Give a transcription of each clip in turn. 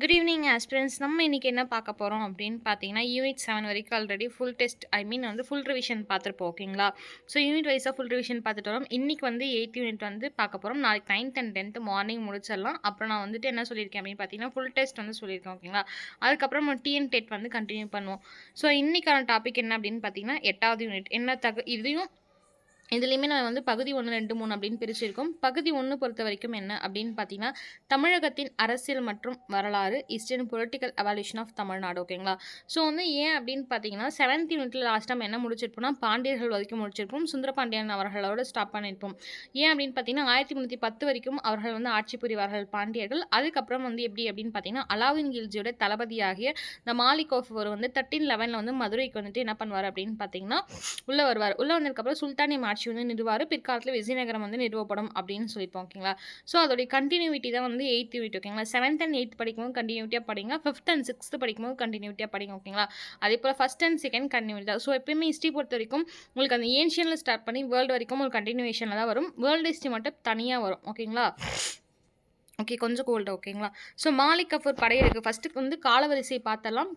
Good evening ஆஸ்பிரன்ட்ஸ். நம்ம இன்னைக்கு என்ன பார்க்க போறோம் அப்படின்னு பார்த்தீங்கன்னா, யூனிட் 7 வரைக்கும் already full test full revision பார்த்துருப்போம். ஓகேங்களா? ஸோ யூனிட் வைஸா ஃபுல் ரிவிஷன் பார்த்துட்டு வரோம். இன்னைக்கு 8th யூனிட் பார்க்க போறோம். நாளைக்கு 9th அண்ட் 10th மார்னிங் முடிச்சிடலாம். அப்புறம் நான் என்ன சொல்லியிருக்கேன் அப்படின்னு பார்த்தீங்கன்னா, ஃபுல் டெஸ்ட் சொல்லியிருக்கேன். ஓகேங்களா? அதுக்கப்புறம் டிஎன் டெட் கண்டினியூ பண்ணுவோம். ஸோ இன்னைக்கான டாபிக் என்ன அப்படின்னு பார்த்தீங்கன்னா, 8வது யூனிட் இதையும் இதுலேயுமே நான் பகுதி 1, 2, 3 அப்படின்னு பிரிச்சிருக்கோம். பகுதி 1 பொறுத்த வரைக்கும் என்ன அப்படின்னு பார்த்தீங்கன்னா, தமிழகத்தின் அரசியல் மற்றும் வரலாறு eastern political evolution of Tamil Nadu. ஓகேங்களா? ஸோ ஏன் அப்படின்னு பார்த்தீங்கன்னா, 7th யூனிட்ல லாஸ்ட் டைம் என்ன முடிச்சிருப்போம்னா, பாண்டியர்கள் வரைக்கும் முடிச்சிருப்போம். சுந்தரபாண்டியன் அவர்களோட ஸ்டாப் பண்ணியிருப்போம். ஏன் அப்படின்னு பார்த்தீங்கன்னா, 1310 வரைக்கும் அவர்கள் ஆட்சி புரிவார்கள் பாண்டியர்கள். அதுக்கப்புறம் எப்படி அப்படின்னு பார்த்தீங்கன்னா, அலாவுதீன் கில்ஜியோட தளபதியாகிய இந்த மாலிக் கஃபூர் 1311 மதுரைக்கு என்ன பண்ணுவார் அப்படின்னு பார்த்தீங்கன்னா, உள்ள வருவார். உள்ள வந்ததுக்கப்புறம் சுல்தானியம் ஆட்சி நிறுவார். பிற்காலத்தில் விஜயநகரம் நிறுவப்படும் அப்படின்னு சொல்லியிருப்போம். ஓகேங்களா? ஸோ அதோடைய கண்டினியூட்டி தான் 8th யூனிட். ஓகேங்களா? 7th அண்ட் 8th படிக்கும்போது கண்டினியூட்டியாக படிங்க. 5th அண்ட் 6th படிக்கும்போது கண்டினியூட்டியாக படிங்க. ஓகேங்களா? அதே போல் 1st அண்ட் 2nd கண்டினியூட்டி தான். ஸோ எப்பயுமே ஹிஸ்ட்ரி பொறுத்த வரைக்கும் உங்களுக்கு அந்த ஏன்ஷியனில் ஸ்டார்ட் பண்ணி வேர்ல்டு வரைக்கும் ஒரு கண்டினியூஷனில் தான் வரும். வேர்ல்டு ஹிஸ்ட்ரி மட்டும் தனியாக வரும். ஓகேங்களா? ஓகே, கொஞ்சம் கோல்டு. ஓகேங்களா? ஸோ மாலிக் கஃபூர் படையெடுக்கு ஃபஸ்ட்டு காலவரிசை பார்த்தலாம்.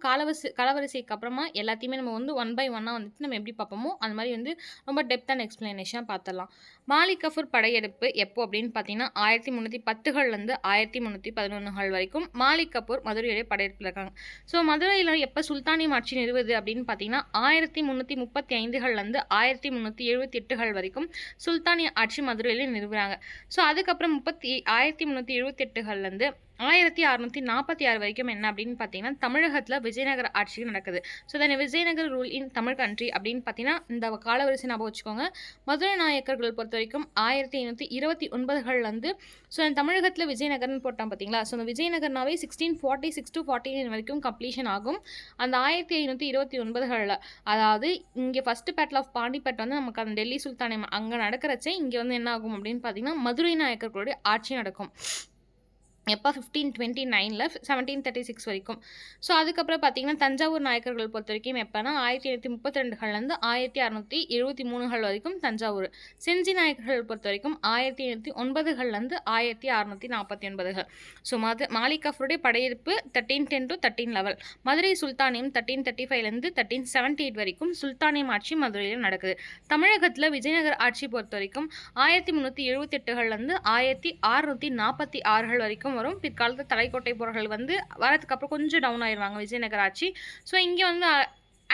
காலவரிசைக்கு அப்புறமா எல்லாத்தையுமே நம்ம ஒன் பை ஒன்னாக நம்ம எப்படி பார்ப்போமோ அந்த மாதிரி ரொம்ப டெப்த் அண்ட் எக்ஸ்பிளனேஷனாக பார்த்தலாம். மாலிக் கஃபூர் படையெடுப்பு எப்போ அப்படின்னு பார்த்தீங்கன்னா, 1310 1311 வரைக்கும் மாலிக் கஃபூர் மதுரையுடைய படையெடுப்பில் இருக்காங்க. ஸோ மதுரையில் எப்போ சுல்தானியம் ஆட்சி நிறுவுது அப்படின்னு பார்த்தீங்கன்னா, 1335 1378 வரைக்கும் சுல்தானிய ஆட்சி மதுரையில் நிறுவுறாங்க. ஸோ அதுக்கப்புறம் 1378 1646 வரைக்கும் என்ன அப்படின்னு பார்த்தீங்கன்னா, தமிழகத்தில் விஜயநகர ஆட்சி நடக்குது. So Vijayanagar rule in Tamil country அப்படின்னு பார்த்தீங்கன்னா, இந்த காலவரிசை ஞாபகம் வச்சுக்கோங்க. மதுரை நாயக்கர்கள் பொறுத்த வரைக்கும் 1529 ஸோ தமிழகத்தில் விஜயநகர்னு போட்டான் பார்த்தீங்களா? ஸோ அந்த விஜயநகர்னாவே 1646 to 49 வரைக்கும் கம்ப்ளீஷன் ஆகும். அந்த 1529 அதாவது இங்கே ஃபர்ஸ்ட் பேட்டில் ஆஃப் பாண்டிபட் நமக்கு அந்த டெல்லி சுல்தானியம் அங்கே நடக்கிறச்சே இங்கே என்ன ஆகும் அப்படின்னு பார்த்தீங்கன்னா, மதுரை நாயக்கர்களுடைய ஆட்சி நடக்கும். எப்போ 1529 1736 வரைக்கும். ஸோ அதுக்கப்புறம் பார்த்தீங்கன்னா, தஞ்சாவூர் நாயக்கர்கள் பொறுத்த வரைக்கும் எப்போனா 1732 1673 வரைக்கும் தஞ்சாவூர். செஞ்சி நாயக்கர்கள் பொறுத்த வரைக்கும் 1709 1649. ஸோ மாலிக் கஃபூருடைய படையெடுப்பு 1310 to 1311. மதுரை சுல்தானியம் 1335 1378 வரைக்கும் சுல்தானியம் ஆட்சி மதுரையில் நடக்குது. தமிழகத்தில் விஜயநகர் ஆட்சி பொறுத்த வரைக்கும் 1378 1646 வரைக்கும் வரும். பிற்காலத்தில் தலைக்கோட்டை போர்கள் வரதுக்கு அப்புறம் கொஞ்சம் டவுன் ஆயிடுவாங்க விஜயநகர் ஆட்சி. ஸோ இங்கே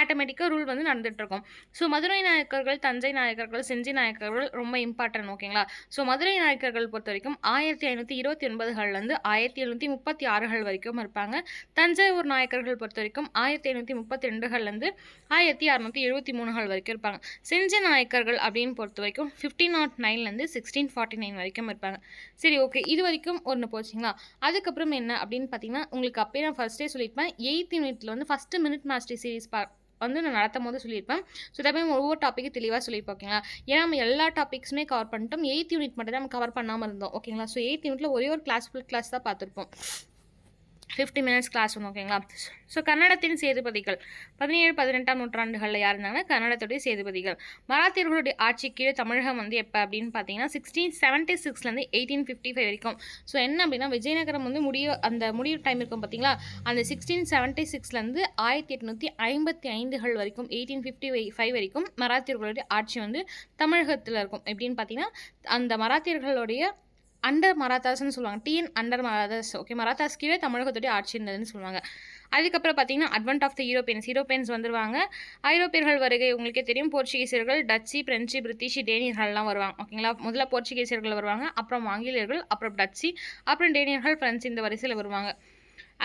ஆட்டோமேட்டிக்காக ரூல் நடந்துட்டு இருக்கும். ஸோ மதுரை நாயக்கர்கள், தஞ்சை நாயக்கர்கள், செஞ்சி நாயக்கர்கள் ரொம்ப இம்பார்ட்டன்ட். ஓகேங்களா? ஸோ மதுரை நாயக்கர்கள் பொறுத்த வரைக்கும் 1529 1736 வரைக்கும் இருப்பாங்க. தஞ்சாவூர் நாயக்கர்கள் பொறுத்த வரைக்கும் 1532 1673 வரைக்கும் இருப்பாங்க. செஞ்சி நாயக்கர்கள் அப்படின்னு பொறுத்த வரைக்கும் 1509 1649 வரைக்கும் இருப்பாங்க. சரி, ஓகே, இது வரைக்கும் ஒன்று போச்சுங்களா? அதுக்கப்புறம் என்ன அப்படின்னு பார்த்தீங்கன்னா, உங்களுக்கு அப்பயே நான் ஃபர்ஸ்டே சொல்லியிருப்பேன், 8th யூனிட்ல ஃபஸ்ட்டு மினிட் மாஸ்டரி சீரிஸ் நான் நடத்தும் போது சொல்லியிருப்பேன். ஸோ இதை ஒவ்வொரு டாப்பிக்கு தெளிவாக சொல்லியிருப்போம். ஓகேங்களா? ஏன்னா நம்ம எல்லா டாபிக்ஸுமே கவர் பண்ணிட்டோம். 8th யூனிட் மட்டும் தான் நம்ம கவர் பண்ணாமல் இருந்தோம். ஓகேங்களா? ஸோ 8th யூனிட்ல ஒரே ஒரு ஃபுல் கிளாஸ் தான் பார்த்துருப்போம். 50 minutes கிளாஸ் ஓகேங்களா? ஸோ கன்னடத்தின் சேதுபதிகள் 17 18ஆம் நூற்றாண்டுகளில் யார் இருந்தாங்கன்னா, கன்னடத்துடைய சேதுபதிகள். மராத்தியர்களுடைய ஆட்சி கீழே தமிழகம் எப்போ அப்படின்னு பார்த்தீங்கன்னா, 1676 1855 வரைக்கும். ஸோ என்ன அப்படின்னா, விஜயநகரம் முடிவு டைம் இருக்கும் பார்த்தீங்களா? அந்த 1676 1855 வரைக்கும் 1855 வரைக்கும் மராத்தியர்களுடைய ஆட்சி தமிழகத்தில் இருக்கும். எப்படின்னு பார்த்தீங்கன்னா, அந்த மராத்தியர்களுடைய அண்டர் மராத்தாஸ்ன்னு சொல்லுவாங்க. TN under Marathas. Okay, Marathas கீழே தமிழகத்துடைய ஆட்சி இருந்ததுன்னு சொல்லுவாங்க. அதுக்கப்புறம் பார்த்தீங்கன்னா, அட்வென்ட் ஆஃப் த யூரோப்பியன்ஸ் வந்துருவாங்க. ஐரோப்பியர்கள் வருகை உங்களுக்கே தெரியும். போர்ச்சுகீசியர்கள், டச்சு, பிரெஞ்சு, பிரிட்டிஷ், டேனியர்கள்லாம் வருவாங்க. ஓகேங்களா? முதல்ல போர்ச்சுகீசியர்கள் வருவாங்க, அப்புறம் ஆங்கிலேயர்கள், அப்புறம் டச்சு, அப்புறம் டேனியர்கள், பிரெஞ்சு, இந்த வரிசையில் வருவாங்க.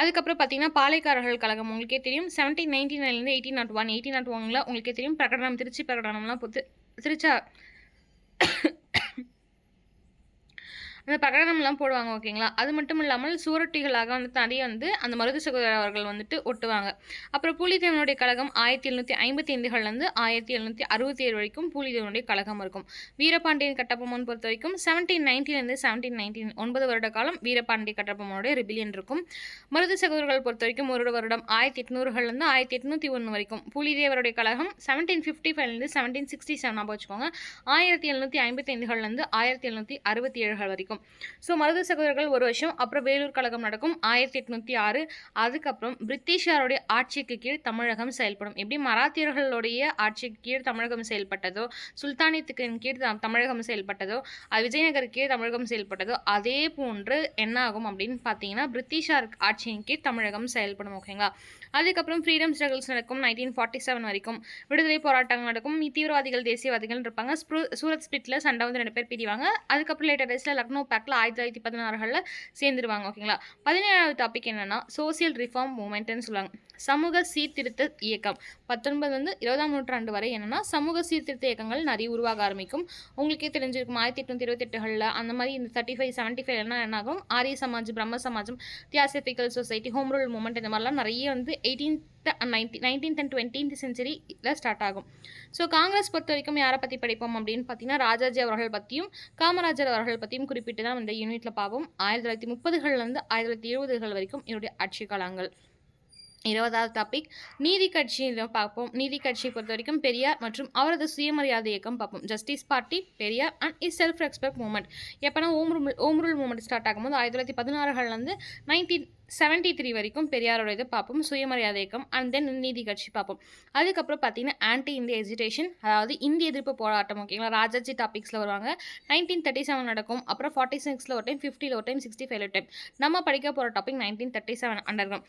அதுக்கப்புறம் பார்த்தீங்கன்னா, பாளையக்காரர்கள் கழகம் உங்களுக்கே தெரியும். 1799 1801 1801 உங்களுக்கே தெரியும். பிரகடனம், திருச்சி பிரகடனம்லாம் திருச்சா அந்த பிரகடனம்லாம் போடுவாங்க. ஓகேங்களா? அது மட்டும் இல்லாமல் சுவரொட்டிகளாக நிறைய அந்த மருது சகோதரர் அவர்கள் ஒட்டுவாங்க. அப்புறம் பூலித்தேவனுடைய கழகம் 1755 1767 வரைக்கும் பூலித்தேவனுடைய கழகம் இருக்கும். வீரபாண்டியன் கட்டபொம்மன் பொறுத்த வரைக்கும் 1790 1719 9 வருட காலம் வீரபாண்டிய கட்டபொம்மனுடைய ரிபிலியன் இருக்கும். மருது சகோதரர்கள் பொறுத்த வரைக்கும் ஒரு வருடம் 1800 1801 வரைக்கும். பூலிதேவருடைய கழகம் 1755 1767 வச்சுக்கோங்க. 1755 1767 வரைக்கும். நடக்கும். ஸோ மருது சகோதரர்கள் ஒரு வருஷம், அப்புறம் வேலூர் கழகம் நடக்கும் 1806. அதுக்கப்புறம் பிரிட்டிஷாருடைய ஆட்சிக்கு கீழ் தமிழகம் செயல்படும். எப்படி மராத்தியர்களுடைய ஆட்சிக்கு கீழ் தமிழகம் செயல்பட்டதோ, சுல்தானியத்துக்கு கீழ் தமிழகம் செயல்பட்டதோ, அது விஜயநகர் கீழ் தமிழகம் செயல்பட்டதோ, அதே போன்று என்ன ஆகும் அப்படின்னு பார்த்தீங்கன்னா பிரிட்டிஷார் ஆட்சியின் கீழ் தமிழகம் செயல்படும். ஓகேங்களா. அதுக்கப்புறம் ஃப்ரீடம் ஸ்ட்ரகிள்ஸ் நடக்கும் 1947 வரைக்கும். விடுதலை போராட்டங்கள் நடக்கும். தீவிரவாதிகள் தேசியவாதிகள் இருப்பாங்க. சூரத் ஸ்பிளிட்ல சண்டை வந்து 2 பேர் பிரிவாங்க. அதுக்கப்புறம் லேட்டர் டேஸ்ல லக்னோ பேக்ல 1916 சேர்ந்துருவாங்க. ஓகேங்களா. 17வது டாபிக் என்னன்னா சோசியல் ரிஃபார்ம் மூவ்மெண்ட்னு சொல்லுவாங்க. சமூக சீர்திருத்த இயக்கம். 19 வந்து 20ஆம் நூற்றாண்டு வரை என்னன்னா சமூக சீர்திருத்த இயக்கங்கள் நிறைய உருவாக ஆரம்பிக்கும். உங்களுக்கே தெரிஞ்சிருக்கும் 1828 அந்த மாதிரி இந்த 35, 75 என்ன ஆகும், ஆரிய சமாஜ், பிரம்ம சமாஜம், theosophical society, home rule movement இந்த மாதிரிலாம் நிறைய வந்து 19th and 20th சென்ச்சுரியில் ஸ்டார்ட் ஆகும். ஸோ காங்கிரஸ் பொறுத்த வரைக்கும் யாரை பற்றி படிப்போம் அப்படின்னு பார்த்தீங்கன்னா ராஜாஜி அவர்கள் பற்றியும் காமராஜர் அவர்கள் பற்றியும் குறிப்பிட்டு தான் இந்த யூனிட்ல பார்ப்போம். 1930களிலிருந்து 1970கள் வரைக்கும் இவருடைய ஆட்சி காலங்கள். 20வது டாபிக் நீதி கட்சியில் பார்ப்போம். நீதி கட்சியை பொறுத்த வரைக்கும் பெரியார் மற்றும் அவரது சுயமரியாதை இயக்கம் பார்ப்போம். Justice party, Periyar and is self respect movement. எப்போனா ஓம் ரூல் மூவ்மெண்ட் ஸ்டார்ட் ஆகும்போது 1916 1973 வரைக்கும் பெரியாரோட இது பார்ப்போம். சுயமரியாதை இயக்கம் அண்ட் தென் நீதி கட்சி பார்ப்போம். அதுக்கப்புறம் பார்த்தீங்கன்னா ஆன்டி இந்தியா எஜிடேஷன், அதாவது இந்திய எதிர்ப்பு போராட்டம். ஓகேங்களா. ராஜாஜி டாபிக்ஸில் வருவாங்க. 1937 நடக்கும். அப்புறம் 46ல் ஒரு டைம், 50ல் ஒரு டைம், 65ல் ஒரு டைம். நம்ம படிக்க போகிற டாபிக் 1937 அண்டர்கம்.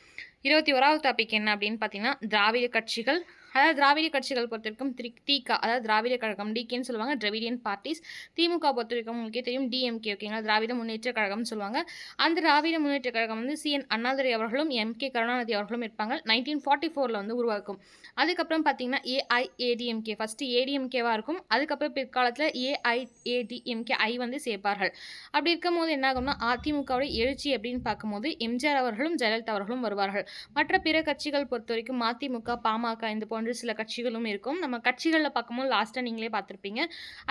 21வது டாபிக் என்ன அப்படின்னு பார்த்தீங்கன்னா திராவிட கட்சிகள். அதாவது திராவிட கட்சிகள் பொறுத்த வரைக்கும் திக, அதாவது திராவிட கழகம், டிகேன்னு சொல்லுவாங்க, திராவிடியன் பார்ட்டிஸ். திமுக பொறுத்த வரைக்கும் உங்களுக்கே தெரியும் டிஎம்கே. ஓகேங்களா. திராவிட முன்னேற்ற கழகம்னு சொல்லுவாங்க. அந்த திராவிட முன்னேற்ற கழகம் வந்து சிஎன் அண்ணாதுரை அவர்களும் எம்கே கருணாநிதி அவர்களும் இருப்பாங்க. 1944 வந்து உருவாக்கும். அதுக்கப்புறம் பார்த்தீங்கன்னா ஏஐஏடிஎம்கே, ஃபர்ஸ்ட் ஏடிஎம்கேவாக இருக்கும். அதுக்கப்புறம் பிற்காலத்தில் ஏஐஏடிஎம்கே வந்து சேர்ப்பார்கள். அப்படி இருக்கும் போது என்ன ஆகும்னா அதிமுகவுடைய எழுச்சி அப்படின்னு பார்க்கும்போது எம்ஜிஆர் அவர்களும் ஜெயலலிதா அவர்களும் வருவார்கள். மற்ற பிற கட்சிகள் பொறுத்த வரைக்கும் மதிமுக, பாமக இந்த போன்ற சில கட்சிகளும் இருக்கும். நம்ம கட்சிகளில் பார்க்கும்போது லாஸ்ட்டாக நீங்களே பார்த்துருப்பீங்க.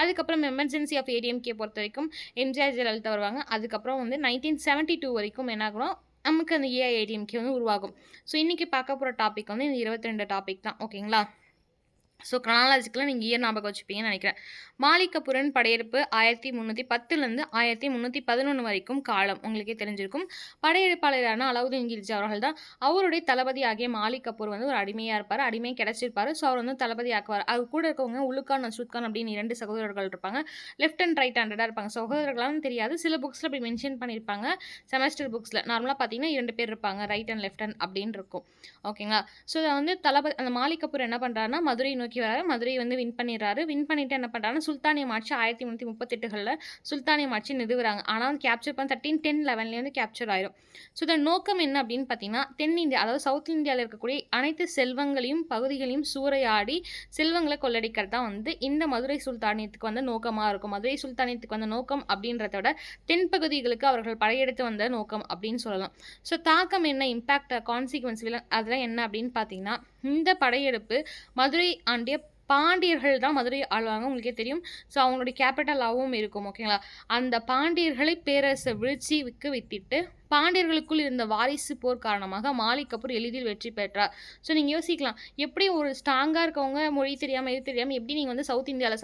அதுக்கப்புறம் எமர்ஜென்சி ஆஃப் ஏடிஎம்கே பொறுத்த வரைக்கும் எம்ஜிஆர் ஜெயலலிதா வருவாங்க. அதுக்கப்புறம் வந்து 1972 வரைக்கும் என்ன ஆகும், நமக்கு அந்த ஏஐஏடிஎம்கே வந்து உருவாகும். ஸோ இன்றைக்கி பார்க்க போகிற டாபிக் வந்து இந்த 22 டாபிக் தான். ஓகேங்களா. ஸோ க்ரானாலஜிக்கலாக நீங்கள் இயர் ஞாபகம் வச்சுப்பீங்கன்னு நினைக்கிறேன். மாலிகபுரன் படையெடுப்பு 1310 1311 வரைக்கும் காலம் உங்களுக்கே தெரிஞ்சிருக்கும். படையெடுப்பாளரான அலாவுதீன் கில்ஜி அவர்கள் தான். அவருடைய தளபதி ஆகிய மாலிக் கபூர் வந்து ஒரு அடிமையாக இருப்பார். அடிமை கிடைச்சிருப்பாரு. ஸோ அவர் வந்து தளபதி ஆக்குவார். அது கூட இருக்கவங்க உலுக்கான் நசுத்கான் அப்படின்னு 2 சகோதரர்கள் இருப்பாங்க. லெஃப்ட் அண்ட் ரைட் ஹேண்டடாக இருப்பாங்க. சகோதரர்களாலும் தெரியாது, சில புக்ஸில் அப்படி மென்ஷன் பண்ணியிருப்பாங்க. செமஸ்டர் புக்ஸில் நார்மலாக பார்த்தீங்கன்னா 2 பேர் இருப்பாங்க, ரைட் அண்ட் லெஃப்ட் ஹேண்ட் அப்படின்னு இருக்கும். ஓகேங்களா. ஸோ வந்து தளபதி அந்த மாலிக் கபூர் என்ன பண்ணுறாருன்னா மதுரை நோக்கி வராரு. மதுரையை வந்து வின் பண்ணிடுறாரு. வின் பண்ணிட்டு என்ன பண்ணுறாருன்னா சுல்தானியம் ஆட்சி 1338களில் சுல்தானியம் ஆட்சி நிறுவுறாங்க. ஆனால் கேப்சர் பண்ண 1310-11 வந்து கேப்சர் ஆயிரும். ஸோ இதன் நோக்கம் என்ன அப்படின்னு பார்த்தீங்கன்னா தென்னிந்தியா, அதாவது சவுத் இந்தியாவில் இருக்கக்கூடிய அனைத்து செல்வங்களையும் பகுதிகளையும் சூறையாடி செல்வங்களை கொள்ளடிக்கிறது தான் வந்து இந்த மதுரை சுல்தானியத்துக்கு வந்து நோக்கமாக இருக்கும். மதுரை சுல்தானியத்துக்கு வந்த நோக்கம் அப்படின்றத விட தென்பகுதிகளுக்கு அவர்கள் படையெடுத்து வந்த நோக்கம் அப்படின்னு சொல்லலாம். ஸோ தாக்கம் என்ன, இம்பாக்ட், கான்சிக்வன்ஸ் அதெல்லாம் என்ன அப்படின்னு பார்த்தீங்கன்னா இந்த படையெடுப்பு மதுரை ஆண்டிய பாண்டியர்கள் தான் மதுரை ஆளுவாங்க, உங்களுக்கே தெரியும். ஸோ அவங்களுடைய கேபிட்டலாகவும் இருக்கும். ஓகேங்களா. அந்த பாண்டியர்களை பேரரசை வீழ்ச்சிக்கு வித்திட்டு பாண்டியர்களுக்குள் இருந்த வாரிசு போர் காரணமாக மாலிக் கபூர் எளிதில் வெற்றி பெற்றார். ஸோ நீங்கள் யோசிக்கலாம், எப்படி ஒரு ஸ்ட்ராங்காக இருக்கவங்க மொழி தெரியாமல் எது தெரியாமல் எப்படி நீங்கள் வந்து சவுத் இந்தியாவில்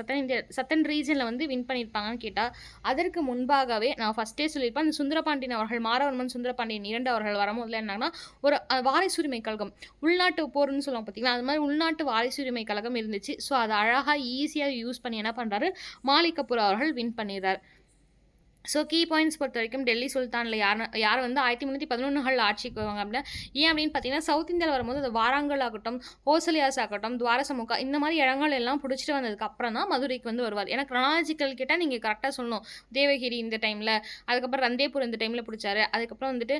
சத்தன் ரீஜனில் வந்து வின் பண்ணியிருப்பாங்கன்னு கேட்டால் அதற்கு முன்பாகவே நான் ஃபஸ்ட்டே சொல்லியிருப்பேன். அந்த சுந்தரபாண்டியன் அவர்கள், மாரவர்மன் சுந்தரபாண்டியன் 2 அவர்கள் வரும்போது என்னன்னா ஒரு வாரிசுரிமை கழகம், உள்நாட்டு போர்னு சொல்லுவாங்க பார்த்தீங்களா, அது மாதிரி உள்நாட்டு வாரிசுரிமை கழகம் இருந்துச்சு. ஸோ அதை அழகாக ஈஸியாக யூஸ் பண்ணி என்ன பண்ணுறாரு மாலிக் கபூர் அவர்கள் வின் பண்ணிடுறார். ஸோ கீ பாயிண்ட்ஸ் பொறுத்த வரைக்கும் டெல்லி சுல்தானில் யார் வந்து 1311 ஆட்சிக்கு வருவாங்க அப்படின்னா ஏன் அப்படின்னு பார்த்தீங்கன்னா சவுத் இந்தியாவில் வரும்போது அந்த வாராங்கல் ஆகட்டும், ஹோசலியாஸ் ஆகட்டும், துவாரசமுகா இந்த மாதிரி இடங்கள் எல்லாம் பிடிச்சிட்டு வந்ததுக்கு அப்புறம் தான் மதுரைக்கு வந்து வருவார். ஏன்னா க்ரானாலஜிக்கல் கேட்டால் நீங்கள் கரெக்டாக சொல்லணும். தேவகிரி இந்த டைமில், அதுக்கப்புறம் ரந்தேப்பூர் இந்த டைமில் பிடிச்சாரு, அதுக்கப்புறம் வந்துட்டு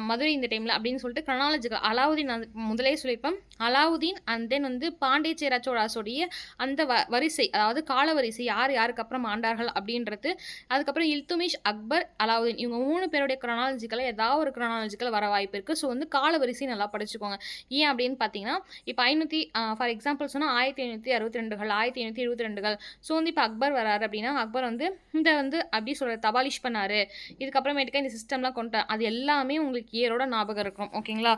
மதுரை இந்த டைமில் அப்படின்னு சொல்லிட்டு க்ரானாலஜிக்கல் அலாவுதீன் முதலே சொல்லியிருப்போம். அலாவுதீன் அண்ட் தென் வந்து பாண்டிய சோழாசோடைய அந்த வரிசை, அதாவது கால வரிசை யார் யாருக்கு அப்புறம் ஆண்டார்கள் அப்படின்றது. அதுக்கப்புறம் இல்துமிஷ், அக்பர், அலாவுதீன் இவங்க 3 பேருடைய க்ரானாலஜிக்கலாக ஏதாவது ஒரு க்ரானாலஜிக்கல் வர வாய்ப்பு இருக்குது. ஸோ வந்து கால வரிசை நல்லா படிச்சுக்கோங்க. ஏன் அப்படின்னு பார்த்தீங்கன்னா இப்போ ஃபார் எக்ஸாம்பிள் சொன்னால் 1562 1572. ஸோ வந்து இப்போ அக்பர் வராரு அப்படின்னா அக்பர் வந்து இந்த வந்து அப்படி சொல்கிற தபாலிஷ் பண்ணாரு, இதுக்கப்புறமேட்டுக்கா இந்த சிஸ்டம்லாம் கொண்டு அது எல்லாமே உங்களுக்கு இயரோட ஞாபகம் இருக்கும். ஓகேங்களா.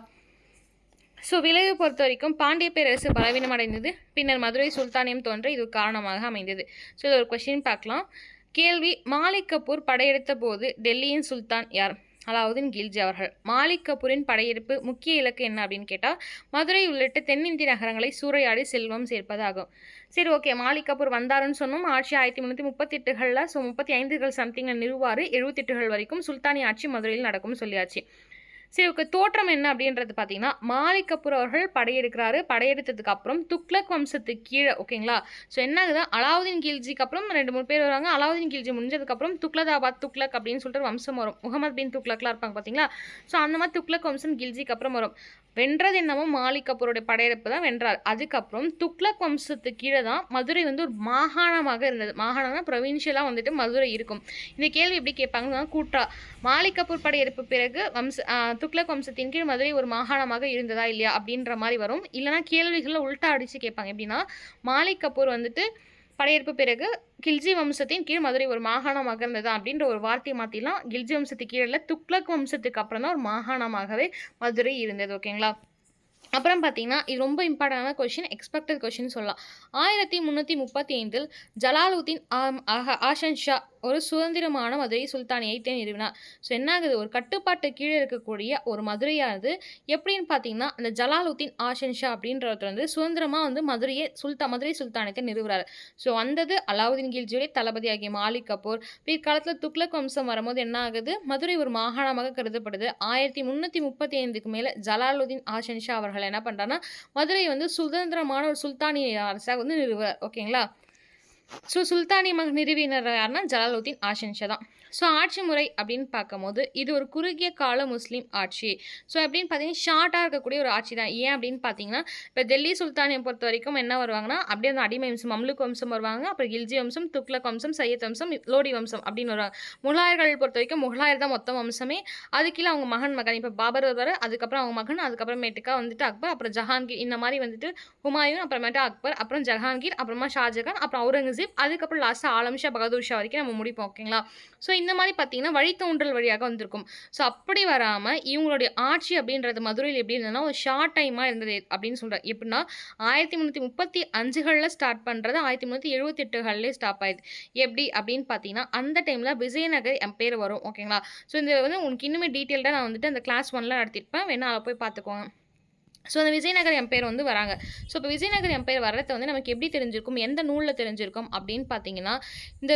ஸோ விளைவு பொறுத்த வரைக்கும் பாண்டிய பேரரசு பலவீனம் அடைந்தது, பின்னர் மதுரை சுல்தானியம் தோன்ற இது காரணமாக அமைந்தது. ஸோ இது ஒரு கொஸ்டின் பார்க்கலாம். கேள்வி: மாலிக் கபூர் படையெடுத்த போது டெல்லியின் சுல்தான் யார்? அலாவுதீன் கில்ஜி அவர்கள். மாலிக் கபூரின் படையெடுப்பு முக்கிய இலக்கு என்ன அப்படின்னு கேட்டால், மதுரை உள்ளிட்ட தென்னிந்திய நகரங்களை சூறையாடி செல்வம் சேர்ப்பது ஆகும். சரி, ஓகே. மாலிக் கபூர் வந்தாருன்னு சொன்னோம். ஆட்சி 1338களில், ஸோ 35கள் சம்திங்கில் நிறுவார். 78கள் வரைக்கும் சுல்தானி ஆட்சி மதுரையில் நடக்கும்னு சொல்லியாச்சு. சரி, ஓகே. தோற்றம் என்ன அப்படின்றது பார்த்தீங்கன்னா, மாலிக் கபூர் அவர்கள் படையெடுக்கிறாரு. படையெடுத்ததுக்கு அப்புறம் துக்ளக் வம்சத்துக்கு கீழே, ஓகேங்களா. ஸோ என்ன ஆகுது, அலாவுதீன் கில்ஜிக்கு அப்புறம் 2-3 பேர் வருவாங்க. அலாவுதீன் கில்ஜி முடிஞ்சதுக்கப்புறம் துக்லதாபாத் துக்ளக் அப்படின்னு சொல்லிட்டு ஒரு வம்சம் வரும். முகமது பின் துக்ளக்லாம் இருப்பாங்க பார்த்தீங்களா. ஸோ அந்த மாதிரி துக்ளக் வம்சம் கில்ஜிக்கு அப்புறம் வரும். வென்றது என்னமோ மாலிக் கபூருடைய படையெடுப்பு தான் வென்றார். அதுக்கப்புறம் துக்ளக் வம்சத்துக்கு கீழே தான் மதுரை வந்து ஒரு மாகாணமாக இருந்தது. மாகாணம்னா ப்ரொவின்ஷியலாக வந்துட்டு மதுரை இருக்கும். இந்த கேள்வி எப்படி கேட்பாங்கன்னா, கூற்றா மாலிக் கபூர் படையெடுப்பு பிறகு துக்ளக் வம்சத்தின் கீழ் மதுரை ஒரு மாகாணமாக இருந்ததா இல்லையா அப்படின்ற மாதிரி வரும். இல்லைனா கேள்விகளில் உள்டா அடித்து கேட்பாங்க. எப்படின்னா, மாலிக் கபூர் வந்துட்டு படையெடுப்பு பிறகு கில்ஜி வம்சத்தின் கீழ் மதுரை ஒரு மாகாணமாக இருந்ததா அப்படின்ற ஒரு வார்த்தையை மாற்றிலாம். கில்ஜி வம்சத்துக்கு கீழே இல்லை, துக்ளக் வம்சத்துக்கு அப்புறம் தான் ஒரு மாகாணமாகவே மதுரை இருந்தது. ஓகேங்களா. அப்புறம் பார்த்தீங்கன்னா, இது ரொம்ப இம்பார்ட்டண்டான கொஷின், எக்ஸ்பெக்டட் கொஷின் சொல்லலாம். 1335 ஜலாலுத்தீன் ஆஷன் ஷா ஒரு சுதந்திரமான மதுரை சுல்தானியத்தை நிறுவினார். ஸோ என்ன ஆகுது, ஒரு கட்டுப்பாட்டு கீழே இருக்கக்கூடிய ஒரு மதுரையானது எப்படின்னு பார்த்தீங்கன்னா, அந்த ஜலாலுத்தீன் ஆஷன் ஷா அப்படின்றவர் வந்து சுதந்திரமாக வந்து மதுரை சுல்தானியத்தை நிறுவுறாரு. ஸோ வந்தது அலாவுதீன் கில்ஜியுடைய தளபதி ஆகிய மாலிக் கபூர். பிற்காலத்தில் துக்ளக் வம்சம் வரும்போது என்ன ஆகுது, மதுரை ஒரு மாகாணமாக கருதப்படுது. 1335க்கு மேலே ஜலாலுத்தீன் ஆஷன் ஷா அவர்கள் என்ன பண்ணுறாங்கன்னா, மதுரை வந்து சுதந்திரமான ஒரு சுல்தானிய அரசாக வந்து நிறுவுறார். ஓகேங்களா. ஸோ சுல்தானியமாக நிறுவினர் யாருன்னா ஜலாலுத்தீன் ஆஷன் ஷா தான். ஸோ ஆட்சி முறை அப்படின்னு பார்க்கும்போது இது ஒரு குறுகிய கால முஸ்லீம் ஆட்சி. ஸோ எப்படின்னு பார்த்தீங்கன்னா, ஷார்ட்டாக இருக்கக்கூடிய ஒரு ஆட்சி தான். ஏன் அப்படின்னு பார்த்தீங்கன்னா, இப்போ டெல்லி சுல்தானியை பொறுத்த வரைக்கும் என்ன வருவாங்கன்னா, அப்படியே அந்த அடிமை வம்சம் மம்லுக் வம்சம் வருவாங்க. அப்புறம் கில்ஜி வம்சம், துக்ளக் வம்சம், சையத் வம்சம், லோடி வம்சம் அப்படின்னு வருவாங்க. முகலாயர்கள் பொறுத்த வரைக்கும் முகலாயர் தான் மொத்த வம்சமே. அது கீழே அவங்க மகன் இப்போ பாபர் வருவார், அதுக்கப்புறம் அவங்க மகன், அதுக்கப்புறமேட்டுக்கா வந்துட்டு அக்பர், அப்புறம் ஜஹாங்கீர், இந்த மாதிரி வந்துட்டு ஹுமாயூன், அப்புறமேட்டு அக்பர், அப்புறம் ஜஹாங்கீர், அப்புறமா ஷாஜகான், அப்புறம் அவுரங்கசீப், அதுக்கப்புறம் லாஸ்ட்டாக ஆலம் ஷா, பகதூர் ஷா வரைக்கும் நம்ம முடிப்போம். ஓகேங்களா. ஸோ இந்த மாதிரி பார்த்தீங்கன்னா வழித்தோன்றல் வழியாக வந்திருக்கும். ஸோ அப்படி வராமல் இவங்களுடைய ஆட்சி அப்படின்றது மதுரையில் எப்படி இருந்ததுன்னா, ஒரு ஷார்ட் டைமாக இருந்தது அப்படின்னு சொல்கிறேன். எப்படின்னா, 1335களில் ஸ்டார்ட் பண்ணுறது 1378களிலே ஸ்டாப் ஆயிடுது. எப்படி அப்படின்னு பார்த்தீங்கன்னா, அந்த டைமில் விஜயநகர் எம்பையர் வரும். ஓகேங்களா. ஸோ இந்த வந்து உங்களுக்கு இன்னுமே டீட்டெயில்டாக நான் வந்துட்டு அந்த கிளாஸ் 1ல் நடத்திருப்பேன், வேணா அதை போய் பார்த்துக்கோங்க. ஸோ அந்த விஜயநகர் எம்பையர் வந்து வராங்க. ஸோ இப்போ விஜயநகர் எம்பையர் வர்றதை வந்து நமக்கு எப்படி தெரிஞ்சிருக்கும், எந்த நூலில் தெரிஞ்சிருக்கும் அப்படின்னு பார்த்தீங்கன்னா, இந்த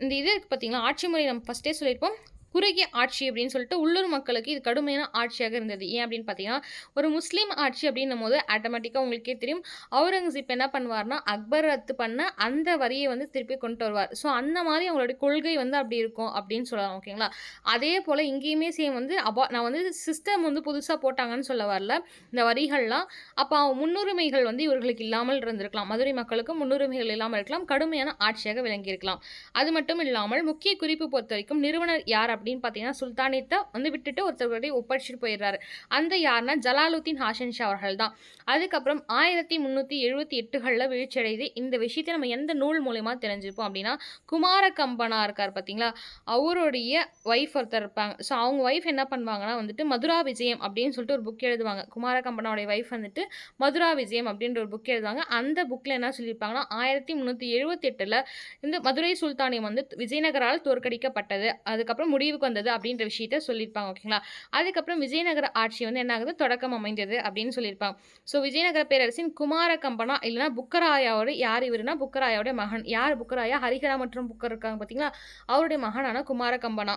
இந்த இது இருக்குது பார்த்தீங்களா, ஆட்சி முறை நம்ம ஃபஸ்ட்டே சொல்லியிருப்போம். குறுகிய ஆட்சி அப்படின்னு சொல்லிட்டு உள்ளூர் மக்களுக்கு இது கடுமையான ஆட்சியாக இருந்தது. ஏன் அப்படின்னு பார்த்தீங்கன்னா, ஒரு முஸ்லீம் ஆட்சி அப்படின்னும் போது ஆட்டோமேட்டிக்காக உங்களுக்கே தெரியும், அவுரங்கசீப் என்ன பண்ணுவார்னா, அக்பர் ரத்து பண்ண அந்த வரியை வந்து திருப்பி கொண்டு வருவார். ஸோ அந்த மாதிரி அவங்களுடைய கொள்கை வந்து அப்படி இருக்கும் அப்படின்னு சொல்லலாம். ஓகேங்களா. அதே போல் இங்கேயுமே சேம் வந்து நான் வந்து சிஸ்டம் வந்து புதுசாக போட்டாங்கன்னு சொல்ல வரல. இந்த வரிகள்லாம் அப்போ முன்னுரிமைகள் வந்து இவர்களுக்கு இல்லாமல் இருந்திருக்கலாம். மதுரை மக்களுக்கு முன்னுரிமைகள் இல்லாமல் இருக்கலாம். கடுமையான ஆட்சியாக விளங்கியிருக்கலாம். அது மட்டும் இல்லாமல் முக்கிய குறிப்பு பொறுத்த வரைக்கும் நிறுவனர் யார் அப்படின்னு பார்த்தீங்கன்னா, சுல்தானியத்தை வந்து விட்டுட்டு ஒருத்தருடைய ஒப்படைச்சிட்டு போயிடுறாரு. அந்த யாருன்னா ஜலாலுத்தீன் ஆஷன் ஷா அவர்கள் தான். அதுக்கப்புறம் 1378களில் வீழ்ச்சியடைது. இந்த விஷயத்தை நம்ம எந்த நூல் மூலயமா தெரிஞ்சுப்போம் அப்படின்னா, குமார கம்பனா இருக்கார் பார்த்தீங்களா, அவருடைய ஒய்ஃப் ஒருத்தர் இருப்பாங்க. ஸோ அவங்க ஒய்ஃப் என்ன பண்ணுவாங்கன்னா வந்துட்டு மதுரா விஜயம் அப்படின்னு சொல்லிட்டு ஒரு புக் எழுதுவாங்க. குமார கம்பனாவுடைய ஒய்ஃப் வந்துட்டு மதுரா விஜயம் அப்படின்ற ஒரு புக் எழுதுவாங்க. அந்த புக்கில் என்ன சொல்லியிருப்பாங்கன்னா, 1378ல் இந்த மதுரை சுல்தானியம் வந்து விஜயநகரால் தோற்கடிக்கப்பட்டது, அதுக்கப்புறம் முடிவுக்கு வந்தது அப்படின்ற விஷயத்த சொல்லியிருப்பாங்க. ஓகேங்களா. அதுக்கப்புறம் விஜயநகர ஆட்சி வந்து என்ன ஆகுது, தொடக்கம் அமைந்தது அப்படின்னு சொல்லியிருப்பாங்க. ஸோ விஜயநகர பேரரசின் குமார கம்பனா இல்லைனா புக்கராயாவோட யார் இவருனா, புக்கராயாவுடைய மகன். யார் புக்கராயா, ஹரிஹரா மற்றும் புக்கர் இருக்காங்க பார்த்தீங்களா, அவருடைய மகனான குமார கம்பனா.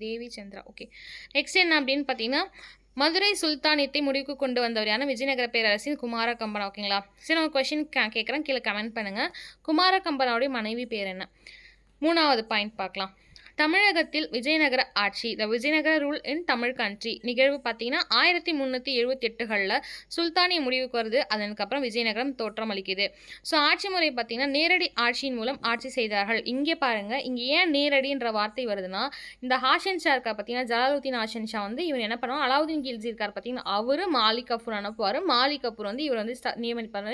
தேவி சந்திரா. ஓகே. நெக்ஸ்ட் என்ன அப்படின்னு பார்த்தீங்கன்னா, மதுரை சுல்தானியத்தை முடிவுக்கு கொண்டு வந்தவர் யாருன்னா விஜயநகர பேரரசின் குமார கம்பனா. ஓகேங்களா. சரி, நான் கொஸ்டின் கேட்குறேன், கீழே கமெண்ட் பண்ணுங்கள். குமார கம்பனாவுடைய மனைவி பேர் என்ன? 3வது பாயிண்ட் பார்க்கலாம். தமிழகத்தில் விஜயநகர ஆட்சி, the Vijayanagara rule in Tamil country நிகழ்வு பார்த்தீங்கன்னா 1378களில் சுல்தானிய முடிவுக்கு வருது. அதற்கப்புறம் விஜயநகரம் தோற்றம் அளிக்குது. ஸோ ஆட்சி முறை பார்த்தீங்கன்னா நேரடி ஆட்சியின் மூலம் ஆட்சி செய்தார்கள். இங்கே பாருங்கள், இங்கே ஏன் நேரடின்ற வார்த்தை வருதுன்னா, இந்த ஹாஷன் ஷா இருக்கார் பார்த்தீங்கன்னா, ஜலாலுத்தீன் ஆஷன் ஷா வந்து இவர் என்ன பண்ணுவாங்க, அலாவுதீன் கில்ஜி இருக்கார் பார்த்தீங்கன்னா, அவர் மாலிக் கபூர் அனுப்புவார். மாலிக் கபூர் வந்து இவர் வந்து நியமிப்பார்.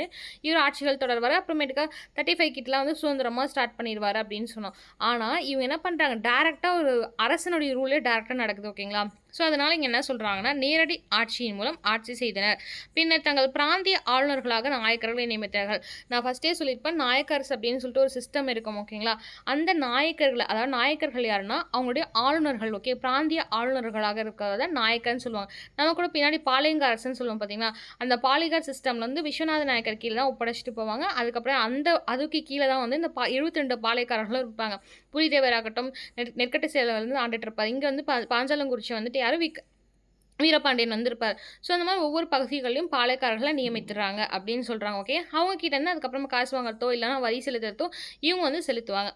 இவர் ஆட்சிகள் தொடர்வார். அப்புறமேட்டுக்கா 35 கிட்டலாம் வந்து சுதந்திரமாக ஸ்டார்ட் பண்ணிடுவார் அப்படின்னு சொன்னோம். ஆனால் இவங்க என்ன பண்ணுறாங்க, டேரெக்டாக ஒரு அரசனுடைய ரூலே டேரெக்டாக நடக்குது. ஓகேங்களா. ஸோ அதனால் இங்கே என்ன சொல்கிறாங்கன்னா நேரடி ஆட்சியின் மூலம் ஆட்சி செய்தனர். பின்னர் தங்கள் பிராந்திய ஆளுநர்களாக நாயக்கர்களை நியமித்தார்கள். நான் ஃபஸ்ட்டே சொல்லியிருப்பேன், நாயக்கர்ஸ் அப்படின்னு சொல்லிட்டு ஒரு சிஸ்டம் இருக்கும் ஓகேங்களா. அந்த நாயக்கர்களை, அதாவது நாயக்கர்கள் யாருன்னா அவங்களுடைய ஆளுநர்கள், ஓகே, பிராந்திய ஆளுநர்களாக இருக்கிறத நாயக்கர்னு சொல்லுவாங்க. நம்ம கூட பின்னாடி பாளையங்க அரசுன்னு சொல்லுவோம் பார்த்தீங்களா. அந்த பாலிகார் சிஸ்டமில் வந்து விஸ்வநாத நாயக்கர் கீழே தான் ஒப்படைச்சிட்டு போவாங்க. அதுக்கப்புறம் அதுக்கு கீழே தான் வந்து இந்த 72 பாளையக்காரர்களும் இருப்பாங்க. புலிதேவராகட்டும் நெற்கட்டு சேலை வந்து ஆண்டுட்டு இருப்பார். இங்கே வந்து பாஞ்சாலங்குறிச்சி வந்துட்டு யாரும் வீரபாண்டியன் வந்திருப்பார். ஸோ அந்த மாதிரி ஒவ்வொரு பகுதிகளிலும் பாளையக்காரர்களை நியமித்துறாங்க அப்படின்னு சொல்கிறாங்க. ஓகே, அவங்க கிட்ட இருந்து அதுக்கப்புறமா காசு வாங்குறதோ இல்லைனா வரி செலுத்துறதோ இவங்க வந்து செலுத்துவாங்க.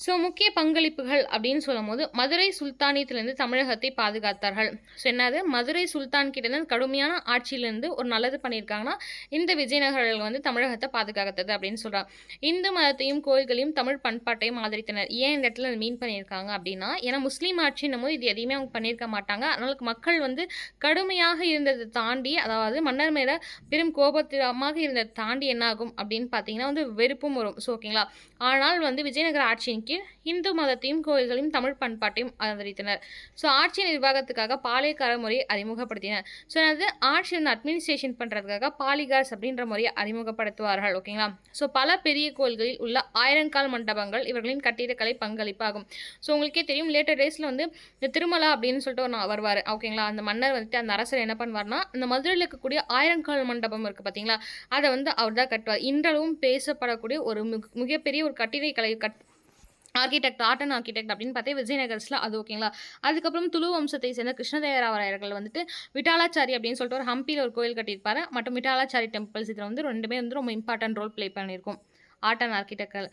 ஸோ முக்கிய பங்களிப்புகள் அப்படின்னு சொல்லும்போது மதுரை சுல்தானியத்திலிருந்து தமிழகத்தை பாதுகாத்தார்கள். ஸோ என்னது, மதுரை சுல்தான் கிட்டேருந்து கடுமையான ஆட்சியிலேருந்து ஒரு நல்லது பண்ணியிருக்காங்கன்னா இந்த விஜயநகர்கள் வந்து தமிழகத்தை பாதுகாத்தது அப்படின்னு சொல்கிறாங்க. இந்து மதத்தையும் கோயில்களையும் தமிழ் பண்பாட்டையும் ஆதரித்தனர். ஏன் இந்த இடத்துல மீன் பண்ணியிருக்காங்க அப்படின்னா, ஏன்னா முஸ்லீம் ஆட்சின்னும் போது இது எதையுமே அவங்க பண்ணியிருக்க மாட்டாங்க. அதனால மக்கள் வந்து கடுமையாக இருந்ததை தாண்டி, அதாவது மன்னர் மேலே பெரும் கோபத்திரமாக இருந்ததை தாண்டி என்ன ஆகும் அப்படின்னு பார்த்தீங்கன்னா வந்து வெறுப்பும் வரும். ஸோ ஓகேங்களா. ஆனால் வந்து விஜயநகர ஆட்சியின் கீழ் இந்து மதத்தையும் கோயில்களையும் தமிழ் பண்பாட்டையும் ஆதரித்தனர். ஸோ ஆட்சி நிர்வாகத்துக்காக பாளையக்கார முறையை அறிமுகப்படுத்தினர். ஸோ அது ஆட்சி வந்து அட்மினிஸ்ட்ரேஷன் பண்ணுறதுக்காக பாலிகார்ஸ் அப்படின்ற முறையை அறிமுகப்படுத்துவார்கள். ஓகேங்களா. ஸோ பல பெரிய கோயில்களில் உள்ள ஆயிரங்கால் மண்டபங்கள் இவர்களின் கட்டிடக்கலை பங்களிப்பாகும். ஸோ உங்களுக்கே தெரியும், லேட்டர் டேஸில் வந்து இந்த திருமலா அப்படின்னு சொல்லிட்டு ஒரு வருவார். ஓகேங்களா. அந்த மன்னர் வந்துட்டு அந்த அரசர் என்ன பண்ணுவார்னா, இந்த மதுரையில் இருக்கக்கூடிய ஆயிரங்கால் மண்டபம் இருக்குது பார்த்தீங்களா, அதை வந்து அவர் தான் கட்டுவார். இன்றளவும் பேசப்படக்கூடிய ஒரு மிகப்பெரிய ஒரு கட்டிடக்கலை ஆர்கிடெக்ட், ஆர்ட் அண்ட் ஆர்கிடெக்ட் அப்படின்னு பார்த்தே விஜயநகர்ஸில் அது. ஓகேங்களா. அதுக்கப்புறம் துளு வம்சத்தை சேர்ந்த கிருஷ்ணதேவராயர்கள் வந்துட்டு விட்டாலாச்சாரி அப்படின்னு சொல்லிட்டு ஒரு ஹம்பியில் ஒரு கோயில் கட்டியிருப்பாரு. மற்றும் விட்டாலாச்சாரி டெம்பிள்ஸ் இதில் வந்து ரெண்டுமே வந்து ரொம்ப இம்பார்ட்டன்ட் ரோல் ப்ளே பண்ணியிருக்கும் ஆர்ட் அண்ட் ஆர்கிடெக்டில்.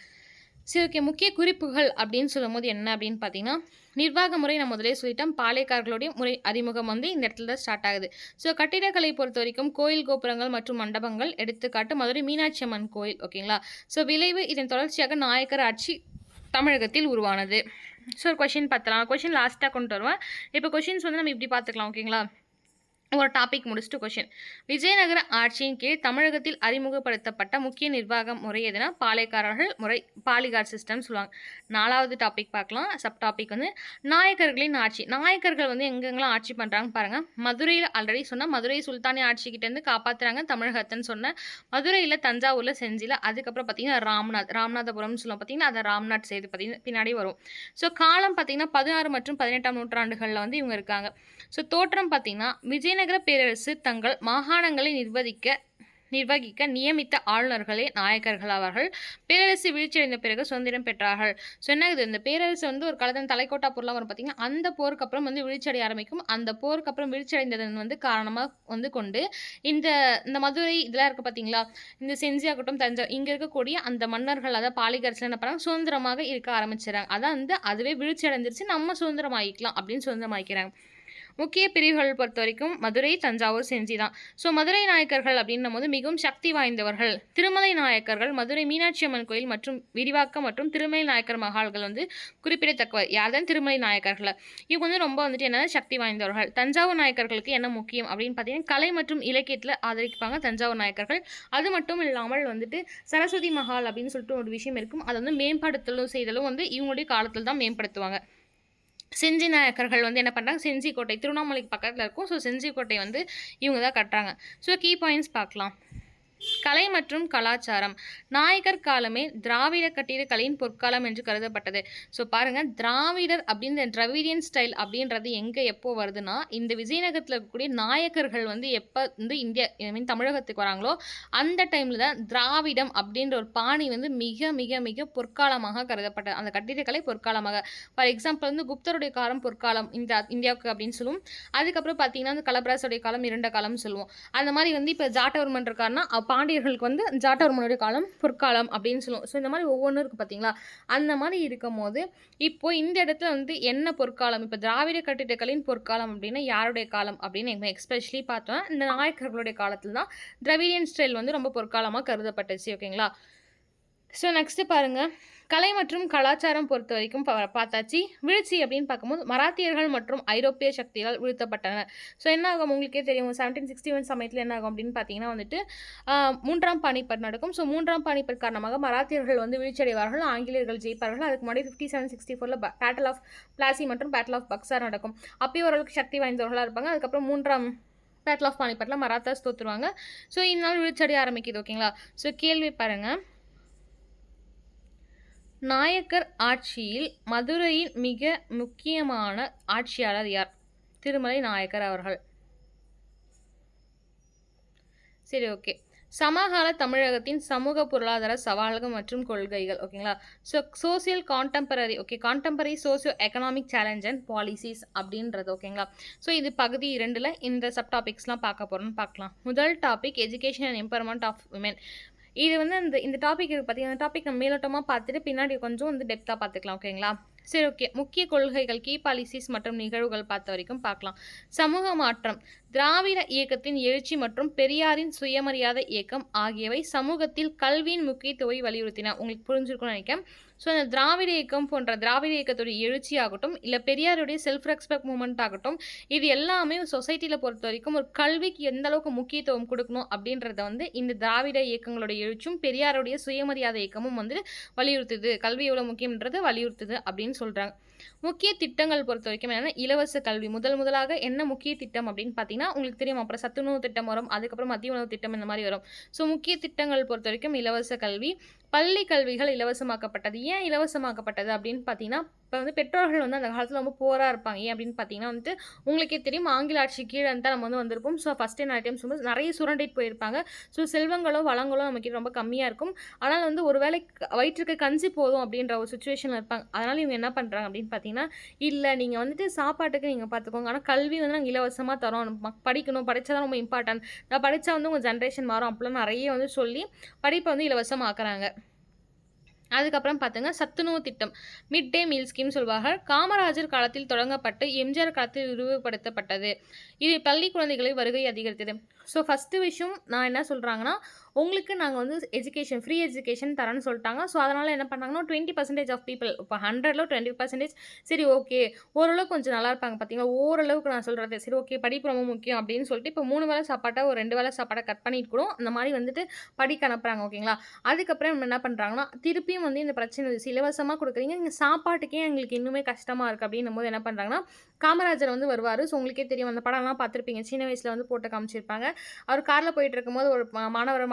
சரி, ஓகே. முக்கிய குறிப்புகள் அப்படின்னு சொல்லும் போது என்ன அப்படின்னு பார்த்தீங்கன்னா, நிர்வாக முறை நான் முதலே சொல்லிட்டேன். பாளையக்காரர்களுடைய முறை அறிமுகம் வந்து இந்த இடத்துல தான் ஸ்டார்ட் ஆகுது. ஸோ கட்டிடக்கலை பொறுத்த வரைக்கும் கோயில் கோபுரங்கள் மற்றும் மண்டபங்கள், எடுத்துக்காட்டு மதுரை மீனாட்சி அம்மன் கோயில். ஓகேங்களா. ஸோ விளைவு இதன் தொடர்ச்சியாக நாயக்கர் ஆட்சி தமிழகத்தில் உருவானது. ஸோ ஒரு கொஷின் பார்த்தலாம். கொஷின் லாஸ்ட்டாக கொண்டு வருவேன். இப்போ கொஷின்ஸ் வந்து நம்ம இப்படி பார்த்துக்கலாம். ஓகேங்களா. ஒரு டாபிக் முடிச்சுட்டு கொஷின். விஜயநகர ஆட்சியின் கீழ் தமிழகத்தில் அறிமுகப்படுத்தப்பட்ட முக்கிய நிர்வாக முறை எதுனா பாளையக்காரர்கள் முறை, பாலிகார் சிஸ்டம் சொல்லுவாங்க. 4வது டாபிக் பார்க்கலாம். சப் டாபிக் வந்து நாயக்கர்களின் ஆட்சி. நாயக்கர்கள் வந்து எங்கெங்கெல்லாம் ஆட்சி பண்ணுறாங்க பாருங்கள். மதுரையில் ஆல்ரெடி சொன்னால் மதுரை சுல்தானி ஆட்சிக்கிட்டேருந்து காப்பாற்றுறாங்க தமிழகத்துன்னு சொன்னேன். மதுரையில், தஞ்சாவூரில், செஞ்சியில், அதுக்கப்புறம் பார்த்தீங்கன்னா ராமநாதபுரம்னு சொல்லுவோம் பார்த்தீங்கன்னா, அதை ராம்நாத் செய்து பார்த்தீங்கன்னா பின்னாடி வரும். ஸோ காலம் பார்த்தீங்கன்னா 16 மற்றும் 18ஆம் நூற்றாண்டுகளில் வந்து இவங்க இருக்காங்க. ஸோ தோற்றம் பார்த்தீங்கன்னா விஜயநகர பேரரசு தங்கள் மாகாணங்களை நிர்வகிக்க நியமித்த ஆளுநர்களே நாயக்கர்கள் ஆவார்கள். பேரரசு வீழ்ச்சியடைந்த பிறகு சுதந்திரம் பெற்றார்கள். ஸோ என்ன இது, இந்த பேரரசு வந்து ஒரு காலத்தில் தலைக்கோட்டா பொருளாக வரும் பார்த்தீங்கன்னா, அந்த போருக்கு அப்புறம் வந்து வீழ்ச்சியடைய ஆரம்பிக்கும். அந்த போருக்கு அப்புறம் வீழ்ச்சியடைந்ததன் வந்து காரணமாக வந்து கொண்டு இந்த மதுரை இதெல்லாம் இருக்குது பார்த்தீங்களா, இந்த செஞ்சியாகட்டும் தஞ்சை இங்கே இருக்கக்கூடிய அந்த மன்னர்கள், அதாவது பாலிகர்ஸ்லாம் என்ன பண்ணாங்க, சுதந்திரமாக இருக்க ஆரம்பிச்சிடறாங்க. அதான் வந்து அதுவே வீழ்ச்சி அடைஞ்சிருச்சு, நம்ம சுதந்திரமாகிக்கலாம் அப்படின்னு சுதந்திரமாக்கிறாங்க. முக்கிய பிரிவுகள் பொறுத்த வரைக்கும் மதுரை, தஞ்சாவூர், செஞ்சி தான். ஸோ மதுரை நாயக்கர்கள் அப்படின்னும் போது மிகவும் சக்தி வாய்ந்தவர்கள். திருமலை நாயக்கர்கள் மதுரை மீனாட்சி அம்மன் கோயில் மற்றும் விரிவாக்கம் மற்றும் திருமலை நாயக்கர் மகால்கள் வந்து குறிப்பிடத்தக்கவர். யார் தான் திருமலை நாயக்கர்கள். இவங்க வந்து ரொம்ப வந்துட்டு என்னன்னா சக்தி வாய்ந்தவர்கள். தஞ்சாவூர் நாயக்கர்களுக்கு என்ன முக்கியம் அப்படின்னு பார்த்தீங்கன்னா, கலை மற்றும் இலக்கியத்தில் ஆதரிப்பாங்க தஞ்சாவூர் நாயக்கர்கள். அது மட்டும் இல்லாமல் வந்துட்டு சரஸ்வதி மஹால் அப்படின்னு சொல்லிட்டு ஒரு விஷயம் இருக்கும். அதை வந்து மேம்படுத்தலும் செய்தலும் வந்து இவங்களுடைய காலத்தில் தான் மேம்படுத்துவாங்க. செஞ்சி நாயக்கர்கள் வந்து என்ன பண்ணுறாங்க, செஞ்சி கோட்டை திருவண்ணாமலைக்கு பக்கத்தில் இருக்கும். ஸோ செஞ்சி கோட்டை வந்து இவங்க தான் கட்டுறாங்க. ஸோ கீ பாயிண்ட்ஸ் பார்க்கலாம். கலை மற்றும் கலாச்சாரம். நாயக்கர் காலமே திராவிட கட்டிடக்கலையின் பொற்காலம் என்று கருதப்பட்டது. ஸோ பாருங்கள், திராவிடர் அப்படின்ற திராவிடியன் ஸ்டைல் அப்படின்றது எங்கே எப்போ வருதுன்னா, இந்த விஜயநகரத்தில் இருக்கக்கூடிய நாயக்கர்கள் வந்து எப்போ வந்து தமிழகத்துக்கு வராங்களோ அந்த டைமில் தான் திராவிடம் அப்படின்ற ஒரு பாணி வந்து மிக மிக மிக பொற்காலமாக கருதப்பட்டது. அந்த கட்டிடக்கலை பொற்காலமாக. ஃபார் எக்ஸாம்பிள் வந்து குப்தருடைய காலம் பொற்காலம் இந்தியாவுக்கு அப்படின்னு சொல்லுவோம். அதுக்கப்புறம் பார்த்தீங்கன்னா அந்த கலபராசுடைய காலம் இரண்ட காலம்னு சொல்லுவோம். அந்த மாதிரி வந்து இப்போ ஜாட்டவர்மன் இருக்காருன்னா பாண்டியர்களுக்கு வந்து ஜாட்டவர்மனுடைய காலம் பொற்காலம் அப்படின்னு சொல்லுவோம். ஸோ இந்த மாதிரி ஒவ்வொன்றும் இருக்குது பார்த்தீங்களா. அந்த மாதிரி இருக்கும் போது இப்போ இந்த இடத்துல வந்து என்ன பொற்காலம், இப்போ திராவிட கட்டிடக்கலையின் பொற்காலம் அப்படின்னா யாருடைய காலம் அப்படின்னு எக்ஸ்பெஷலி பார்த்தோம், இந்த நாயக்கர்களுடைய காலத்தில் தான் திராவிடியன் ஸ்டைல் வந்து ரொம்ப பொற்காலமாக கருதப்பட்டுச்சு. ஓகேங்களா. ஸோ நெக்ஸ்ட்டு பாருங்கள், கலை மற்றும் கலாச்சாரம் பொறுத்த வரைக்கும் பார்த்தாச்சு. வீழ்ச்சி அப்படின்னு பார்க்கும்போது மராத்தியர்கள் மற்றும் ஐரோப்பிய சக்திகளால் வீழ்த்தப்பட்டனர். ஸோ என்ன ஆகும் உங்களுக்கே தெரியும் 1761 சமயத்தில் என்ன ஆகும் அப்படின்னு பார்த்தீங்கன்னா வந்துட்டு 3ஆம் பானிபட் நடக்கும். ஸோ 3ஆம் பானிபட் காரணமாக மராத்தியர்கள் வந்து வீழ்ச்சியடைவார்கள், ஆங்கிலேயர்கள் ஜெயிப்பார்கள். அதுக்கு முன்னாடி 5764 பேட்டில் ஆஃப் பிளாசி மற்றும் பேட்டில் ஆஃப் பக்சார் நடக்கும். அப்பயும் ஓரளவுக்கு சக்தி வாய்ந்தவர்களாக இருப்பாங்க. அதுக்கப்புறம் 3ஆம் பேட்டில் ஆஃப் பானிபட்டில் மராத்தாஸ் தோற்றுருவாங்க. ஸோ இதனால் வீழ்ச்சியடைய ஆரம்பிக்குது. ஓகேங்களா? ஸோ கேள்வி பாருங்கள். நாயக்கர் ஆட்சியில் மதுரையின் மிக முக்கியமான ஆட்சியாளர் யார்? திருமலை நாயக்கர் அவர்கள். சரி, ஓகே. சமகால தமிழகத்தின் சமூக பொருளாதார சவால்கள் மற்றும் கொள்கைகள். ஓகேங்களா? So social contemporary, okay, contemporary socio economic challenge and policies அப்படின்றது. ஓகேங்களா? ஸோ இது பகுதி 2ல் இந்த சப் டாபிக்ஸ்லாம் பார்க்க போகிறோம்னு பார்க்கலாம். முதல் topic education and empowerment of women. இது வந்து இந்த டாபிக் பார்த்தீங்கன்னா இந்த டாபிக் நம்ம மேலோட்டமாக பார்த்துட்டு பின்னாடி கொஞ்சம் வந்து டெப்த்தாக பார்த்துக்கலாம். ஓகேங்களா? சரி, ஓகே. முக்கிய கொள்கைகள், கீ பாலிசிஸ் மற்றும் நிகழ்வுகள் பார்த்த வரைக்கும் பார்க்கலாம். சமூக மாற்றம், திராவிட இயக்கத்தின் எழுச்சி மற்றும் பெரியாரின் சுயமரியாதை இயக்கம் ஆகியவை சமூகத்தில் கல்வியின் முக்கியத்துவத்தை வலியுறுத்தின. உங்களுக்கு புரிஞ்சிருக்கும்னு நினைக்கிறேன். ஸோ அந்த திராவிட இயக்கம் போன்ற திராவிட இயக்கத்துடைய எழுச்சி ஆகட்டும், இல்லை பெரியாருடைய செல்ஃப் ரெஸ்பெக்ட் மூமெண்ட் ஆகட்டும், இது எல்லாமே சொசைட்டியில் பொறுத்த வரைக்கும் ஒரு கல்விக்கு எந்த அளவுக்கு முக்கியத்துவம் கொடுக்கணும் அப்படின்றத வந்து இந்த திராவிட இயக்கங்களுடைய எழுச்சும் பெரியாருடைய சுயமரியாதை இயக்கமும் வந்து வலியுறுத்துது. கல்வி எவ்வளோ முக்கியம்ன்றது வலியுறுத்துது அப்படின்னு சொல்கிறாங்க. முக்கிய திட்டங்கள் பொறுத்த வரைக்கும் என்னன்னா இலவச கல்வி. முதலாக என்ன முக்கிய திட்டம் அப்படின்னு பார்த்தீங்கன்னா உங்களுக்கு தெரியும். அப்புறம் சத்துணவு திட்டம் வரும், அதுக்கப்புறம் மதிய உணவு திட்டம், இந்த மாதிரி வரும். ஸோ முக்கிய திட்டங்கள் பொறுத்த வரைக்கும் இலவச கல்வி, பள்ளி கல்விகள் இலவசமாக்கப்பட்டது. ஏன் இலவசமாக்கப்பட்டது அப்படின்னு பார்த்தீங்கன்னா, இப்போ வந்து பெற்றோர்கள் வந்து அந்த காலத்தில் ரொம்ப போராக இருப்பாங்க. ஏன் அப்படின்னு பார்த்தீங்கன்னா வந்துட்டு உங்களுக்கே தெரியும், ஆங்கில ஆட்சி கீழே தான் நம்ம வந்து வந்திருப்போம். ஸோ ஃபஸ்ட்டு நிறைய டைம்ஸ் வந்து நிறைய சுரண்டிட்டு போயிருப்பாங்க. ஸோ செல்வங்களோ வளங்களோ நமக்கு ரொம்ப கம்மியாக இருக்கும். ஆனால் வந்து ஒரு வேளை வயிற்றுக்கு கஞ்சி போதும் அப்படின்ற ஒரு சுச்சுவேஷனில் இருப்பாங்க. அதனால் இவங்க என்ன பண்ணுறாங்க அப்படின்னு பார்த்தீங்கன்னா, இல்லை நீங்கள் வந்துட்டு சாப்பாட்டுக்கு நீங்கள் பார்த்துக்கோங்க, ஆனால் கல்வி வந்து நாங்கள் இலவசமாக தரோம், படிக்கணும், படித்தா தான் ரொம்ப இம்பார்ட்டன்ட், நான் படித்தா வந்து உங்கள் ஜென்ரேஷன் மாறும் அப்படிலாம் நிறைய வந்து சொல்லி படிப்பை வந்து இலவசமாக்குறாங்க. அதுக்கப்புறம் பார்த்துங்க சத்துணவு திட்டம், மிட் டே மீல் ஸ்கீம் சொல்வாங்க. காமராஜர் காலத்தில் தொடங்கப்பட்டு எம்ஜிஆர் காலத்தில் விரிவுபடுத்தப்பட்டது. இது பள்ளி குழந்தைகளை வருகை அதிகரித்தது. ஸோ ஃபஸ்ட்டு விஷயம் நான் என்ன சொல்கிறாங்கன்னா, உங்களுக்கு நாங்கள் வந்து எஜுகேஷன் ஃப்ரீ எஜுகேஷன் தரேன்னு சொல்லிட்டாங்க. ஸோ அதனால் என்ன பண்ணாங்கன்னா 20% ஆஃப் பீப்புள், இப்போ 100ல் 20% சரி ஓகே ஓரளவுக்கு கொஞ்சம் நல்லா இருப்பாங்க. பார்த்தீங்களா, ஓரளவுக்கு நான் சொல்கிறது சரி ஓகே படிப்பு ரொம்ப முக்கியம் அப்படின்னு சொல்லிட்டு இப்போ 3 வேளை சாப்பாட்டை ஒரு 2 வேளை சாப்பாடை கட் பண்ணிட்டு கூட அந்த மாதிரி வந்துட்டு படிக்க அனுப்புகிறாங்க. ஓகேங்களா? அதுக்கப்புறம் நம்ம என்ன பண்ணுறாங்கன்னா, திருப்பியும் வந்து இந்த பிரச்சனை இலவசமாக கொடுக்குறீங்க, இங்கே சாப்பாட்டுக்கே எங்களுக்கு இன்னுமே கஷ்டமாக இருக்குது அப்படின்னும் போது என்ன பண்ணுறாங்கன்னா, காமராஜர் வந்து வருவார். ஸோ உங்களுக்கே தெரியும், அந்த படம்லாம் பார்த்துருப்பீங்க, சின்ன வயசில் வந்து போட்டு காமிச்சிருப்பாங்க. அவர் காரில் போயிட்டு இருக்கும்போது ஒரு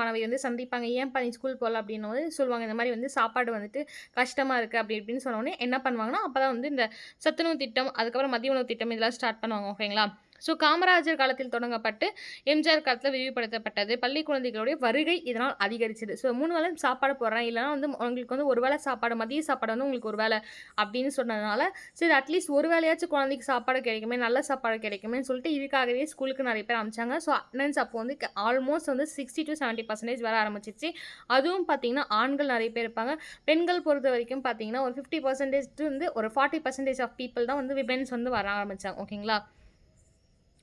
மாணவி வந்து சந்திப்பாங்க. ஏன் நீ ஸ்கூல் போகல அப்படின்னு போது சொல்லுவாங்க, இந்த மாதிரி வந்து சாப்பாடு வந்துட்டு கஷ்டமாக இருக்குது அப்படி இப்படின்னு சொன்னோடனே என்ன பண்ணுவாங்கன்னா, அப்போ தான் வந்து இந்த சத்துணவு திட்டம், அதுக்கப்புறம் மதிய உணவு திட்டம் இதெல்லாம் ஸ்டார்ட் பண்ணுவாங்க. ஓகேங்களா? ஸோ காமராஜர் காலத்தில் தொடங்கப்பட்டு எம்ஜிஆர் காலத்தில் விரிவுபடுத்தப்பட்டது. பள்ளி குழந்தைகளுடைய வருகை இதனால் அதிகரிச்சது. ஸோ 3 வேளை சாப்பாடு போடுறேன், இல்லைனா வந்து உங்களுக்கு வந்து ஒரு வேளை சாப்பாடு, மதிய சாப்பாடு வந்து உங்களுக்கு ஒரு வேளை அப்படின்னு சொன்னதுனால சரி அட்லீஸ்ட் ஒரு வேளையாச்சும் குழந்தைக்கு சாப்பாடு கிடைக்குமே, நல்ல சாப்பாடு கிடைக்குமேன்னு சொல்லிட்டு இதுக்காகவே ஸ்கூலுக்கு நிறைய பேர் அனுப்பிச்சாங்க. ஸோ அட்டெண்டன்ஸ் அப்போ வந்து ஆல்மோஸ்ட் வந்து 60 to 70% வர ஆரம்பிச்சிச்சு. அதுவும் பார்த்தீங்கன்னா ஆண்கள் நிறைய பேர் இருப்பாங்க. பெண்கள் பொறுத்த வரைக்கும் பார்த்தீங்கன்னா ஒரு 50% வந்து ஒரு 40% ஆஃப் பீப்புள் தான் வந்து விமென்ஸ் வந்து வர ஆரம்பித்தாங்க. ஓகேங்களா?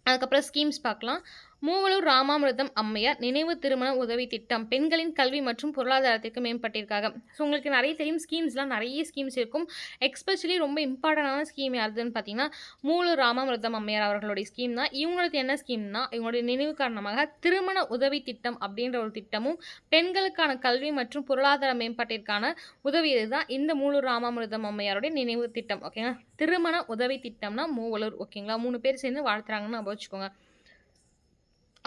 அதுக்கப்புறம் ஸ்கீம்ஸ் பார்க்கலாம். மூவலூர் ராமாமிர்தம் அம்மையார் நினைவு திருமண உதவி திட்டம் பெண்களின் கல்வி மற்றும் பொருளாதாரத்திற்கு மேம்பட்டிருக்காங்க. ஸோ உங்களுக்கு நிறைய தெரியும், ஸ்கீம்ஸ்லாம் நிறைய ஸ்கீம்ஸ் இருக்கும். எக்ஸ்பெஷலி ரொம்ப இம்பார்ட்டண்டான ஸ்கீம் யாருதுன்னு பார்த்தீங்கன்னா மூவலூர் ராமாமிர்தம் அம்மையார் அவர்களுடைய ஸ்கீம் தான். இவங்களுக்கு என்ன ஸ்கீம்னா, இவங்களுடைய நினைவு காரணமாக திருமண உதவி திட்டம் அப்படின்ற ஒரு திட்டமும் பெண்களுக்கான கல்வி மற்றும் பொருளாதார மேம்பாட்டிற்கான உதவி தான் இந்த மூவலூர் ராமாமிர்தம் அம்மையாருடைய நினைவு திட்டம். ஓகேங்களா? திருமண உதவி திட்டம்னா மூவலூர். ஓகேங்களா? 3 பேர் சேர்ந்து வாழ்த்துறாங்கன்னு வச்சுக்கோங்க.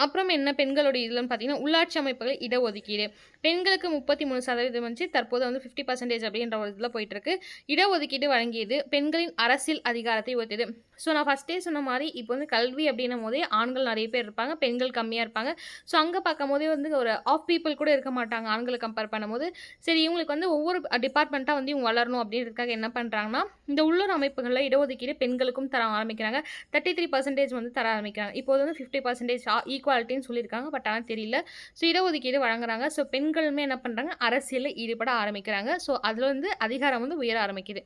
அப்புறம் என்ன பெண்களுடைய இதுலன்னு பார்த்தீங்கன்னா உள்ளாட்சி அமைப்புகள் இடஒதுக்கீடு பெண்களுக்கு 33% வந்து தற்போது வந்து 50% அப்படின்ற ஒரு இதில் போயிட்டுருக்கு. இடஒதுக்கீடு வழங்கியது பெண்களின் அரசியல் அதிகாரத்தை உயர்த்தியது. ஸோ நான் ஃபஸ்ட்டே சொன்ன மாதிரி இப்போ வந்து கல்வி அப்படின்னும் போதே ஆண்கள் நிறைய பேர் இருப்பாங்க, பெண்கள் கம்மியாக இருப்பாங்க. ஸோ அங்கே பார்க்கும் போதே வந்து ஒரு ஆஃப் பீப்புள் கூட இருக்க மாட்டாங்க ஆண்களை கம்பேர் பண்ணும்போது. சரி இவங்களுக்கு வந்து ஒவ்வொரு டிபார்ட்மெண்ட்டாக வந்து இவங்க வளரணும் அப்படின்றதுக்காக என்ன பண்ணுறாங்கன்னா, இந்த உள்ளூர் அமைப்புகளில் இடஒதுக்கீடு பெண்களுக்கும் தர ஆரம்பிக்கிறாங்க. 33% வந்து தர ஆரம்பிக்கிறாங்க. இப்போது வந்து 50% ஈக்குவாலிட்டின்னு சொல்லியிருக்காங்க, பட் ஆனால் தெரியல. ஸோ இடஒதுக்கீடு வழங்குறாங்க. ஸோ பெண்களுமே என்ன பண்ணுறாங்க, அரசியலில் ஈடுபட ஆரம்பிக்கிறாங்க. ஸோ அதில் வந்து அதிகாரம் வந்து உயர ஆரம்பிக்குது.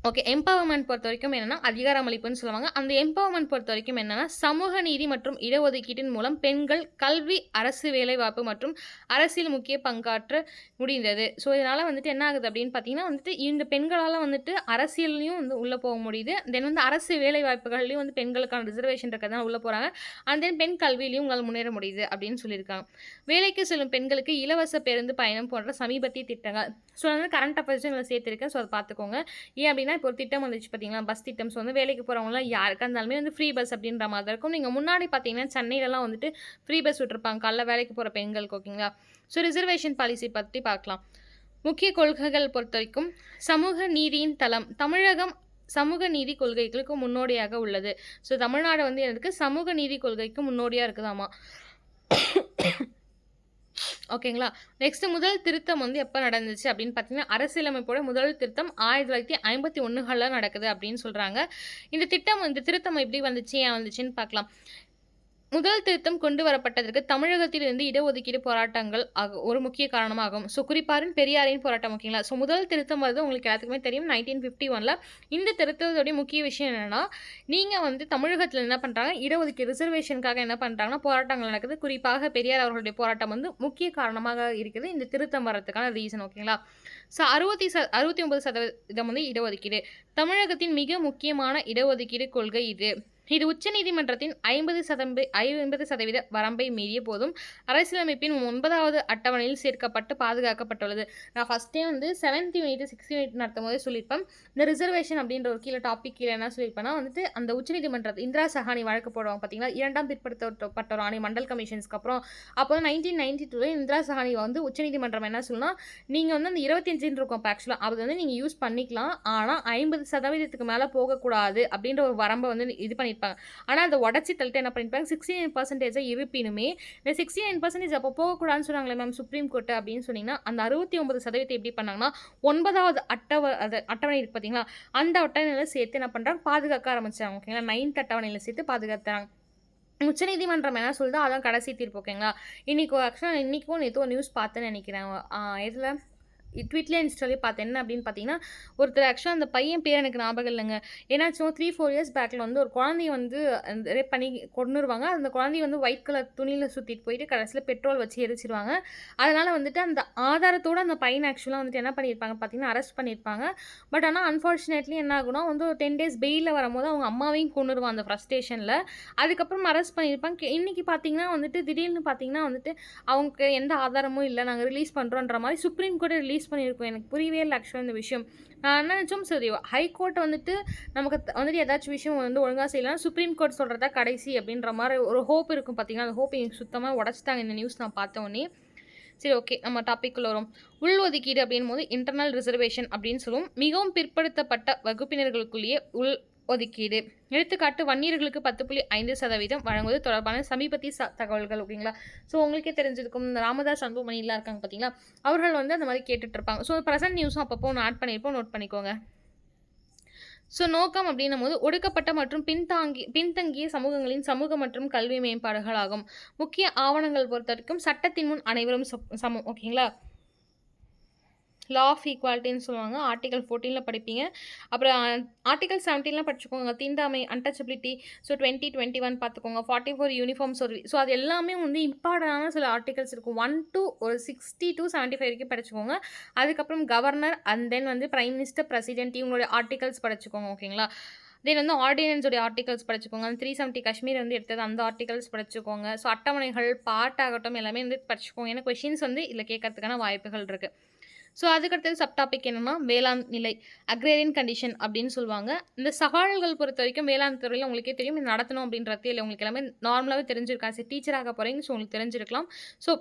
ஓகே. எம்பவர்மென்ட் பொறுத்தவரைக்கும் என்னன்னா, அதிகாரமளிப்புன்னு சொல்லுவாங்க. அந்த எம்பவர்மென்ட் பொறுத்தவரைக்கும் என்னன்னா, சமூக நீதி மற்றும் இடஒதுக்கீட்டின் மூலம் பெண்கள் கல்வி, அரசு வேலைவாய்ப்பு மற்றும் அரசியல் முக்கிய பங்காற்ற முடிந்தது. ஸோ, இதனால வந்துட்டு என்ன ஆகுது அப்படின்னு பார்த்தீங்கன்னா வந்துட்டு, இந்த பெண்களால வந்துட்டு அரசியல்லயும் வந்து உள்ள போக முடியுது. தென் வந்து அரசு வேலைவாய்ப்புகள்லயும் வந்து பெண்களுக்கான ரிசர்வேஷன் இருக்கிறதுனால உள்ள போறாங்க. அண்ட் தென் பெண் கல்வியிலயும் உங்களால முன்னேற முடியுது அப்படின்னு சொல்லியிருக்காங்க. வேலைக்கு செல்லும் பெண்களுக்கு இலவச பேருந்து பயணம் போன்ற சமீபத்திய திட்டங்கள். ஸோ, வந்து கரண்ட் அஃபேர்ஸும் இதில சேர்த்திருக்கேன். ஸோ, அத பார்த்துக்கோங்க. ஏன் அப்படின்னா, இப்போ ஒரு திட்டம் வந்துச்சு பார்த்தீங்களா? பஸ் திட்டம். ஸோ, வந்து வேலைக்கு போறவங்கலாம் யாருக்கா இருந்தாலுமே வந்து ஃப்ரீ பஸ் அப்படின்ற மாதிரி தான் இருக்கும். நீங்க முன்னாடி பார்த்தீங்கன்னா, சென்னையிலலாம் வந்துட்டு ஃப்ரீ பஸ் விட்டுருப்பாங்க. காலைல வேலைக்கு போற பெண்களுக்கு ஓகேங்களா? ஸோ, ரிசர்வேஷன் பாலிசி பத்தி பார்க்கலாம். முக்கிய கொள்கைகள் பொறுத்தவரைக்கும் சமூக நீதியின் தளம். தமிழகம் சமூக நீதி கொள்கைகளுக்கு முன்னோடியாக உள்ளது. ஸோ, தமிழ்நாடு வந்து எதுக்கு சமூக நீதி கொள்கைக்கு முன்னோடியா இருக்குதாமா. ஓகேங்களா? நெக்ஸ்ட் முதல் திருத்தம் வந்து எப்ப நடந்துச்சு அப்படின்னு பார்த்தீங்கன்னா, அரசியலமைப்போட முதல் திருத்தம் 1951ல நடக்குது அப்படின்னு சொல்றாங்க. இந்த திருத்தம் எப்படி வந்துச்சு, ஏன் வந்துச்சுன்னு பார்க்கலாம். முதல் திருத்தம் கொண்டு வரப்பட்டதற்கு தமிழகத்திலிருந்து இடஒதுக்கீடு போராட்டங்கள் ஒரு முக்கிய காரணமாகும். ஸோ, குறிப்பாரின் பெரியாரின் போராட்டம் ஓகேங்களா? ஸோ, முதல் திருத்தம் வருது உங்களுக்கு எல்லாத்துக்குமே தெரியும் 1951ல. இந்த திருத்தத்தோடைய முக்கிய விஷயம் என்னன்னா, நீங்க வந்து தமிழகத்தில என்ன பண்றாங்க, இடஒதுக்கீடு ரிசர்வேஷனுக்காக என்ன பண்றாங்கன்னா, போராட்டங்கள் நடக்குது. குறிப்பாக பெரியார் அவர்களுடைய போராட்டம் வந்து முக்கிய காரணமாக இருக்குது. இந்த திருத்தம் வரதுக்கான ரீசன் ஓகேங்களா? ஸோ, 69% வந்து இடஒதுக்கீடு. தமிழகத்தின் மிக முக்கியமான இடஒதுக்கீடு கொள்கை இது. இது உச்சநீதிமன்றத்தின் 50% வரம்பை மீறிய போதும் அரசியலமைப்பின் 9வது அட்டவணையில் சேர்க்கப்பட்டு பாதுகாக்கப்பட்டுள்ளது. நான் ஃபர்ஸ்ட்டே வந்து 7th யூனிட் 6th யூனிட் நடத்தும் போதே சொல்லியிருப்பேன். இந்த ரிசர்வேஷன் அப்படின்ற ஒரு டாபிக் கீழே என்ன சொல்லியிருப்பேன்னா வந்துட்டு அந்த உச்சநீதிமன்றத்தில் இந்திரா சஹானி வழக்கு போடுவாங்க பார்த்தீங்களா, 2ஆம் பிற்படுத்தப்பட்ட ஒரு ஆணை மண்டல் கமிஷன்ஸ்க்கு அப்புறம். அப்போ 1992 இந்திரா சஹானி வந்து உச்சநீதிமன்றம் என்ன சொல்லுன்னா, நீங்கள் வந்து அந்த 25 இருக்கும் இப்போ ஆக்சுவலாக அது வந்து நீங்கள் யூஸ் பண்ணிக்கலாம். ஆனால் 50% மேலே போகக்கூடாது அப்படின்ற ஒரு வரம்பை வந்து இது பண்ணி ஆனா அதை உடச்சி தள்ளிட்டு என்ன பண்ணிருப்பாங்க 69% இருப்பினுமே இந்த 69% அப்போ போகக்கூடாதுன்னு சொன்னாங்களே மேம் சுப்ரீம் கோர்ட் அப்படின்னு சொன்னீங்கன்னா அந்த 69% எப்படி பண்ணாங்கன்னா 9வது அட்டவணை இருக்கு பார்த்தீங்களா, அந்த அட்டவணையில சேர்த்து என்ன பண்றாங்க பாதுகாக்க ஆரம்பிச்சாங்க ஓகேங்களா. 9th அட்டவணையில சேர்த்து பாதுகாத்தாங்க. உச்சநீதிமன்றம் என்ன சொல்லுதோ அதான் கடைசி தீர்ப்பு ஓகேங்களா. இன்னைக்கும் நேற்று ஒரு நியூஸ் பார்த்தேன்னு நினைக்கிறேன். எதுல ட்விட்லேயே இன்ஸ்டாலே பார்த்தேன். என்ன அப்படின்னு பார்த்தீங்கன்னா, ஒருத்தர் ஆக்சுவலாக அந்த பையன் பேர் எனக்கு ஞாபகம் இல்லைங்க. ஏன்னாச்சும் 3-4 இயர்ஸ் பேக்கில் வந்து ஒரு குழந்தைய வந்து ரேப் பண்ணி கொன்னுருவாங்க. அந்த குழந்தைய வந்து ஒயிட் கலர் துணியில் சுற்றிட்டு போயிட்டு கடைசியில் பெட்ரோல் வச்சு எரிச்சிருவாங்க. அதனால் வந்துட்டு அந்த ஆதாரத்தோடு அந்த பையனை ஆக்சுவலாக வந்துட்டு என்ன பண்ணியிருப்பாங்க பார்த்தீங்கன்னா அரெஸ்ட் பண்ணியிருப்பாங்க. பட் ஆனால் அன்ஃபார்ச்சுனேட்லி என்ன ஆகுனா வந்து ஒரு 10 days பெயிலில் வரும்போது அவங்க அம்மாவையும் கொன்னுருவான் அந்த ஃப்ரஸ்ட்ரேஷனில். அதுக்கப்புறம் அரெஸ்ட் பண்ணியிருப்பாங்க. இன்றைக்கி பார்த்தீங்கன்னா வந்துட்டு திடீர்னு பார்த்தீங்கன்னா வந்துட்டு அவங்க எந்த ஆதாரமும் இல்லை, நாங்கள் ரிலீஸ் பண்ணுறோன்ற மாதிரி சுப்ரீம் கோர்ட்டை ரிலீஸ் பண்ணியிருக்கோம். எனக்கு புரியவே இல்லை ஆக்சுவலாக இந்த விஷயம். நான் என்ன நினச்சோம், சரி ஹைகோர்ட் வந்துட்டு நமக்கு வந்துட்டு ஏதாச்சும் விஷயம் வந்து ஒழுங்காக செய்யலாம், சுப்ரீம் கோர்ட் சொல்கிறதா கடைசி அப்படின்ற மாதிரி ஒரு ஹோப் இருக்கும் பார்த்தீங்கன்னா, அந்த ஹோப் எனக்கு சுத்தமாக உடச்சிட்டாங்க இந்த நியூஸ் நான் பார்த்தோன்னே. சரி ஓகே, நம்ம டாபிக்குள்ள வரும். உள்ஒதுக்கீடு அப்படின் போது இன்டர்னல் ரிசர்வேஷன் அப்படின்னு சொல்லுவோம். மிகவும் பிற்படுத்தப்பட்ட வகுப்பினர்களுக்குள்ளேயே ஒதுக்கீடு. எடுத்துக்காட்டு வன்னியர்களுக்கு 10.5% வழங்குவது தொடர்பான சமீபத்திய தகவல்கள் ஓகேங்களா. ஸோ உங்களுக்கே தெரிஞ்சிருக்கும் ராமதாஸ் அன்புமணிலாம் இருக்காங்க பார்த்தீங்களா, அவர்கள் வந்து அந்த மாதிரி கேட்டுட்டு இருப்பாங்க. ஸோ ப்ரெசென்ட் நியூஸும் அப்பப்போ ஒன்று ஆட் பண்ணியிருப்போம், நோட் பண்ணிக்கோங்க. ஸோ நோக்கம் அப்படின்னும் போது ஒடுக்கப்பட்ட மற்றும் பின்தங்கிய சமூகங்களின் சமூக மற்றும் கல்வி மேம்பாடுகள் ஆகும். முக்கிய ஆவணங்கள் பொறுத்த வரைக்கும் சட்டத்தின் முன் அனைவரும் சமம் ஓகேங்களா. லா ஆஃப் ஈக்குவாலிட்டின்னு சொல்லுவாங்க, ஆர்டிகல் 14ல் படிப்பீங்க. அப்புறம் ஆர்டிகல் 17லாம் படிச்சுக்கோங்க, தீண்டாமை அன்டச்சபிலிட்டி. ஸோ 2021 பார்த்துக்கோங்க, 44 யூனிஃபார்ம் சர்வீஸ். ஸோ அது எல்லாமே வந்து இம்பார்ட்டண்டான சில ஆர்டிகல்ஸ் இருக்கும். 1 to ஒரு 60 to 75 வரைக்கும் படிச்சுக்கோங்க. அதுக்கப்புறம் கவர்னர் அண்ட் தென் வந்து பிரைம் மினிஸ்டர் பிரசிடென்ட் இவங்களுடைய ஆர்டிகல்ஸ் படிச்சுக்கோங்க ஓகேங்களா. தென் வந்து ஆர்டினன்ஸோடைய ஆர்டிகல்ஸ் படிச்சுக்கோங்க. 370 காஷ்மீர் வந்து எடுத்தது அந்த ஆர்டிகல்ஸ் படிச்சுக்கோங்க. ஸோ அட்டவணைகள் பார்ட் ஆகட்டும் எல்லாமே வந்து படிச்சுக்கோங்க. ஏன்னா கொஷின்ஸ் வந்து இதில் கேட்கறதுக்கான வாய்ப்புகள் இருக்குது. ஸோ அதுக்கடுத்தது சப்டாபிக் என்னென்னா வேளாண் நிலை அக்ரேரியன் கண்டிஷன் அப்படின்னு சொல்லுவாங்க. இந்த சவால்கள் பொறுத்த வரைக்கும் வேளாண் துறையில் உங்களுக்கே தெரியும் இது நடத்தணும் அப்படின்றதே இல்லை, உங்களுக்கு எல்லாமே நார்மலாகவே தெரிஞ்சிருக்கா. சரி டீச்சராக போகிறீங்க, ஸோ உங்களுக்கு தெரிஞ்சிருக்கலாம். ஸோ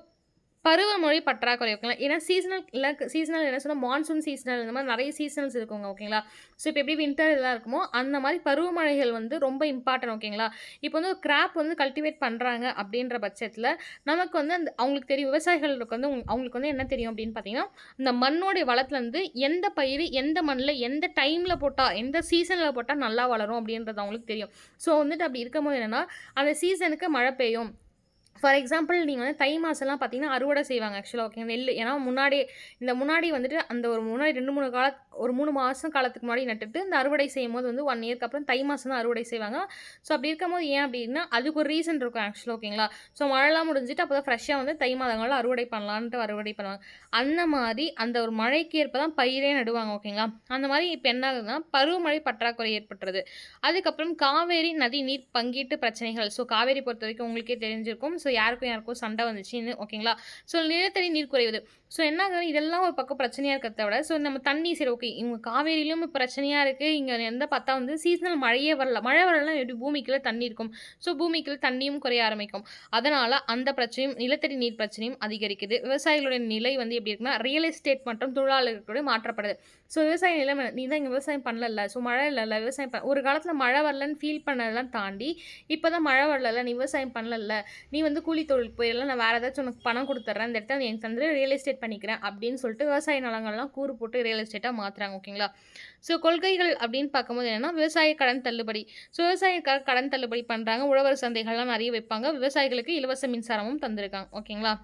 பருவமழை பற்றாக்குறை ஓகேங்களா. ஏன்னா சீசனல் என்ன சொன்னால் மான்சூன் சீசனல் இந்த மாதிரி நிறைய சீசனல்ஸ் இருக்குங்க ஓகேங்களா. ஸோ இப்போ எப்படி வின்டர் இதெல்லாம் இருக்குமோ அந்த மாதிரி பருவமழைகள் வந்து ரொம்ப இம்பார்ட்டன்ட் ஓகேங்களா. இப்போ வந்து ஒரு கிராப் வந்து கல்டிவேட் பண்ணுறாங்க அப்படின்ற பட்சத்தில் நமக்கு வந்து அந்த அவங்களுக்கு தெரியும், விவசாயிகளுக்கு வந்து அவங்களுக்கு வந்து என்ன தெரியும் அப்படின்னு பார்த்தீங்கன்னா இந்த மண்ணோடைய வளத்துலேருந்து எந்த பயிர் எந்த மண்ணில் எந்த டைமில் போட்டால் எந்த சீசனில் போட்டால் நல்லா வளரும் அப்படின்றது அவங்களுக்கு தெரியும். ஸோ வந்துட்டு அப்படி இருக்கும்போது என்னென்னா அந்த சீசனுக்கு மழை பெய்யும். ஃபார் எக்ஸாம்பிள் நீங்கள் வந்து தை மாதம்லாம் பார்த்தீங்கன்னா அறுவடை செய்வாங்க ஆக்சுவலாக ஓகே நெல். ஏன்னா முன்னாடி வந்துட்டு அந்த ஒரு முன்னாடி 2-3 ஒரு 3 மாசம் காலத்துக்கு முன்னாடி நட்டுட்டு, இந்த அறுவடை செய்யும்போது வந்து 1 இயர்க்கு அப்புறம் தை மாசம் தான் அறுவடை செய்வாங்க. ஸோ அப்படி இருக்கும்போது ஏன் அப்படின்னா, அதுக்கு ஒரு ரீசன் இருக்கும் ஆக்சுவலா ஓகேங்களா? ஸோ மழைலாம் முடிஞ்சுட்டு அப்பதான் ஃப்ரெஷ்ஷா வந்து தை மாதங்கள்ல அறுவடை பண்ணலான்ட்டு அறுவடை பண்ணுவாங்க. அந்த மாரி அந்த ஒரு மழைக்கு ஏற்ப தான் பயிரே நடுவாங்க ஓகேங்களா? அந்த மாரி இப்ப என்ன ஆகுதுன்னா, பருவமழை பற்றாக்குறை ஏற்பட்டுருது. அதுக்கப்புறம் காவேரி நதி நீர் பங்கீட்டு பிரச்சனைகள். ஸோ காவேரி பொறுத்தவரைக்கும் உங்களுக்கே தெரிஞ்சிருக்கும். ஸோ யாருக்கும் யாருக்கும் சண்டை வந்துச்சுன்னு ஓகேங்களா? ஸோ நிலத்தடி நீர் குறைவது. ஸோ என்ன ஆகுதுன்னா, இதெல்லாம் ஒரு பக்கம் பிரச்சனையா இருக்கிறத விட, ஸோ நம்ம தண்ணி சரி ஓகே, இவங்க காவேரியிலும் பிரச்சனையா இருக்கு. இங்க எந்த பார்த்தா வந்து சீசனல் மழையே வரல. மழை வரலன்னா எப்படி பூமிக்குள்ள தண்ணி இருக்கும். ஸோ பூமிக்குள்ள தண்ணியும் குறைய ஆரம்பிக்கும். அதனால அந்த பிரச்சனையும் நிலத்தடி நீர் பிரச்சனையும் அதிகரிக்குது. விவசாயிகளுடைய நிலை வந்து எப்படி இருக்குன்னா, ரியல் எஸ்டேட் மற்றும் தொழிலாளர்களுடைய மாற்றப்படுது. ஸோ விவசாய நிலம் நீ தான் இங்க விவசாயம் பண்ணலல்ல. ஸோ மழை இல்லல்ல. விவசாயம் ஒரு காலத்துல மழை வரலன்னு ஃபீல் பண்ணதெல்லாம் தாண்டி, இப்பதான் மழை வரலல்ல. நீ விவசாயம் பண்ணலல்ல. நீ வந்து கூலி தொழிலுக்கு போயிடலாம். நான் வேற ஏதாச்சும் உனக்கு பணம் குடுத்துர்றேன். இந்த இடத்த எனக்கு தந்துரு ரியல் எஸ்டேட் பண்ணிக்கிறேன் அப்படின்னு சொல்லிட்டு விவசாய நிலங்கள்லாம் கூறு போட்டு ரியல் எஸ்டேட்டா மாத்துறாங்க ஓகேங்களா? ஸோ கொள்கைகள் அப்படின்னு பார்க்கும்போது என்னன்னா, விவசாய கடன் தள்ளுபடி. ஸோ விவசாயிகளுக்காக கடன் தள்ளுபடி பண்றாங்க. உழவர் சந்தைகள்லாம் நிறைய வைப்பாங்க. விவசாயிகளுக்கு இலவச மின்சாரமும் தந்திருக்காங்க ஓகேங்களா?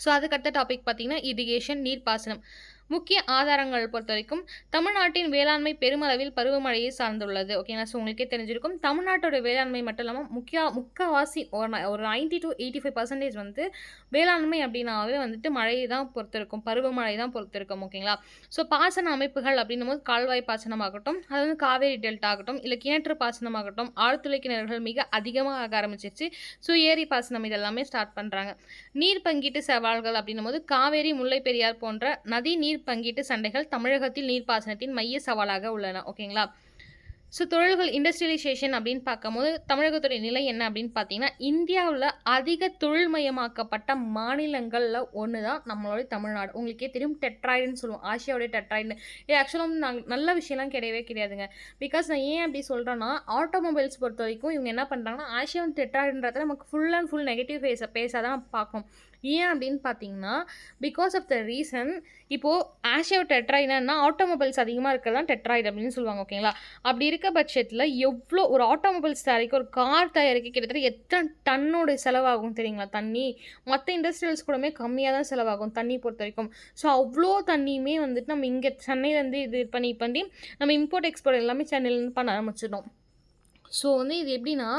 ஸோ அதுக்கு அடுத்த டாபிக் பார்த்தீங்கன்னா, இரிகேஷன் நீர்ப்பாசனம். முக்கிய ஆதாரங்கள் பொறுத்தவரைக்கும் தமிழ்நாட்டின் வேளாண்மை பெருமளவில் பருவமழையை சார்ந்துள்ளது ஓகேங்களா? ஸோ உங்களுக்கே தெரிஞ்சிருக்கும். தமிழ்நாட்டோட வேளாண்மை மட்டும் இல்லாமல் முக்காவாசி ஒரு 90-85% வந்து வேளாண்மை அப்படின்னாவே வந்துட்டு மழையை தான் பொறுத்திருக்கும். பருவமழை தான் பொறுத்திருக்கும் ஓகேங்களா? ஸோ பாசன அமைப்புகள் அப்படின்னும் போது கால்வாய் பாசனமாகட்டும், அது வந்து காவேரி டெல்டா ஆகட்டும், இல்லை கிணற்று பாசனமாகட்டும், ஆழ்துளை கிணறுகள் மிக அதிகமாக ஆக ஆரம்பிச்சிருச்சு. ஸோ ஏரி பாசனம் இதெல்லாமே ஸ்டார்ட் பண்ணுறாங்க. நீர் பங்கீட்டு சவால்கள் அப்படின்னும் போது காவேரி, முல்லை பெரியார் போன்ற நதி நீர் பங்கீட்டு சண்டைகள் தமிழகத்தில் நீர்ப்பாசனத்தின் மைய சவாலாக உள்ளன ஓகேங்களா? ஸோ தொழில்கள் இண்டஸ்ட்ரியலைசேஷன் அப்படின்னு பார்க்கும்போது தமிழகத்துடைய நிலை என்ன அப்படின்னு பார்த்தீங்கன்னா, இந்தியாவில் அதிக தொழில்மயமாக்கப்பட்ட மாநிலங்களில் ஒன்று தான் நம்மளுடைய தமிழ்நாடு. உங்களுக்கே தெரியும் டெட்ராய்டுன்னு சொல்லுவோம். ஆசியாவுடைய டெட்ராய்டுன்னு. இது ஆக்சுவலாக வந்து நல்ல விஷயம்லாம் கிடையவே கிடையாதுங்க. பிகாஸ் நான் ஏன் அப்படி சொல்கிறேன்னா, ஆட்டோமொபைல்ஸ் பொறுத்த வரைக்கும் இவங்க என்ன பண்ணுறாங்கன்னா, ஆசியாவின் டெட்ராய்டுன்றத நமக்கு ஃபுல் அண்ட் ஃபுல் நெகட்டிவ் பேஸாக தான் பார்க்கணும். ஏன் அப்படின்னு பார்த்தீங்கன்னா, பிகாஸ் ஆஃப் த ரீசன் இப்போது ஆசியாவை டெட்ராய்டுனா ஆட்டோமொபைல்ஸ் அதிகமாக இருக்கிறது தான் டெட்ராய்டு அப்படின்னு சொல்லுவாங்க ஓகேங்களா? அப்படி இருக்க பட்சத்தில் எவ்வளோ ஒரு ஆட்டோமொபைல்ஸ் தயாரிக்க ஒரு கார் தயாரிக்க கிட்டத்தட்ட எத்தனை டன்னோட செலவாகும் தெரியுங்களா தண்ணி? மற்ற இண்டஸ்ட்ரியல்ஸ் கூடமே கம்மியாக தான் செலவாகும் தண்ணி பொறுத்த வரைக்கும். ஸோ அவ்வளோ தண்ணியுமே வந்துட்டு நம்ம இங்கே சென்னையிலேருந்து இது பண்ணி நம்ம இம்போர்ட் எக்ஸ்போர்ட் எல்லாமே சென்னையிலேருந்து பண்ண ஆரம்பிச்சிட்டோம். ஸோ வந்து இது எப்படின்னா,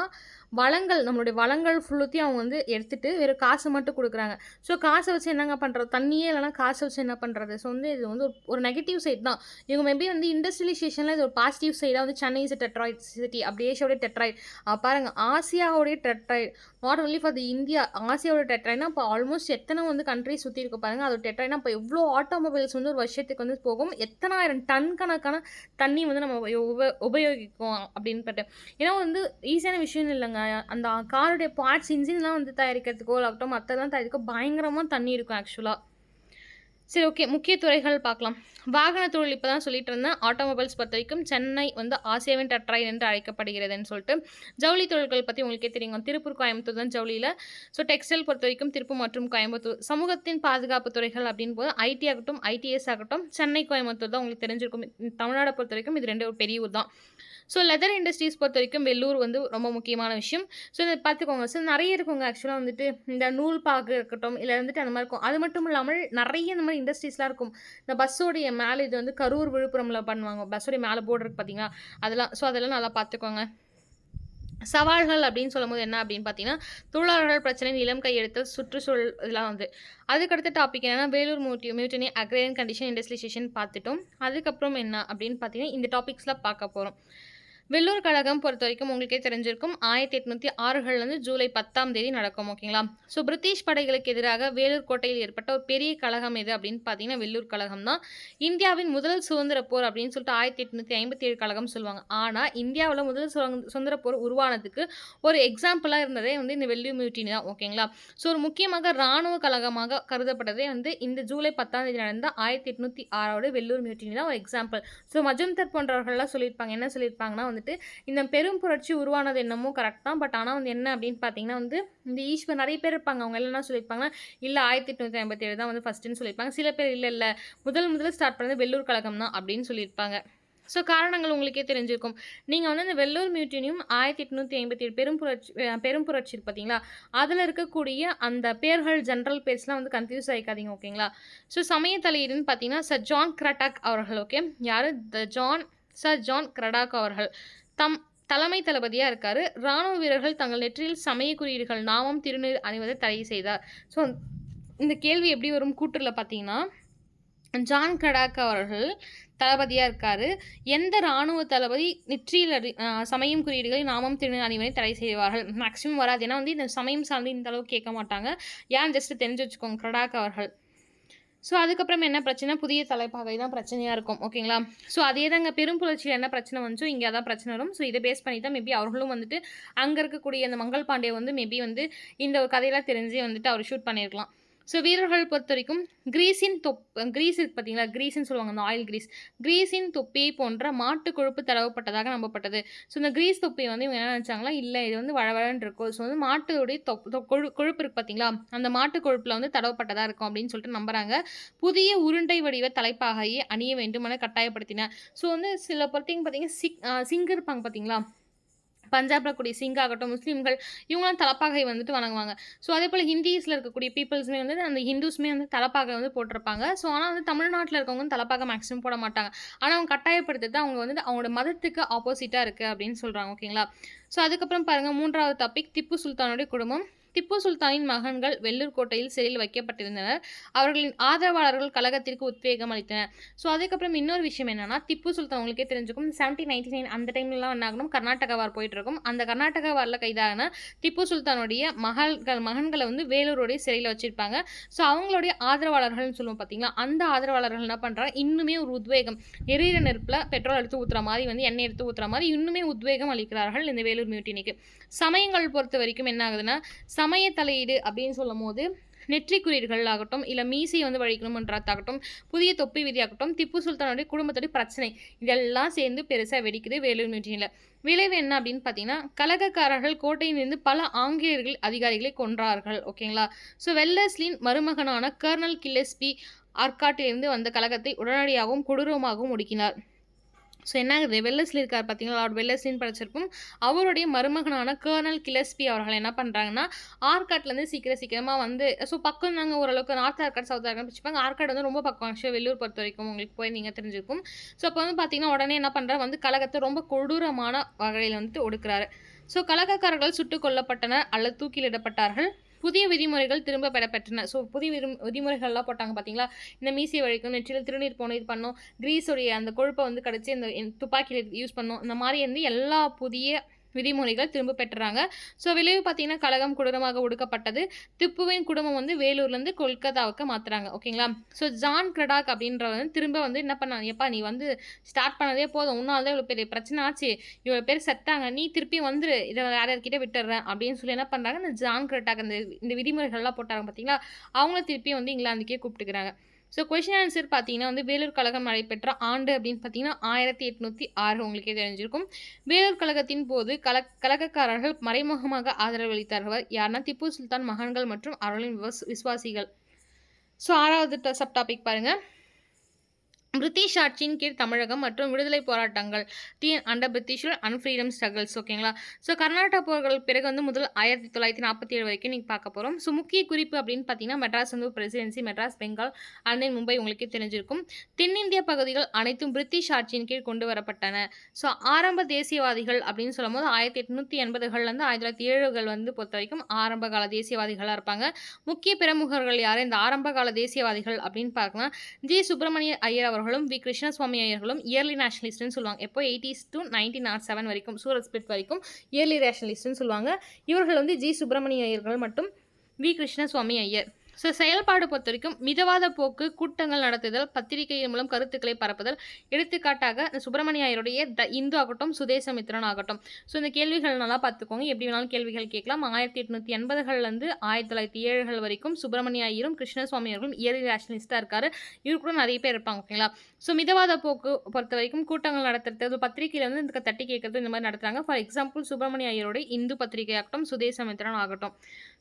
நம்மளுடைய வளங்கள் ஃபுல்லுத்தையும் அவங்க வந்து எடுத்துட்டு வெறும் காசு மட்டும் குடுக்குறாங்க. ஸோ காசை வச்சு என்னங்க பண்றது? தண்ணியே இல்லைனா காசை வச்சு என்ன பண்றது? ஸோ வந்து இது வந்து ஒரு நெகட்டிவ் சைட் தான். இவங்க மேபி வந்து இண்டஸ்ட்ரியலைசேஷனில் இது ஒரு பாசிட்டிவ் சைடாக வந்து சென்னை இஸ் டெட்ராய்ட் சிட்டி, அப்படி ஏஷியாவுடைய டெட்ராய்ட். பாருங்க ஆசியாவுடைய Detroit, not only for the India. ஆசியாவோட டெட்ராய்ட்னா இப்போ ஆல்மோஸ்ட் எத்தனை வந்து கண்ட்ரி சுற்றி இருக்கு பாருங்க. அதோட டெட்ராய்ட்னா இப்போ எவ்வளோ ஆட்டோமொபைல்ஸ் வந்து ஒரு வருஷத்துக்கு வந்து போகும், எத்தனாயிரம் டன் கணக்கான தண்ணி வந்து நம்ம உபயோகிக்கும் அப்படின்னு. ஏன்னா வந்து ஈஸியான விஷயம் இல்லைங்க. அந்த காருடைய பார்ட்ஸ் இன்ஜின்லாம் வந்து தயாரிக்கிறதுக்கோ ஆகட்டும், மற்றதெல்லாம் தயாரிக்க பயங்கரமாக தண்ணி இருக்கும் ஆக்சுவலாக. சரி ஓகே, முக்கிய துறைகள் பார்க்கலாம். வாகன தொழில் இப்போ தான் சொல்லிட்டு இருந்தேன். ஆட்டோமொபைல்ஸ் பொறுத்த வரைக்கும் சென்னை வந்து ஆசியாவின் டெட்ராய்டு என்று அழைக்கப்படுகிறதுன்னு சொல்லிட்டு. ஜவுளி தொழில்கள் பற்றி உங்களுக்கே தெரியுங்க. திருப்பூர், கோயம்புத்தூர் தான் ஜவுளியில். ஸோ டெக்ஸ்டைல் பொறுத்த வரைக்கும் திருப்பூர் மற்றும் கோயம்புத்தூர். சமூகத்தின் பாதுகாப்பு துறைகள் அப்படின்னு போது ஐடி ஆகட்டும், ஐடிஎஸ் ஆகட்டும், சென்னை, கோயம்புத்தூர் தான் உங்களுக்கு தெரிஞ்சிருக்கும். தமிழ்நாடை பொறுத்த வரைக்கும் இது 2 ஒரு பெரிய ஊர் தான். ஸோ லெதர் இண்டஸ்ட்ரீஸ் பொறுத்த வரைக்கும் வெள்ளூர் வந்து ரொம்ப முக்கியமான விஷயம். ஸோ இதை பார்த்துக்கோங்க. ஸோ நிறைய இருக்குங்க ஆக்சுவலாக வந்துட்டு இந்த நூல் பாக்கு இருக்கட்டும், இல்லை வந்துட்டு அந்த மாதிரி இருக்கும். அது மட்டும் இல்லாமல் நிறைய இந்த மாதிரி இண்டஸ்ட்ரீஸ்லாம் இருக்கும். இந்த பஸ்ஸோடைய மேலே இது வந்து கரூர், விழுப்புரமில் பண்ணுவாங்க. பஸ்ஸோடைய மேலே போர்டு இருக்குது பார்த்தீங்களா, அதெல்லாம். ஸோ அதெல்லாம் நல்லா பார்த்துக்கோங்க. சவால்கள் அப்படின்னு சொல்லும்போது என்ன அப்படின்னு பார்த்தீங்கன்னா, தொழிலாளர்கள் பிரச்சனை, நிலம் கையெழுத்தல், சுற்றுச்சூழல் இதெல்லாம் வந்து. அதுக்கடுத்த டாபிக் என்னன்னா, Vellore mutiny, agrarian condition, industrialisation பார்த்துட்டோம். அதுக்கப்புறம் என்ன அப்படின்னு பார்த்தீங்கன்னா, இந்த டாபிக்ஸ்லாம் பார்க்க போகிறோம். வெள்ளூர் கழகம் பொறுத்த வரைக்கும் உங்களுக்கே தெரிஞ்சிருக்கும். 1806 ஜூலை 10ஆம் தேதி நடக்கும் ஓகேங்களா? ஸோ பிரிட்டிஷ் படைகளுக்கு எதிராக வேலூர் கோட்டையில் ஏற்பட்ட ஒரு பெரிய கழகம் எது அப்படின்னு பார்த்தீங்கன்னா, வெள்ளூர் கழகம் தான். இந்தியாவின் முதல் சுதந்திர போர் அப்படின்னு சொல்லிட்டு 1857 கழகம் சொல்லுவாங்க. ஆனால் இந்தியாவில் முதல் சுதந்திர போர் உருவானதுக்கு ஒரு எக்ஸாம்பிளாக இருந்ததே வந்து இந்த வெள்ளூர் மியூட்டினி தான் ஓகேங்களா? ஸோ ஒரு முக்கியமாக இராணுவ கழகமாக கருதப்பட்டதே வந்து இந்த ஜூலை 10ஆம் தேதி நடந்த 1806 வெள்ளூர் மியூட்டினி தான் ஒரு எக்ஸாம்பிள். ஸோ மஜும்தர் போன்றவர்கள்லாம் சொல்லியிருப்பாங்க. என்ன சொல்லியிருப்பாங்கன்னா வந்துட்டு, இந்த பெரும் புரட்சி உருவானது என்னமோ கரெக்ட் தான். பட் ஆனால் வந்து என்ன அப்படின்னு பார்த்தீங்கன்னா வந்து இந்த ஈஸ்வர் நிறைய பேர் இருப்பாங்க. அவங்க எல்லாம் என்ன சொல்லியிருப்பாங்கன்னா, இல்லை 1857 தான் வந்து ஃபஸ்ட்டுன்னு சொல்லியிருப்பாங்க. சில பேர் இல்லை முதல்ல ஸ்டார்ட் பண்ணது வெள்ளூர் கழகம் தான் அப்படின்னு சொல்லியிருப்பாங்க. ஸோ காரணங்கள் உங்களுக்கே தெரிஞ்சிருக்கும். நீங்க வந்து அந்த வெள்ளூர் மியூட்டினியும் 1857 பெரும் புரட்சி இருக்கு பார்த்தீங்களா? அதில இருக்கக்கூடிய அந்த பேர்கள், ஜெனரல் பேர்ஸ்லாம் வந்து கன்ஃப்யூஸ் ஆயிக்காதீங்க. ஓகேங்களா? ஸோ சமய தலையீடுன்னு பார்த்தீங்கன்னா, சர் ஜான் கிரடாக் அவர்கள். ஓகே. யாரு? சர் ஜான் கிரடாக் அவர்கள். தம் தலைமை தளபதியா இருக்காரு. ராணுவ வீரர்கள் தங்கள் நெற்றியில் சமய குறியீடுகள், நாமம், திருநீர் அணிவதை தடை செய்தார். ஸோ இந்த கேள்வி எப்படி வரும் கூற்றுல பார்த்தீங்கன்னா, ஜான் கிரடாக் அவர்கள் தளபதியா இருக்காரு. எந்த ராணுவ தளபதி நெற்றியில் சமயம் குறியீடுகளை, நாமம், திருநீர் அணிவதை தடை செய்வார்கள்? மேக்ஸிமம் வராது. ஏன்னா வந்து இந்த சமயம் சார்ந்து இந்த அளவுக்கு கேட்க மாட்டாங்க. ஏன் ஜஸ்ட் தெரிஞ்சு வச்சுக்கோங்க. கிரடாக் அவர்கள். ஸோ அதுக்கப்புறம் என்ன பிரச்சனை? புதிய தலைப்பாகை தான் பிரச்சனையாக இருக்கும். ஓகேங்களா? ஸோ அதே தாங்க பெரும் புரட்சியில் என்ன பிரச்சனை வந்துச்சோ இங்கே அதான் பிரச்சனை வரும். ஸோ இதை பேஸ் பண்ணி தான் மேபி அவர்களும் வந்துட்டு அங்கே இருக்கக்கூடிய அந்த மங்கள் பாண்டே வந்து மேபி வந்து இந்த ஒரு கதையெல்லாம் தெரிஞ்சு வந்துட்டு அவர் ஷூட் பண்ணியிருக்கலாம். ஸோ வீரர்கள் பொறுத்த வரைக்கும் கிரீஸ் இருக்கு பார்த்தீங்களா? கிரீஸ்ன்னு சொல்லுவாங்க, அந்த ஆயில் கிரீஸ். கிரீஸின் தொப்பி போன்ற மாட்டு கொழுப்பு தடவப்பட்டதாக நம்பப்பட்டது. ஸோ இந்த கிரீஸ் தொப்பியை வந்து இவங்க என்ன நினச்சாங்களா, இல்லை இது வந்து வழவழன்னு இருக்கும். ஸோ வந்து மாட்டுடைய கொழுப்பு இருக்கு பார்த்தீங்களா? அந்த மாட்டு கொழுப்பில் வந்து தடவப்பட்டதாக இருக்கும் அப்படின்னு சொல்லிட்டு நம்புறாங்க. புதிய உருண்டை வடிவ தலைப்பாகையை அணிய வேண்டும் என கட்டாயப்படுத்தினார். ஸோ வந்து சில பார்த்தீங்கன்னா சிங்கு இருப்பாங்க பார்த்தீங்களா? பஞ்சாப்ல கூடிய சிங் ஆகட்டும், முஸ்லீம்கள் இவங்களாம் தலப்பாகை வந்துட்டு வணங்குவாங்க. ஸோ அதே போல் ஹிந்திஸில் இருக்கக்கூடிய பீப்புள்ஸுமே வந்து அந்த ஹிந்துஸுமே வந்து தலப்பாகை வந்து போட்டிருப்பாங்க. ஸோ ஆனால் வந்து தமிழ்நாட்டில் இருக்கவங்க வந்து தலப்பாகை மேக்ஸிமம் போட மாட்டாங்க. ஆனால் அவங்க கட்டாயப்படுத்துறது அவங்க வந்து அவங்களோட மதத்துக்கு ஆப்போசிட்டாக இருக்குது அப்படின்னு சொல்கிறாங்க. ஓகேங்களா? ஸோ அதுக்கப்புறம் பாருங்கள், 3வது டாபிக் திப்பு சுல்தானுடைய குடும்பம். திப்பு சுல்தானின் மகன்கள் வெள்ளூர் கோட்டையில் சிறையில் வைக்கப்பட்டிருந்தனர். அவர்களின் ஆதரவாளர்கள் கழகத்திற்கு உத்வேகம் அளித்தனர். ஸோ அதுக்கப்புறம் இன்னொரு விஷயம் என்னன்னா, திப்பு சுல்தான் உங்களுக்கே தெரிஞ்சுக்கும், 1799 அந்த டைம்லலாம் என்ன ஆகணும், கர்நாடகா வார் போயிட்டு இருக்கும். அந்த கர்நாடகா வாரில் கைதான திப்பு சுல்தானுடைய மகன்களை வந்து வேலூருடைய சிறையில் வச்சிருப்பாங்க. ஸோ அவங்களுடைய ஆதரவாளர்கள்னு சொல்லுவோம் பார்த்தீங்களா, அந்த ஆதரவாளர்கள் என்ன பண்ணுறாங்க, இன்னுமே ஒரு உத்வேகம், எரியிற நெருப்பில் பெட்ரோல் எடுத்து ஊற்றுற மாதிரி வந்து எண்ணெய் எடுத்து ஊற்றுற மாதிரி இன்னுமே உத்வேகம் அளிக்கிறார்கள் இந்த வேலூர் மியூட்டினிக்கு. சமயங்கள் பொறுத்த வரைக்கும் என்ன ஆகுதுன்னா, சமய தலையீடு அப்படின்னு சொல்லும் போது நெற்றி குறியீடுகள் ஆகட்டும், இல்லை மீசையை வந்து வழிக்கணும்ன்றதாகட்டும், புதிய தொப்பி விதியாகட்டும், திப்பு சுல்தானுடைய குடும்பத்துடைய பிரச்சனை இதெல்லாம் சேர்ந்து பெருசாக வெடிக்குது வேலூர் மியூட்டினியில். விளைவு என்ன அப்படின்னு பார்த்தீங்கன்னா, கலகக்காரர்கள் கோட்டையிலிருந்து பல ஆங்கிலேயர்கள் அதிகாரிகளை கொன்றார்கள். ஓகேங்களா? ஸோ வெல்லஸ்லியின் மருமகனான கர்னல் கில்லஸ்பி ஆர்காட்டிலிருந்து வந்த கழகத்தை உடனடியாகவும் கொடூரமாகவும் ஒடுக்கினார். ஸோ என்ன ஆகுது, வெல்லஸ்லி இருக்கார் பார்த்தீங்களா, லார்ட் வெல்லஸ்லின்னு படிச்சிருப்போம். அவருடைய மருமகனான கர்னல் கில்லஸ்பி அவர்கள் என்ன பண்ணுறாங்கன்னா, ஆர்காட்லேருந்து சீக்கிரமாக வந்து, ஸோ பக்கம் தாங்க ஓரளவுக்கு, நார்த் ஆர்காட் சவுத் ஆர்காட் வச்சுப்பாங்க. ஆர்காட் வந்து ரொம்ப பக்கம், ஆக்சுவலாக வெள்ளூர் பொறுத்த வரைக்கும் உங்களுக்கு போய் நீங்கள் தெரிஞ்சிருக்கும். ஸோ அப்போ வந்து பார்த்தீங்கன்னா உடனே என்ன பண்ணுறாரு, வந்து கழகத்தை ரொம்ப கொடூரமான வகையில் வந்துட்டு ஒடுக்குறாரு. ஸோ கலகக்காரர்கள் சுட்டுக் கொல்லப்பட்டனர் அல்லது தூக்கிலிடப்பட்டார்கள். புதிய விதிமுறைகள் திரும்ப பெறப்பெற்றன. ஸோ புதிய விதிமுறைகள்லாம் போட்டாங்க பார்த்தீங்களா, இந்த மீசையை வழிக்கும், நெற்றியில் திருநீர் போன இது பண்ணோம், கிரீஸுடைய அந்த கொழுப்பை வந்து கடிச்சு இந்த துப்பாக்கியில் யூஸ் பண்ணோம், இந்த மாதிரி வந்து எல்லா புதிய விதிமுறைகள் திரும்ப பெற்றுறாங்க. ஸோ விளைவு பார்த்தீங்கன்னா கழகம் கொடூரமாக ஒடுக்கப்பட்டது. திப்புவின் குடும்பம் வந்து வேலூர்லேருந்து கொல்கத்தாவுக்கு மாற்றுறாங்க. ஓகேங்களா? ஸோ ஜான் கிரடாக் அப்படின்றவர் வந்து திரும்ப வந்து என்ன பண்ணாங்க, எப்பா நீ வந்து ஸ்டார்ட் பண்ணதே போதும், உன்னால் தான் இவ்வளோ பெரிய பிரச்சனை ஆச்சு, இவ்வளோ பேர் செத்தாங்க, நீ திருப்பி வந்துரு, இதை வேற யார்கிட்ட விட்டுறேன் அப்படின்னு சொல்லி என்ன பண்ணுறாங்க, இந்த ஜான் கிரடாக் இந்த விதிமுறைகள்லாம் போட்டாங்க பார்த்தீங்களா, அவங்கள திருப்பி வந்து இங்கிலாந்துக்கே கூப்பிட்டுக்கிறாங்க. ஸோ கொஷின் ஆன்சர் பார்த்தீங்கன்னா வந்து வேலூர் கழகம் நடைபெற்ற ஆண்டு அப்படின்னு பார்த்தீங்கன்னா 1806 உங்களுக்கே தெரிஞ்சிருக்கும். வேலூர் கழகத்தின் போது கலகக்காரர்கள் மறைமுகமாக ஆதரவு அளித்தார்கள். யாருன்னா திப்பு சுல்தான் மகன்கள் மற்றும் அவர்களின் விசுவாசிகள். ஸோ 6வது சப் டாபிக் பாருங்கள், பிரிட்டிஷ் ஆட்சியின் கீழ் தமிழகம் மற்றும் விடுதலை போராட்டங்கள் under British and freedom struggles. ஓகேங்களா? ஸோ கர்நாடகா போர்கள் பிறகு வந்து முதல் 1947 வரைக்கும் நீங்கள் பார்க்க போகிறோம். ஸோ முக்கிய குறிப்பு அப்படின்னு பார்த்தீங்கன்னா, மெட்ராஸ் வந்து presidency, Madras, Bengal and then Mumbai உங்களுக்கே தெரிஞ்சிருக்கும். தென்னிந்திய பகுதிகள் அனைத்தும் பிரிட்டிஷ் ஆட்சியின் கீழ் கொண்டு வரப்பட்டன. ஸோ ஆரம்ப தேசியவாதிகள் அப்படின்னு சொல்லும் போது 1880கள்லேருந்து 1907 வந்து பொறுத்த வரைக்கும் ஆரம்ப கால தேசியவாதிகளாக இருப்பாங்க. முக்கிய பிரமுகர்கள் யார் இந்த ஆரம்ப கால தேசியவாதிகள் அப்படின்னு பார்க்கலாம், ஜி சுப்பிரமணிய ஐயர் அவர்களும் வி கிருஷ்ணசுவாமி ஐயர்களும் இயர்லி நேஷனலிஸ்ட்னு சொல்லுவாங்க. எப்போ 80s to 1907 வரைக்கும், சூரத் ஸ்பிளிட் வரைக்கும் இயர்லி நேஷனலிஸ்ட்னு சொல்லுவாங்க. இவர்கள் வந்து ஜி சுப்பிரமணிய ஐயர்கள் மற்றும் வி கிருஷ்ணசுவாமி ஐயர். ஸோ செயல்பாடு பொறுத்த வரைக்கும் மிதவாத போக்கு, கூட்டங்கள் நடத்துதல், பத்திரிகையின் மூலம் கருத்துக்களை பரப்புதல். எடுத்துக்காட்டாக இந்த சுப்பிரமணிய ஐயருடைய த இந்து ஆகட்டும், சுதேசமித்திரன் ஆகட்டும். ஸோ இந்த கேள்விகள் நல்லா பார்த்துக்கோங்க, எப்படி வேணாலும் கேள்விகள் கேட்கலாம். 1880கள்லேருந்து 1907 வரைக்கும் சுப்பிரமணிய ஐயரும் கிருஷ்ணசுவாமி அவர்களும் இயர்லி நேஷனலிஸ்ட்டாக இருக்காரு. இவரு கூட நிறைய பேர் இருப்பாங்க. ஓகேங்களா? ஸோ மிதவாத போக்கு பொறுத்த வரைக்கும் கூட்டங்கள் நடத்துறது, பத்திரிகையில் வந்து இந்த தட்டி கேட்கறது, இந்த மாதிரி நடத்துகிறாங்க. ஃபார் எக்ஸாம்பிள் சுப்பிரமணிய ஐயருடைய இந்து பத்திரிகை ஆகட்டும், சுதேசமித்திரன் ஆகட்டும்.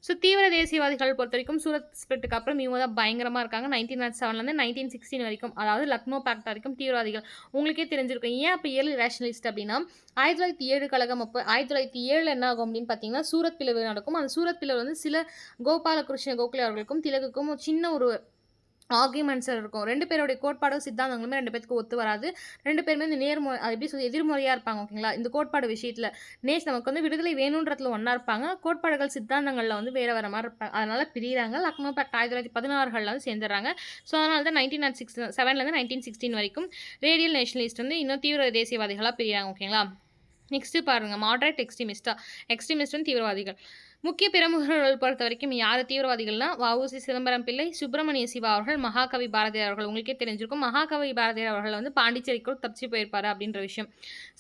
ஸோ தீவிர தேசியவாதிகள் பொறுத்த வரைக்கும் சூரத் ஸ்பிளிட்டுக்கு அப்புறம் இவங்க தான் பயங்கரமாக இருக்காங்க. 1907லேருந்து 1916 வரைக்கும், அதாவது லக்னோ பேக்ட் வரைக்கும் தீவிரவாதிகள். உங்களுக்கே தெரிஞ்சிருக்கும். ஏன் அப்போ ஏர்லி ரேஷனலிஸ்ட் அப்படின்னா 1907 கழகம் அப்போ 1907 என்ன ஆகும் அப்படின்னு பார்த்தீங்கன்னா சூரத் பிளவு நடக்கும். அந்த சூரத் பிளவு வந்து சில கோபாலகிருஷ்ண கோகலே அவர்களுக்கும் திலகுக்கும் சின்ன ஒரு ஆர்கியூமெண்ட்ஸ் இருக்கும். 2 பேருடைய கோட்பாடும் சித்தாந்தங்களுமே 2 பேத்துக்கு ஒத்து வராது. 2 பேருமே இந்த அது எப்படி சொல்லி எதிர்மறையாக இருப்பாங்க. ஓகேங்களா, இந்த கோட்பாடு விஷயத்தில் நமக்கு வந்து விடுதலை வேணுன்றதுல ஒன்றா இருப்பாங்க. கோட்பாடுகள் சித்தாந்தங்களில் வந்து வேறு வேறு மாதிரி இருப்பாங்க. அதனால் பிரிகிறாங்க. லக்னோ பேக்ட் 1916 வந்து சேர்ந்துடுறாங்க. ஸோ அதனால தான் 1907லேருந்து 1916 வரைக்கும் ரேடியல் நேஷனலிஸ்ட் வந்து இன்னும் தீவிர தேசியவாதிகளாக பிரிகிறாங்க. ஓகேங்களா, நெக்ஸ்ட்டு பாருங்கள், மாடரேட் எக்ஸ்ட்ரீமிஸ்ட் வந்து தீவிரவாதிகள். முக்கிய பிரமுகர்கள் பொறுத்த வரைக்கும் யார் தீவிரவாதிகள்னா வ.உ.சி. சிதம்பரம் பிள்ளை, சுப்பிரமணிய சிவா அவர்கள், மகாகவி பாரதியார் அவர்கள். உங்களுக்கே தெரிஞ்சிருக்கும், மகாகவி பாரதியார் அவர்கள் வந்து பாண்டிச்சேரிக்குள் தப்பிச்சு போயிருப்பாரு அப்படின்ற விஷயம்.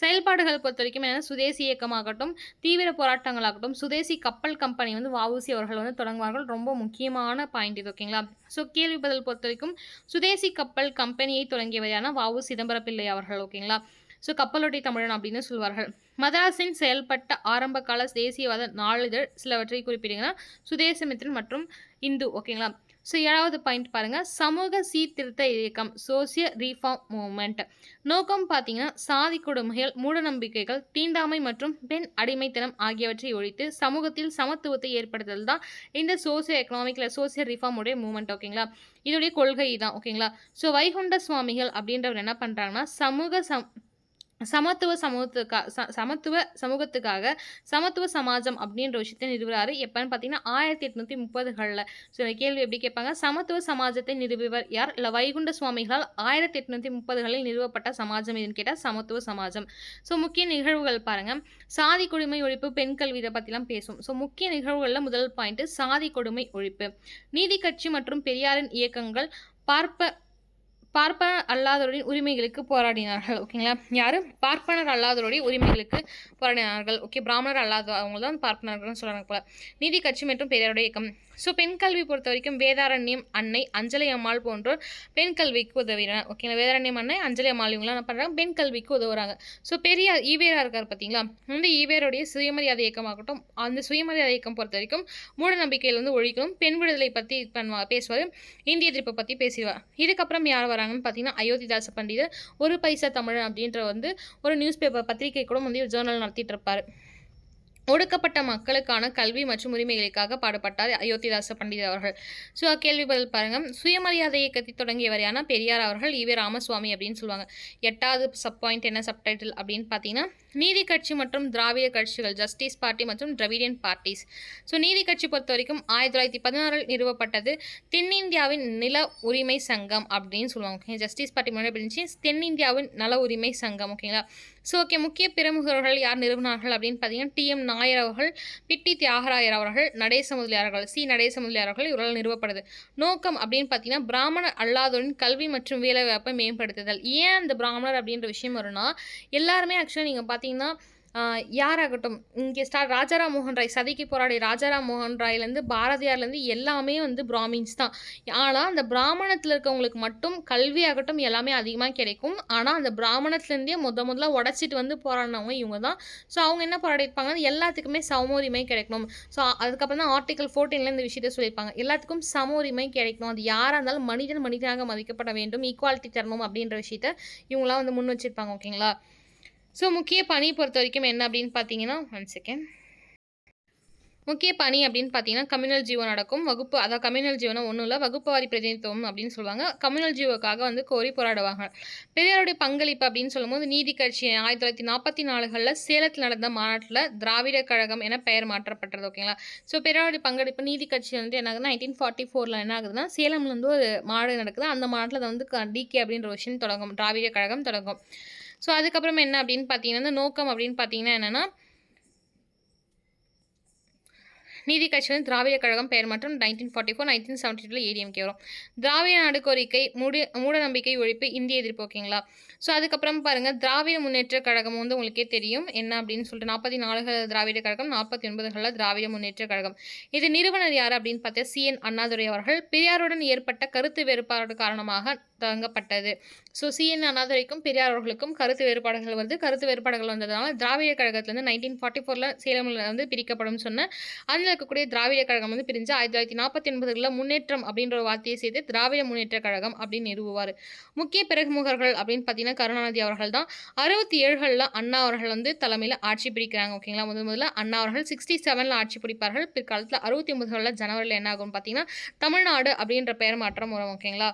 செயல்பாடுகள் பொறுத்த வரைக்கும் என்னென்னா சுதேசி இயக்கமாகட்டும், தீவிர போராட்டங்களாகட்டும், சுதேசி கப்பல் கம்பெனி வந்து வ.உ.சி. அவர்கள் வந்து தொடங்குவார்கள். ரொம்ப முக்கியமான பாயிண்ட் இது. ஓகேங்களா, ஸோ கேள்வி பதில் பொறுத்த வரைக்கும் சுதேசி கப்பல் கம்பெனியை தொடங்கியவர் யாருன்னா வ.உ. சிதம்பரம் பிள்ளை அவர்கள். ஓகேங்களா, ஸோ கப்பலோட்டி தமிழன் அப்படின்னு சொல்வார்கள். மதராஸின் செயல்பட்ட ஆரம்பகால தேசியவாத நாளிதழ் சிலவற்றை குறிப்பிடுங்கன்னா சுதேசமித்ரன் மற்றும் இந்து. ஓகேங்களா, ஸோ 7வது பாயிண்ட் பாருங்கள், சமூக சீர்திருத்த இயக்கம் சோசியல் ரீஃபார்ம் மூவ்மெண்ட். நோக்கம் பார்த்தீங்கன்னா சாதி கொடுமைகள், மூடநம்பிக்கைகள், தீண்டாமை மற்றும் பெண் அடிமைத்தனம் ஆகியவற்றை ஒழித்து சமூகத்தில் சமத்துவத்தை ஏற்படுத்துதல் தான் இந்த சோசியோ எக்கனாமிக் சோசியல் ரிஃபார்ம் உடைய மூவ்மெண்ட். ஓகேங்களா, இதோடைய கொள்கை தான். ஓகேங்களா, ஸோ வைகுண்ட சுவாமிகள் அப்படின்றவர் என்ன பண்ணுறாங்கன்னா சமத்துவ சமூகத்துக்காக சமத்துவ சமாஜம் அப்படின்ற விஷயத்தை நிறுவுறாரு. எப்பன்னு பார்த்தீங்கன்னா 1830களில். ஸோ இந்த கேள்வி எப்படி கேட்பாங்க, சமத்துவ சமாஜத்தை நிறுவுவர் யார்? இல்லை வைகுண்ட சுவாமிகளால் 1830களில் நிறுவப்பட்ட சமாஜம் இதுன்னு கேட்டால் சமத்துவ சமாஜம். ஸோ முக்கிய நிகழ்வுகள் பாருங்கள், சாதி கொடுமை ஒழிப்பு, பெண் கல்வி, இதை பற்றிலாம் பேசும். ஸோ முக்கிய நிகழ்வுகளில் முதல் பாயிண்ட் சாதி கொடுமை ஒழிப்பு. நீதி கட்சி மற்றும் பெரியாரின் இயக்கங்கள் பார்ப்பனர் அல்லாதவரின் உரிமைகளுக்கு போராடினார்கள். ஓகேங்களா, யார்? பார்ப்பனர் அல்லாதவருடைய உரிமைகளுக்கு போராடினார்கள். ஓகே, பிராமணர் அல்லாத அவங்க தான் பார்ப்பனர்கள்னு சொல்கிறாங்க போல. நீதி கட்சி மற்றும் பெரியாருடைய இயக்கம். ஸோ பெண் கல்வி பொறுத்த வரைக்கும் வேதாரண்யம் அன்னை, அஞ்சலி அம்மாள் போன்றோர் பெண் கல்விக்கு உதவினார். ஓகேங்களா, வேதாரண்யம் அன்னை, அஞ்சலி அம்மாள் இவங்களாம் என்ன பண்ணுறாங்க, பெண் கல்விக்கு உதவுறாங்க. ஸோ பெரியார் ஈவேரா இருக்கார் பார்த்தீங்களா, இந்த ஈவேருடைய சுயமரியாதை இயக்கமாகட்டும், அந்த சுயமரியாதை இயக்கம் பொறுத்த வரைக்கும் மூட நம்பிக்கையில் வந்து ஒழிக்கணும், பெண் விடுதலை பற்றி பேசுவார், இந்திய எதிர்ப்பை பற்றி பேசுவார். இதுக்கப்புறம் யார் வராங்கன்னு பார்த்தீங்கன்னா அயோத்திதாச பண்டிதர், ஒரு பைசா தமிழன் அப்படின்ற வந்து ஒரு நியூஸ் பேப்பர் பத்திரிகை கூட வந்து ஜேர்னல் நடத்திட்டு இருப்பார். ஒடுக்கப்பட்ட மக்களுக்கான கல்வி மற்றும் உரிமைகளுக்காக பாடுபட்டார் அயோத்திதாச பண்டிதர் அவர்கள். ஸோ கேள்வி பதில் பாருங்கள், சுயமரியாதை இயக்கத்தை தொடங்கியவர் யாருன்னா பெரியார் அவர்கள், ஈவே ராமசுவாமி அப்படின்னு சொல்லுவாங்க. 8வது சப் பாயிண்ட் என்ன சப்டைட்டில் அப்படின்னு பார்த்தீங்கன்னா நீதி கட்சி மற்றும் திராவிட கட்சிகள், ஜஸ்டிஸ் பார்ட்டி மற்றும் திராவிடியன் பார்ட்டிஸ். ஸோ நீதி கட்சி பொறுத்த வரைக்கும் 1916 நிறுவப்பட்டது தென்னிந்தியாவின் நில உரிமை சங்கம் அப்படின்னு சொல்லுவாங்க. ஓகே, ஜஸ்டிஸ் பார்ட்டி முன்னாடி இருந்துச்சு, தென்னிந்தியாவின் நல உரிமை சங்கம். ஓகேங்களா, ஸோ ஓகே, முக்கிய பிரமுகர்கள் யார் நிறுவனார்கள் அப்படின்னு பார்த்தீங்கன்னா டி.எம். நாயர் அவர்கள், பிட்டி தியாகராயர் அவர்கள், நடேச முதலியார்கள், நடேச முதலியார்கள் இவரால் நிறுவப்படுது. நோக்கம் அப்படின்னு பார்த்தீங்கன்னா பிராமணர் அல்லாதோரின் கல்வி மற்றும் வேலைவாய்ப்பை மேம்படுத்துதல். ஏன் அந்த பிராமணர் அப்படின்ற விஷயம் வரும்னா எல்லாருமே ஆக்சுவலாக நீங்கள் பார்த்தீங்கன்னா யாராகட்டும் இங்கே ராஜாராம் மோகன் ராய், சதிக்கு போராடிய ராஜாராம் மோகன் ராய்லேருந்து பாரதியார்லேருந்து எல்லாமே வந்து பிராமின்ஸ் தான். ஆனால் அந்த பிராமணத்தில் இருக்கவங்களுக்கு மட்டும் கல்வியாகட்டும் எல்லாமே அதிகமாக கிடைக்கும். ஆனால் அந்த பிராமணத்துலேருந்தே முதல்ல உடச்சிட்டு வந்து போராடினவங்க இவங்க தான். ஸோ அவங்க என்ன போராடிருப்பாங்க, எல்லாத்துக்குமே சம உரிமை கிடைக்கணும். ஸோ அதுக்கப்புறம் தான் ஆர்டிகல் 14ல் இந்த விஷயத்தை சொல்லியிருப்பாங்க, எல்லாத்துக்கும் சம உரிமை கிடைக்கணும், அது யாராக இருந்தாலும் மனிதனாக மதிக்கப்பட வேண்டும், ஈக்குவாலிட்டி தரணும் அப்படின்ற விஷயத்த இவங்களாம் வந்து முன் வச்சிருப்பாங்க. ஓகேங்களா, ஸோ முக்கிய பணி பொறுத்த வரைக்கும் என்ன அப்படின்னு பார்த்தீங்கன்னா முக்கிய பணி அப்படின்னு பார்த்தீங்கன்னா கம்யூனல் ஜீவோ நடக்கும். வகுப்பு, அதாவது கம்யூனல் ஜீவனம் ஒன்றும் இல்லை, வகுப்புவாரி பிரதிநிதித்துவம் அப்படின்னு சொல்லுவாங்க. கம்யூனல் ஜீவோக்காக வந்து கோரி போராடுவாங்க. பெரியாருடைய பங்களிப்பு அப்படின்னு சொல்லும்போது நீதி கட்சி 1944களில் சேலத்தில் நடந்த மாநாட்டில் திராவிட கழகம் என பெயர் மாற்றப்பட்டது. ஓகேங்களா, ஸோ பெரியாருடைய பங்களிப்பு நீதி கட்சி வந்து என்ன ஆகுதுன்னா 1944 என்ன ஆகுதுன்னா சேலம்லேருந்து ஒரு மாநாடு நடக்குது. அந்த மாநாட்டில் வந்து டிகே அப்படின்ற விஷயம் தொடங்கும், திராவிட கழகம் தொடங்கும். ஸோ அதுக்கப்புறம் என்ன அப்படின்னு பார்த்தீங்கன்னா நோக்கம் அப்படின்னு பார்த்தீங்கன்னா என்னென்னா நீதி கட்சி வந்து திராவிட கழகம் பெயர் மற்றும் 1944 1972 ஏடிஎம்கே வரும். திராவிட நாடு கோரிக்கை, மூட நம்பிக்கை ஒழிப்பு, இந்திய எதிர்ப்பு. ஓகேங்களா, ஸோ அதுக்கப்புறம் பாருங்கள் திராவிட முன்னேற்ற கழகம் வந்து உங்களுக்கே தெரியும் என்ன அப்படின்னு சொல்லிட்டு 44 திராவிட கழகம், 49 திராவிட முன்னேற்ற கழகம். இது நிறுவனர் யார் அப்படின்னு பார்த்தா CN அண்ணாதுரை அவர்கள். பெரியாருடன் ஏற்பட்ட கருத்து வேறுபாடு காரணமாக தொடங்கப்பட்டது. ஸோ சிஎன் அண்ணாதுரைக்கும் பெரியார் அவர்களுக்கும் கருத்து வேறுபாடுகள் வருது. கருத்து வேறுபாடுகள் வந்ததுனால திராவிட கழகத்திலேருந்து 1944ல் சேலமில் வந்து பிரிக்கப்படும் சொன்ன அதில் இருக்கக்கூடிய திராவிட கழகம் வந்து பிரிஞ்சு 1949களில் முன்னேற்றம் அப்படின்ற ஒரு வார்த்தையை சேர்த்து திராவிட முன்னேற்ற கழகம் அப்படின்னு நிறுவுவார். முக்கிய பிரமுகர்கள் அப்படின்னு பார்த்தீங்கன்னா கருணாநிதி அவர்கள் தான். 67களில் அண்ணா அவர்கள் வந்து தலைமையில் ஆட்சி பிடிக்கிறாங்க. ஓகேங்களா, முதல்ல அண்ணா அவர்கள் 67ல் ஆட்சி பிடிப்பார்கள். பிற்காலத்தில் 69களில் ஜனவரியில் என்ன ஆகும்னு பார்த்தீங்கன்னா தமிழ்நாடு அப்படின்ற பெயர் மாற்றம் வரும். ஓகேங்களா,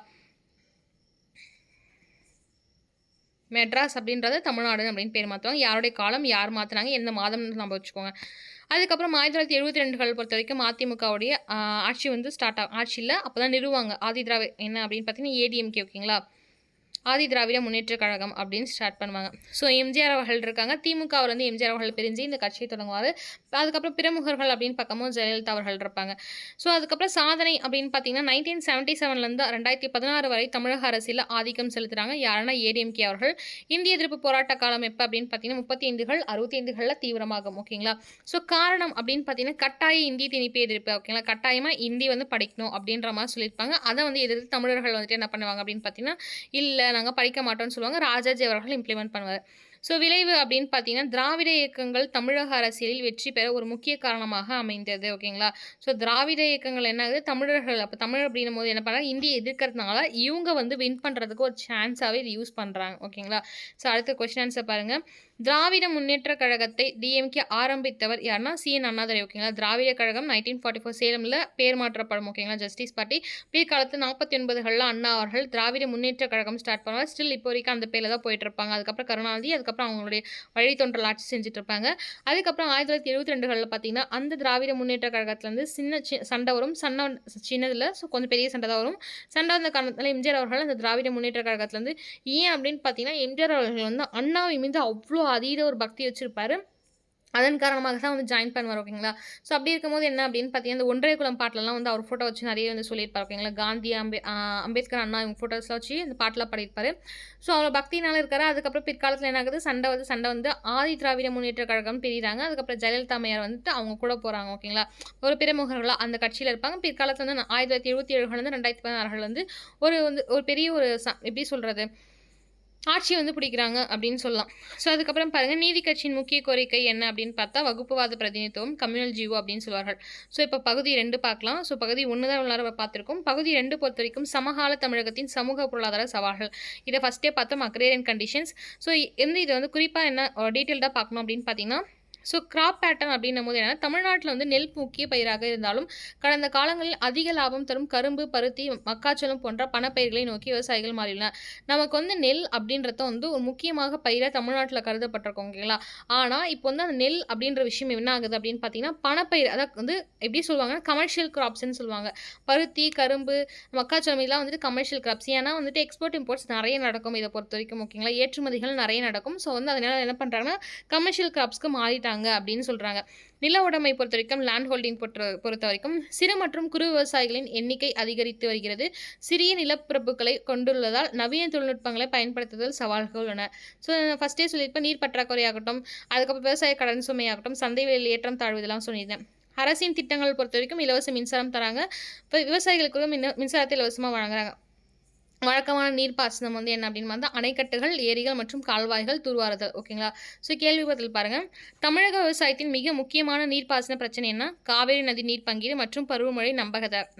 மெட்ராஸ் அப்படின்றது தமிழ்நாடு அப்படின்னு பேர் மாற்றுவாங்க. யாருடைய காலம் யார் மாற்றினாங்க எந்த மாதம்னு நம்ம வச்சுக்கோங்க. அதுக்கப்புறம் 1972கள் பொறுத்த வரைக்கும் அதிமுகவுடைய ஆட்சி வந்து ஸ்டார்ட் ஆகும். ஆட்சி இல்லை, அப்போ தான் நிறுவாங்க ஆதி திராவிட என்ன அப்படின்னு பார்த்தீங்கன்னா ஏடிஎம்கே. ஓகேங்களா, ஆதி திராவிட முன்னேற்ற கழகம் அப்படின்னு ஸ்டார்ட் பண்ணுவாங்க. ஸோ எம்ஜிஆர் அவர்கள் இருக்காங்க. திமுகவில் வந்து எம்ஜிஆர் அவர்கள் பிரிஞ்சு இந்த கட்சியை தொடங்குவார். அதுக்கப்புறம் பிரமுகர்கள் அப்படின்னு பார்க்கும்போது ஜெயலலிதா அவர்கள் இருப்பாங்க. ஸோ அதுக்கப்புறம் சாதனை அப்படின்னு பார்த்தீங்கன்னா 1977லேருந்து 2016 வரை தமிழக அரசியல் ஆதிக்கம் செலுத்துகிறாங்க. யாருன்னா ஏடிஎம்கே அவர்கள். இந்திய எதிர்ப்பு போராட்ட காலம் எப்போ அப்படின்னு பார்த்தீங்கன்னா 35கள் 65களில் தீவிரமாகும். ஓகேங்களா, ஸோ காரணம் அப்படின்னு பார்த்தீங்கன்னா கட்டாய இந்தி திணிப்பு எதிர்ப்பு. ஓகேங்களா, கட்டாயமாக இந்தி வந்து படிக்கணும் அப்படின்ற மாதிரி சொல்லியிருப்பாங்க. அதை வந்து எதிர்த்து தமிழர்கள் வந்துட்டு என்ன பண்ணுவாங்க அப்படின்னு பார்த்தீங்கன்னா இல்லை நாங்கள் படிக்க மாட்டோம்னு சொல்லுவாங்க. ராஜாஜி அவர்கள் இம்ப்ளிமெண்ட் பண்ணுவார். ஸோ விளைவு அப்படின்னு பார்த்தீங்கன்னா திராவிட இயக்கங்கள் தமிழக அரசியலில் வெற்றி பெற ஒரு முக்கிய காரணமாக அமைந்தது. ஓகேங்களா, ஸோ திராவிட இயக்கங்கள் என்ன ஆகுது, தமிழர்கள் அப்போ தமிழ் அப்படின்னும் போது என்ன பண்ணுறாங்க, இந்தியை எதிர்க்கிறதுனால இவங்க வந்து வின் பண்ணுறதுக்கு ஒரு சான்ஸாகவே இது யூஸ் பண்ணுறாங்க. ஓகேங்களா, ஸோ அடுத்த கொஸ்டின் ஆன்சர் பாருங்கள். திராவிட முன்னேற்ற கழகத்தை டிஎம்கே ஆரம்பித்தவர் யாருன்னா சிஎன் அண்ணாதுரை. ஓகேங்களா, திராவிட கழகம் 1944 சேலமில் பேர் மாற்றப்படும். ஓகேங்களா, ஜஸ்டிஸ் பார்ட்டி. பிற்காலத்து 49களில் அண்ணா அவர்கள் திராவிட முன்னேற்ற கழகம் ஸ்டார்ட் பண்ணுவாங்க. ஸ்டில் இப்போ வரைக்கும் அந்த பேரில் தான் போயிட்டு இருப்பாங்க. அதுக்கப்புறம் கருணாநிதி, அதுக்கப்புறம் அவங்களுடைய வழித்தோன்றல் ஆட்சி செஞ்சுட்டு இருப்பாங்க. அதுக்கப்புறம் 1972களில் பார்த்தீங்கன்னா அந்த திராவிட முன்னேற்ற கழகத்துலேருந்து சண்டை வரும். சின்னதில் ஸோ கொஞ்சம் பெரிய சண்டை தான் வரும். சண்டை வந்த காரணத்தில் எம்ஜிஆர் அவர்கள் அந்த திராவிட முன்னேற்ற கழகத்துலேருந்து ஏன் அப்படின்னு பார்த்தீங்கன்னா எம்ஜிஆர் அவர்கள் வந்து அண்ணாவை மீது அவ்வளோ அதீத ஒரு பக்தி வச்சுருப்பாரு. அதன் காரணமாக தான் வந்து ஜாயின் பண்ணுவார். ஓகேங்களா, ஸோ அப்படி இருக்கும்போது என்ன அப்படின்னு பார்த்தீங்கன்னா இந்த ஒன்றைய குலம் பாட்டிலலாம் வந்து அவர் ஃபோட்டோ வச்சு நிறைய வந்து சொல்லியிருப்பார். ஓகேங்களா, காந்தி, அம்பேத்கர், அண்ணா இவங்க ஃபோட்டோஸ்லாம் வச்சு இந்த பாட்டெலாம் பாடியிருப்பார். ஸோ அவர் பக்தினால இருக்காரு. அதுக்கப்புறம் பிற்காலத்தில் என்ன ஆகுது, சண்டை வந்து ஆதி திராவிட முன்னேற்ற கழகம் பிரிகிறாங்க. அதுக்கப்புறம் ஜெயலலிதா அம்மையார் வந்துட்டு அவங்க கூட போகிறாங்க. ஓகேங்களா, ஒரு பிரமுகர்களாக அந்த கட்சியில் இருப்பாங்க. பிற்காலத்தில் வந்து 1977 2016 வந்து ஒரு பெரிய ஒரு எப்படி சொல்கிறது ஆட்சி வந்து பிடிக்கிறாங்க அப்படின்னு சொல்லலாம். ஸோ அதுக்கப்புறம் பாருங்கள் நீதி கட்சியின் முக்கிய கோரிக்கை என்ன அப்படின்னு பார்த்தா வகுப்புவாத பிரதிநிதித்துவம், கம்யூனல் ஜீவோ அப்படின்னு சொல்வார்கள். ஸோ இப்போ பகுதி 2 பார்க்கலாம். ஸோ பகுதி 1 தான் எல்லாரும் பார்த்துருக்கோம். பகுதி 2 பொறுத்த வரைக்கும் சமகால தமிழகத்தின் சமூக பொருளாதார சவால்கள். இதை ஃபஸ்ட்டே பார்த்தோம் அக்ரேரியன் கண்டிஷன்ஸ். ஸோ இதை வந்து குறிப்பாக என்ன டீட்டெயில்டாக பார்க்கணும் அப்படின்னு பார்த்தீங்கன்னா ஸோ கிராப் பேட்டர்ன் அப்படின்னும் போது என்னன்னா தமிழ்நாட்டில் வந்து நெல் முக்கிய பயிராக இருந்தாலும் கடந்த காலங்களில் அதிக லாபம் தரும் கரும்பு, பருத்தி, மக்காச்சோளம் போன்ற பணப்பயிர்களை நோக்கி விவசாயிகள் மாறியுள்ளனர். நமக்கு வந்து நெல் அப்படின்றத வந்து ஒரு முக்கியமாக பயிராக தமிழ்நாட்டில் கருதப்பட்டிருக்கோம். ஓகேங்களா, ஆனால் இப்போ வந்து அந்த நெல் அப்படின்ற விஷயம் என்ன ஆகுது அப்படின்னு பார்த்தீங்கன்னா பணப்பயிர், அதாவது வந்து எப்படி சொல்லுவாங்கன்னா கமர்ஷியல் கிராப்ஸ்ன்னு சொல்லுவாங்க. பருத்தி, கரும்பு, மக்காச்சோளம் இதெல்லாம் வந்துட்டு கமர்ஷியல் கிராப்ஸ். ஏன்னா வந்துட்டு எக்ஸ்போர்ட் இம்போர்ட்ஸ் நிறைய நடக்கும் இதை பொறுத்த வரைக்கும். ஓகேங்களா, ஏற்றுமதிகள் நிறைய நடக்கும். ஸோ வந்து அதனால என்ன பண்ணுறாங்கன்னா கமர்ஷியல் கிராப்ஸ்க்கு மாறிட்டாங்க அப்படின்னு சொல்றாங்க. நில உடைமை பொறுத்த வரைக்கும் லேண்ட் ஹோல்டிங் பொறுத்த வரைக்கும் சிறு மற்றும் குறு விவசாயிகளின் எண்ணிக்கை அதிகரித்து வருகிறது. சிறிய நிலப்பரப்புகளை கொண்டுள்ளதால் நவீன தொழில்நுட்பங்களை பயன்படுத்துதல் சவால்கள் உள்ளன. ஸோ ஃபஸ்ட்டே சொல்லியிருப்பேன் நீர் பற்றாக்குறையாகட்டும், அதுக்கப்புறம் விவசாய கடன் சுமையாகட்டும், சந்தை விலையில் ஏற்றம் தாழ்வு இதெல்லாம் சொல்லியிருந்தேன். அரசின் திட்டங்கள் பொறுத்த வரைக்கும் இலவச மின்சாரம் தராங்க. இப்போ விவசாயிகளுக்கு மின்சாரத்தை இலவசமாக வழங்குறாங்க. வழக்கமான நீர்ப்பாசனம் வந்து என்ன அப்படின்னு பார்த்தா அணைக்கட்டுகள், ஏரிகள் மற்றும் கால்வாய்கள் தூர்வாறுதல். ஓகேங்களா, ஸோ கேள்வி பதில் பாருங்கள். தமிழக விவசாயத்தின் மிக முக்கியமான நீர்ப்பாசன பிரச்சனை என்ன? காவேரி நதி நீர் பங்கீடு மற்றும் பருவமழை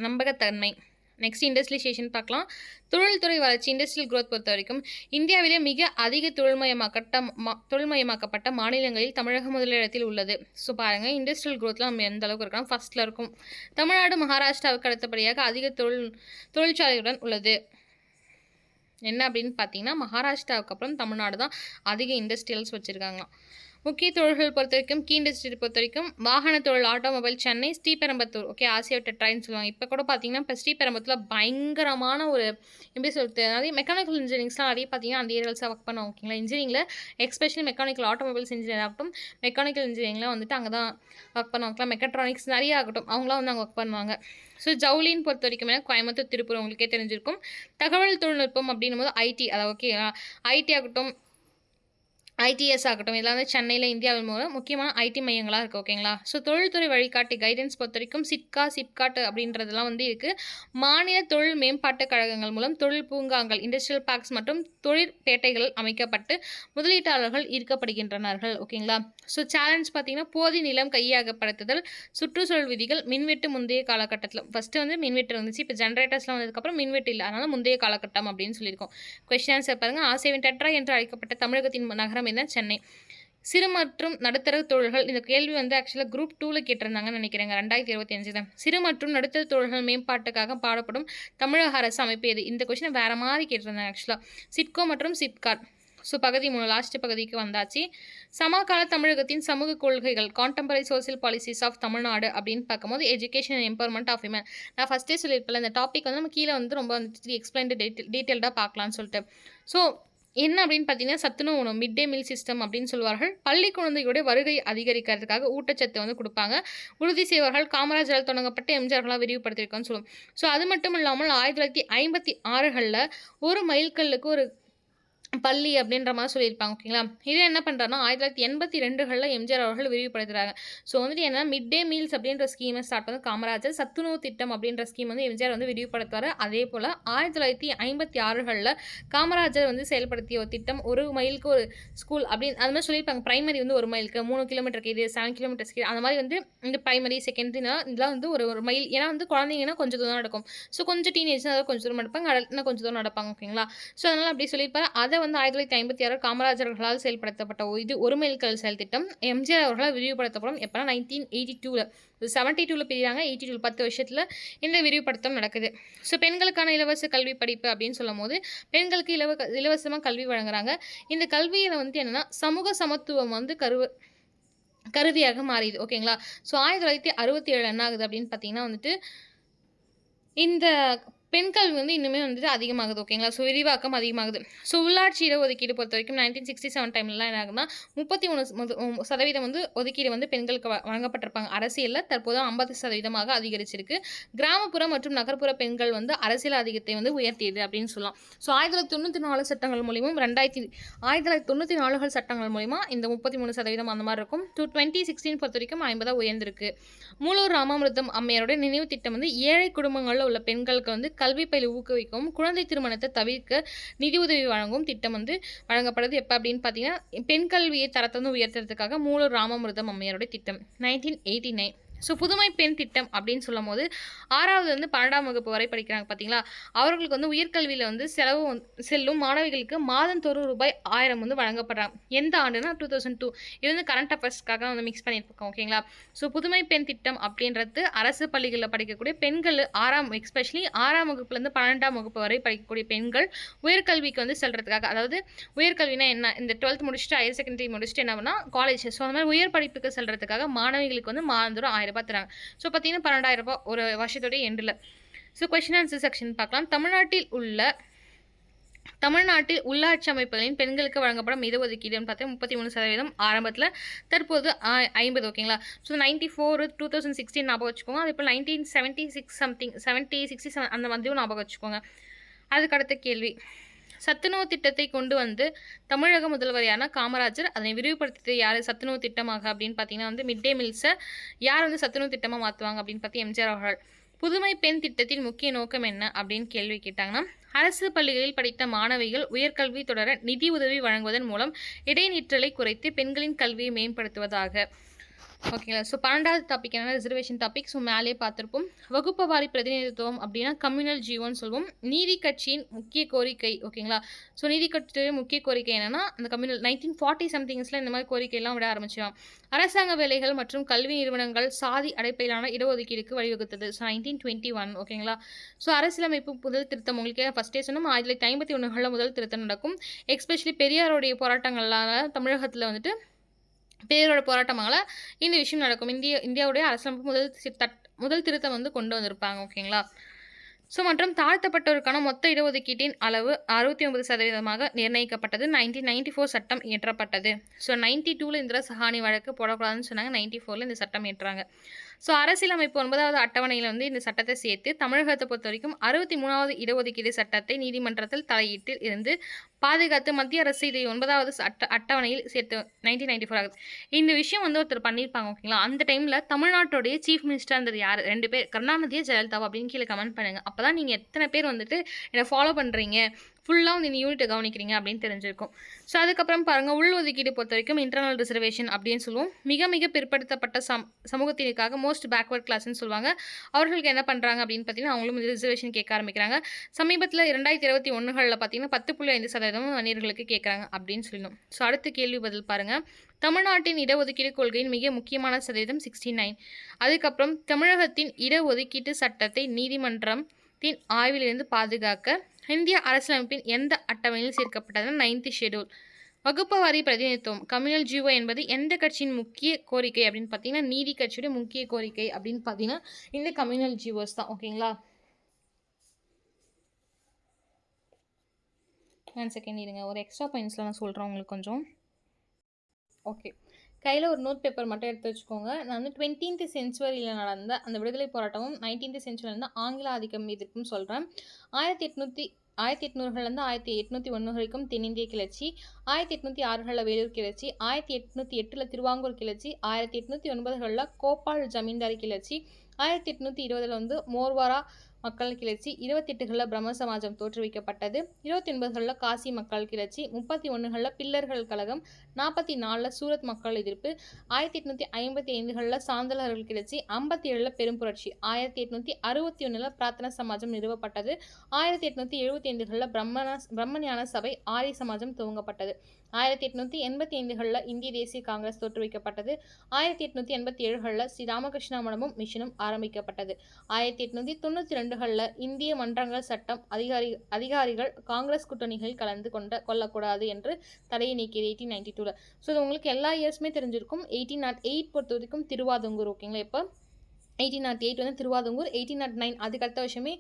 நம்பகத்தன்மை. நெக்ஸ்ட் இண்டஸ்ட்ரியலைசேஷன் பார்க்கலாம். தொழில்துறை வளர்ச்சி, இண்டஸ்ட்ரியல் க்ரோத் பொறுத்த வரைக்கும் இந்தியாவிலே மிக அதிக தொழில்மயமாக்கப்பட்ட மாநிலங்களில் தமிழகம் முதலிடத்தில் உள்ளது. ஸோ பாருங்கள் இண்டஸ்ட்ரியல் க்ரோத்தில் நம்ம எந்த அளவுக்கு இருக்கோம், ஃபஸ்ட்டில் இருக்கும். தமிழ்நாடு மகாராஷ்டிராவுக்கு அடுத்தபடியாக அதிக தொழிற்சாலையுடன் உள்ளது. என்ன அப்படின்னு பார்த்தீங்கன்னா மகாராஷ்டிராவுக்கு அப்புறம் தமிழ்நாடு தான் அதிக இண்டஸ்ட்ரியல்ஸ் வச்சுருக்காங்களாம். முக்கிய தொழில்கள் பொறுத்த வரைக்கும் கீ இண்டஸ்ட்ரி பொறுத்த வரைக்கும் வாகன தொழில், automobile, Chennai, Sriperumbudur. Okay, Asia டெட்ராயின்னு சொல்லுவாங்க. இப்போ கூட பார்த்தீங்கன்னா இப்போ ஸ்ரீபெரும்புத்தூரில் பயங்கரமான ஒரு எப்படி சொல்கிறது, அதாவது மெக்கானிக்கல் இன்ஜினியரிங்ஸ்லாம் நிறைய பார்த்தீங்கன்னா அந்த ஏரியாஸாக ஒர்க் பண்ணுவாங்க. ஓகேங்களா, இன்ஜினியரிங்கில் எஸ்பெஷலி மெக்கானிக்கல் ஆட்டோமொபைல்ஸ் இன்ஜினியர் ஆகட்டும், மெக்கானிக்கல் இன்ஜினியரிங்லாம் வந்துட்டு அங்கே தான் ஒர்க் பண்ணுவாங்க. மெக்கட்ரானிக்ஸ் நிறைய ஆகட்டும் அவங்களாம் வந்து அங்கே ஒர்க் பண்ணுவாங்க. ஸோ ஜவுளின்னு பொறுத்த வரைக்கும் கோயம்புத்தூர், திருப்பூர் உங்களுக்கே தெரிஞ்சிருக்கும். தகவல் தொழில்நுட்பம் அப்படின்னும் போது ஐடி, அதாவது ஓகே ஐடி ஆகட்டும், ஐடிஎஸ் ஆகட்டும், இதெல்லாம் வந்து சென்னையில இந்தியாவின் மூலம் முக்கியமான ஐடி மையங்களா இருக்கு. ஓகேங்களா? ஸோ தொழில்துறை வழிகாட்டி கைடன்ஸ் பொறுத்தவரைக்கும் சிட்கா, சிப்காட் அப்படின்றதெல்லாம் வந்து இருக்கு. மாநில தொழில் மேம்பாட்டுக் கழகங்கள் மூலம் தொழில் பூங்காங்கள், இண்டஸ்ட்ரியல் பார்க்ஸ் மற்றும் தொழிற்பேட்டைகள் அமைக்கப்பட்டு முதலீட்டாளர்கள் ஈர்க்கப்படுகின்றனர்கள். ஓகேங்களா? ஸோ சேலஞ்ச் பார்த்தீங்கன்னா, போதிய நிலம் கையகப்படுத்துதல், சுற்றுச்சூழல் விதிகள், மின்வெட்டு முந்தைய காலகட்டத்தில ஃபர்ஸ்ட்டு வந்து மின்வெட்டு இருந்துச்சு. இப்போ ஜெனரேட்டர்ஸ்லாம் வந்ததுக்கப்புறம் மின்வெட்டு இல்ல. அதனால முந்தைய காலகட்டம் அப்படின்னு சொல்லியிருக்கோம். கொஸ்டின் ஆன்சர் பாருங்க. ஆசியாவின் டெட்ரா என்று அழைக்கப்பட்ட தமிழகத்தின் நகரம் என்ன? சென்னை. சிறு மற்றும் நடுத்தர தொழில்கள், இந்த கேள்வி வந்து ஆக்சுவலாக குரூப் 2ல கேட்டிருந்தாங்கன்னு நினைக்கிறேங்க. 2025 தான். சிறு மற்றும் நடுத்தர தொழில்கள் மேம்பாட்டுக்காக பாடப்படும் தமிழக அரசு அமைப்பு எது? இந்த கொஸ்டினை வேற மாதிரி கேட்டிருந்தாங்க ஆக்சுவலாக. சிட்கோ மற்றும் சிப்காட். ஸோ பகுதி 3 லாஸ்ட் பகுதிக்கு வந்தாச்சு. சமகால தமிழகத்தின் சமூக கொள்கைகள், contemporary social policies of Tamil Nadu அப்படின்னு பார்க்கும்போது education and empowerment of women. நான் ஃபஸ்ட்டே சொல்லியிருப்பேன், இந்த டாபிக் வந்து நம்ம கீழே வந்து ரொம்ப வந்து எக்ஸ்பிளைன்டு டீட்டெயில்டாக பார்க்கலான்னு சொல்லிட்டு. ஸோ என்ன அப்படின்னு பார்த்தீங்கன்னா, சத்துணவு உணவு, மிட் டே மீல் சிஸ்டம் அப்படின்னு சொல்வார்கள். பள்ளி குழந்தைகளுடைய வருகை அதிகரிக்கிறதுக்காக ஊட்டச்சத்து வந்து கொடுப்பாங்க. உறுதி செய்வார்கள். காமராஜரால் தொடங்கப்பட்ட எம்ஜிஆர்களால் விரிவுபடுத்தியிருக்கான்னு சொல்லுவோம். ஸோ அது மட்டும் இல்லாமல் 1956களில் ஒரு மைல்கல்லுக்கு ஒரு பள்ளி அப்படின்ற மாதிரி சொல்லியிருப்பாங்க. ஓகேங்களா? இதை என்ன பண்ணுறாருன்னா 1982களில் எம்ஜிஆர் அவர்கள் விரிவுபடுத்துகிறாங்க. ஸோ வந்துட்டு என்ன, மிட் டே மீல்ஸ் அப்படின்ற ஸ்கீமை ஸ்டார்ட் பண்ணது காமராஜர். சத்துணவு திட்டம் அப்படின்ற ஸ்கீம் வந்து எம்ஜிஆர் வந்து விரிவுபடுத்துவார். அதே போல் 1956களில் காமராஜர் வந்து செயல்படுத்திய ஒரு திட்டம், ஒரு மைலுக்கு ஒரு ஸ்கூல் அப்படின்னு அது மாதிரி சொல்லியிருப்பாங்க. பிரைமரி வந்து ஒரு மைலுக்கு 3 கிலோமீட்டருக்கு இது 7 கிலோமீட்டர்ஸ்க்கு அந்த மாதிரி வந்து இந்த பிரைமரி செகண்டரினா இதெல்லாம் வந்து ஒரு ஒரு மைல். ஏன்னா வந்து குழந்தைங்கன்னா கொஞ்சம் தூரம் நடக்கும். ஸோ கொஞ்சம் டீனேஜ் அதாவது கொஞ்சம் தூரம் நடப்பாங்க, அடல்ட்னா கொஞ்சம் தூரம் நடப்பாங்க. ஓகேங்களா? ஸோ அதனால் அப்படி சொல்லியிருப்பாரு. அதை வந்து 1956 காமராஜர்களால் செயல்படுத்தப்பட்ட இது ஒரு மைல்கல் செயல் திட்டம் எம்ஜிஆர் அவர்களால் விரிவுபடுத்தப்படும். எப்போனா 1982ல் 72ல் பிரிகிறாங்க. 82 10 வருஷத்தில் இந்த விரிவுபடுத்தம் நடக்குது. ஸோ பெண்களுக்கான இலவச கல்வி படிப்பு அப்படின்னு சொல்லும் போது பெண்களுக்கு இலவசமாக கல்வி வழங்குறாங்க. இந்த கல்வியில் வந்து என்னென்னா சமூக சமத்துவம் வந்து கருவியாக மாறிது. ஓகேங்களா? ஸோ 1967 என்ன ஆகுது அப்படின்னு பார்த்தீங்கன்னா வந்துட்டு இந்த பெண் கல்வி வந்து இன்னுமே வந்துட்டு அதிகமாகுது. ஓகேங்களா? ஸோ விரிவாக்கம் அதிகமாகுது. ஸோ உள்ளாட்சி இடஒதுக்கீடு பொறுத்த வரைக்கும் 1967 டைம்லலாம் என்ன ஆகுதுன்னா 33% வந்து ஒதுக்கீடு வந்து பெண்களுக்கு வழங்கப்பட்டிருப்பாங்க. அரசியலில் தற்போது 50% அதிகரிச்சிருக்கு. கிராமப்புற மற்றும் நகர்ப்புற பெண்கள் வந்து அரசியல் அதிகத்தை வந்து உயர்த்தியது அப்படின்னு சொல்லலாம். ஸோ 1994 சட்டங்கள் மூலியமும் 1994 சட்டங்கள் மூலிமா இந்த 33% அந்த மாதிரி இருக்கும். 2016 பொறுத்த வரைக்கும் 50 உயர்ந்திருக்கு. மூலூர் ராமாமிர்தம் அம்மையாருடைய நினைவு திட்டம் வந்து ஏழை குடும்பங்களில் உள்ள பெண்களுக்கு வந்து கல்வி பயில ஊக்குவிக்கவும் குழந்தை திருமணத்தை தவிர்க்க நிதி உதவி வழங்கும் திட்டம் வந்து வழங்கப்படுது. எப்போ அப்படின்னு பார்த்தீங்கன்னா பெண் கல்வியை தரத்தை வந்து உயர்த்துறதுக்காக மூலூர் ராமாமிர்தம் அம்மையாருடைய திட்டம் 1989. ஸோ புதுமை பெண் திட்டம் அப்படின்னு சொல்லும் போது 6வது வந்து 12ஆம் வகுப்பு வரை படிக்கிறாங்க பார்த்தீங்களா, அவர்களுக்கு வந்து உயர்கல்வியில் வந்து செல்லும் மாணவிகளுக்கு மாதந்தோறும் ரூபாய் 1000 வந்து வழங்கப்படுறாங்க. எந்த ஆண்டுனா 2002. இது வந்து கரண்ட் அஃபேர்ஸ்க்காக வந்து மிக்ஸ் பண்ணியிருக்கோம். ஓகேங்களா? ஸோ புதுமை பெண் திட்டம் அப்படின்றது அரசு பள்ளிகளில் படிக்கக்கூடிய பெண்கள் எஸ்பெஷலி 6ஆம் வகுப்புலேருந்து 12ஆம் வகுப்பு வரை படிக்கக்கூடிய பெண்கள் உயர்கல்விக்கு வந்து செல்றதுக்காக, அதாவது உயர்கல்வினா என்ன, இந்த 12th முடிச்சுட்டு ஹையர் செகண்டரி முடிச்சுட்டு என்ன பண்ணால் காலேஜ், ஸோ அந்த மாதிரி உயர் படிப்புக்கு செல்றதுக்காக மாணவிகளுக்கு வந்து மாதந்தோறும் 1000 ரூபாய் தராங்க. ஸோ பார்த்தீங்கன்னா 12,000 ரூபாய் ஒரு வருஷத்துடைய எண்டில். ஸோ கொஸ்டின் ஆன்சர் செக்ஷன் பார்க்கலாம். தமிழ்நாட்டில் உள்ளாட்சி அமைப்புகளின் பெண்களுக்கு வழங்கப்படும் இடஒதுக்கீடுன்னு பார்த்தா 33% ஆரம்பத்தில், தற்போது 50. ஓகேங்களா? ஸோ 94 2016 ஞாபகம் வச்சுக்கோங்க. அதே போல் 1976 சம்திங் 70 67 அந்த மாதிரியும் ஞாபகம் வச்சுக்கோங்க. அதுக்கு அடுத்த கேள்வி, சத்துணவு திட்டத்தை கொண்டு வந்து தமிழக முதல்வரையான காமராஜர் அதனை விரிவுபடுத்தியது யார் சத்துணவு திட்டமாக அப்படின்னு பார்த்தீங்கன்னா வந்து மிட் டே மீல்ஸை யார் வந்து சத்துணவு திட்டமாக மாற்றுவாங்க அப்படின்னு பார்த்தி எம்ஜிஆர் அவர்கள். புதுமை பெண் திட்டத்தின் முக்கிய நோக்கம் என்ன அப்படின்னு கேள்வி கேட்டாங்கன்னா, அரசு பள்ளிகளில் படித்த மாணவிகள் உயர்கல்வி தொடர நிதி உதவி வழங்குவதன் மூலம் இடைநிற்றலை குறைத்து பெண்களின் கல்வியை மேம்படுத்துவதாக. ஓகேங்களா? ஸோ 12வது டாபிக் என்னன்னா ரிசர்வேஷன் டாபிக். ஸோ மேலே பார்த்துருப்போம். வகுப்பு வாரி பிரதிநிதித்துவம் அப்படின்னா கம்யூனல் ஜீவோன்னு சொல்லுவோம். நீதி கட்சியின் முக்கிய கோரிக்கை. ஓகேங்களா? ஸோ நீதி கட்சியின் முக்கிய கோரிக்கை என்னன்னா அந்த கம்யூனல் 1940 சம்திங்ஸில் இந்த மாதிரி கோரிக்கையெல்லாம் விட ஆரம்பிச்சிடும். அரசாங்க வேலைகள் மற்றும் கல்வி நிறுவனங்கள் சாதி அடிப்படையிலான இடஒதுக்கீடுக்கு வழிவகுத்தது. ஸோ 1921. ஓகேங்களா? ஸோ அரசியலமைப்பு முதல் திருத்தம் உங்களுக்கு ஃபஸ்ட்டே சொன்னோம் 1951 முதல் திருத்தம் நடக்கும். எஸ்பெஷலி பெரியாருடைய போராட்டங்களால் தமிழகத்தில் வந்துட்டு பேரோட போராட்டமால இந்த விஷயம் நடக்கும். இந்தியாவுடைய அரசியலமைப்பு முதல் திருத்தம் வந்து கொண்டு வந்திருப்பாங்க. ஓகேங்களா? ஸோ மற்றும் தாழ்த்தப்பட்டோருக்கான மொத்த இடஒதுக்கீட்டின் அளவு 69% நிர்ணயிக்கப்பட்டது. 1994 சட்டம் இயற்றப்பட்டது. ஸோ 92ல் இந்திரா சஹானி வழக்கு போடக்கூடாதுன்னு சொன்னாங்க. 94ல் இந்த சட்டம் இயற்றாங்க. ஸோ அரசியலமைப்பு 9வது அட்டவணையில் வந்து இந்த சட்டத்தை சேர்த்து தமிழகத்தை பொறுத்த வரைக்கும் 63வது இடஒதுக்கீடு சட்டத்தை நீதிமன்றத்தில் தலையீட்டில் இருந்து பாதுகாத்து மத்திய அரசு இதை 9வது அட்டவணையில் சேர்த்து 1994 ஆகுது. இந்த விஷயம் வந்து ஒருத்தர் பண்ணியிருப்பாங்க ஓகேங்களா. அந்த டைமில் தமிழ்நாட்டுடைய சீஃப் மினிஸ்டர் இருந்தது யார்? 2 பேர், கருணாநிதியா ஜெயலலிதாவா அப்படின்னு கீழே கமெண்ட் பண்ணுங்க. அப்போ தான் நீங்கள் எத்தனை பேர் வந்துட்டு என்னை ஃபாலோ பண்ணுறீங்க, ஃபுல்லாக வந்து இந்த யூனிட்டை கவனிக்கிறீங்க அப்படின்னு தெரிஞ்சிருக்கும். ஸோ அதுக்கப்புறம் பாருங்கள், உள்ஒதுக்கீடு பொறுத்த வரைக்கும் இன்டர்னல் ரிசர்வேஷன் அப்படின்னு சொல்லுவோம். மிக மிக பிற்படுத்தப்பட்ட சமூகத்தினருக்காக மோஸ்ட் பேக்வர்ட் கிளாஸ்ன்னு சொல்லுவாங்க. அவர்களுக்கு என்ன பண்ணுறாங்க அப்படின்னு பார்த்தீங்கன்னா, அவங்களும் ரிசர்வேஷன் கேட்க ஆரம்பிக்கிறாங்க. சமீபத்தில் 2021களில் பார்த்தீங்கன்னா 10.5% வன்னியர்களுக்கு கேட்குறாங்க அப்படின்னு சொல்லணும். ஸோ அடுத்த கேள்வி பதில் பாருங்கள். தமிழ்நாட்டின் இடஒதுக்கீடு கொள்கையின் மிக முக்கியமான சதவீதம் 69. அதுக்கப்புறம் தமிழகத்தின் இடஒதுக்கீட்டு சட்டத்தை நீதிமன்றத்தின் ஆய்விலிருந்து பாதுகாக்க இந்திய அரசியலமைப்பின் எந்த அட்டவணையில் சேர்க்கப்பட்டதுன்னா 9th ஷெட்யூல். வகுப்பு வாரி பிரதிநிதித்துவம் கம்யூனல் ஜிஓ என்பது எந்த கட்சியின் முக்கிய கோரிக்கை அப்படின்னு பார்த்தீங்கன்னா நீதி கட்சியோட முக்கிய கோரிக்கை அப்படின்னு பார்த்தீங்கன்னா இந்த கம்யூனல் ஜிஓஸ் தான் ஓகேங்களா. 1 செகண்ட் இருங்க, ஒரு எக்ஸ்ட்ரா பாயிண்ட்ஸில் நான் சொல்கிறேன் உங்களுக்கு கொஞ்சம். ஓகே, கையில் ஒரு நோட் பேப்பர் மட்டும் எடுத்து வச்சுக்கோங்க. நான் வந்து 20th செஞ்சுரியில் நடந்த அந்த விடுதலை போராட்டமும் 19th செஞ்சுரியில் இருந்த ஆங்கில ஆதிக்கம் எதிர்ப்பும் சொல்கிறேன். 1800லேருந்து 1801 வரைக்கும் தென்னிந்திய கிளர்ச்சி, 1806களில் வேலூர் கிளர்ச்சி, 1808 திருவாங்கூர் கிளர்ச்சி, 1809களில் கோபால் ஜமீன்தாரி கிளர்ச்சி, 1820 வந்து மோர்வாரா மக்கள் கிளர்ச்சி, 28களில் பிரம்ம சமாஜம் தோற்றுவிக்கப்பட்டது, 29களில் காசி மக்கள் கிளர்ச்சி, 31களில் பில்லர்கள் கழகம், 44ல் சூரத் மக்கள் எதிர்ப்பு, 1855களில் சாந்தலர்கள் கிளர்ச்சி, 57ல் பெரும் புரட்சி, 1861ல் பிரார்த்தனா சமாஜம் நிறுவப்பட்டது, 1875களில் பிரம்மஞான சபை ஆரிய சமாஜம் துவங்கப்பட்டது, 1885களில் இந்திய தேசிய காங்கிரஸ் தோற்றுவிக்கப்பட்டது, 1887களில் ஸ்ரீ ராமகிருஷ்ணா மடமும் மிஷனும் ஆரம்பிக்கப்பட்டது, 1892களில் இந்திய மன்றங்கள் சட்டம் அதிகாரிகள் காங்கிரஸ் கூட்டணிகளில் கலந்து கொள்ளக்கூடாது என்று தடையை நீக்கியது 1892. ஸோ இது உங்களுக்கு எல்லா இயர்ஸுமே தெரிஞ்சிருக்கும். 1808 பொறுத்த வரைக்கும் திருவாதூர் ஓகேங்களா. இப்போ 1808 வந்து திருவாதூர், 1809 அதுக்கடுத்த வருஷமே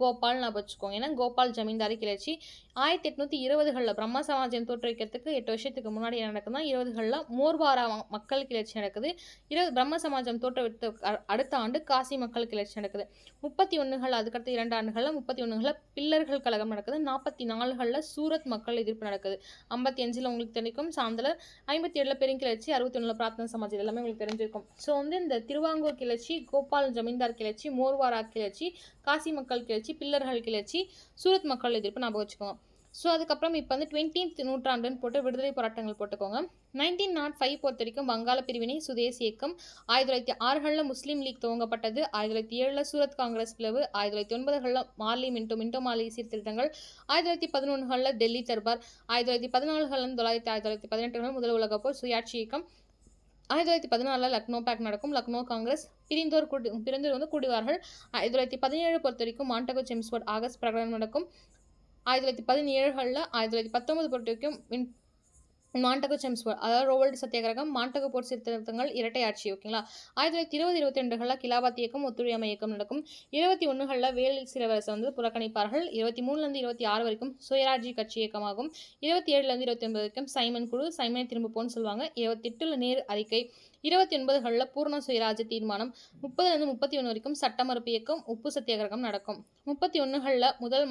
கோபால் நான் வச்சுக்கோங்க, ஏன்னா கோபால் ஜமீன்தாரி கிளர்ச்சி. 1820களில் பிரம்ம சமாஜம் தோற்றுவிக்கிறதுக்கு 8 வருஷத்துக்கு முன்னாடி என்ன நடக்குதுன்னா 20களில் மோர்வாரா மக்கள் கிளர்ச்சி நடக்குது. பிரம்ம சமாஜம் தோற்றுவித்த அடுத்த ஆண்டு காசி மக்கள் கிளர்ச்சி நடக்குது. 31கள் அதுக்கடுத்த 2 ஆண்டுகளில் 31களில் பில்லர்கள் கழகம் நடக்குது. 44களில் சூரத் மக்கள் எதிர்ப்பு நடக்குது. 55ல் உங்களுக்கு தெரிவிக்கும் சாந்தலர், 57ல் பெருங்கிளர்ச்சி, 61ல் பிரார்த்தனா சமாஜம் எல்லாமே உங்களுக்கு தெரிஞ்சிருக்கும். ஸோ வந்து இந்த திருவாங்கூர் கிளர்ச்சி, கோபால் ஜமீன்தார் கிளர்ச்சி, மோர்வாரா கிளர்ச்சி, காசி மக்கள் கிளர்ச்சி, பில்லர்கள் கிளர்ச்சி, சூரத் மக்கள் எதிர்ப்பு ஞாபகம் வச்சுக்கோங்க. ஸோ அதுக்கப்புறம் இப்போ வந்து 20th நூற்றாண்டுன்னு போட்டு விடுதலை போராட்டங்கள் போட்டுக்கோங்க. 1905 பொறுத்த வரைக்கும் வங்காள பிரிவினை சுதேசி இயக்கம், 1906களில் முஸ்லீம் லீக் துவங்கப்பட்டது, 1907ல் சூரத் காங்கிரஸ் பிளவு, 1909களில் மார்லி மின்டோ மார்லி சீர்திருத்தங்கள், 1911களில் டெல்லி தர்பார், 1914களில் 1918களில் முதல் உலகப் போர், சுயாட்சி இயக்கம், 1914ல் லக்னோ பேக் நடக்கும், லக்னோ காங்கிரஸ், பிரிந்தோர் வந்து கூடுவார்கள். 1917 பொறுத்த வரைக்கும் மாண்டகோ செம்ஸ்ஃபோர்ட் ஆகஸ்ட் பிரகடனம் நடக்கும். 1917களில் 1919 பொறுத்த வரைக்கும் மாண்டகோ செம்ஸ்ஃபோர்ட் அதாவது ரோவல்ட் சத்தியாகிரகம், மாண்டகோ போர் சீர்திருத்தங்கள், இரட்டை ஆட்சி ஓகேங்களா. 1920-22களில் கிலாபத் இயக்கம், ஒத்துழையாமை இயக்கம் நடக்கும். 21களில் வேல் சிலவரசை வந்து புறக்கணிப்பார்கள். 23லேருந்து 26 வரைக்கும் சுயராஜ்ய கட்சி இயக்கமாகும். 27லேருந்து 29 வரைக்கும் சைமன் குழு, சைமனை திரும்ப போன்னு சொல்லுவாங்க. 28ல் நேரு அறிக்கை, 29களில் பூர்ண சுயராஜ்ய தீர்மானம், 30லேருந்து 31 வரைக்கும் சட்ட மறுப்பு இயக்கம், உப்பு சத்தியாகிரகம் நடக்கும். 31களில் முதல்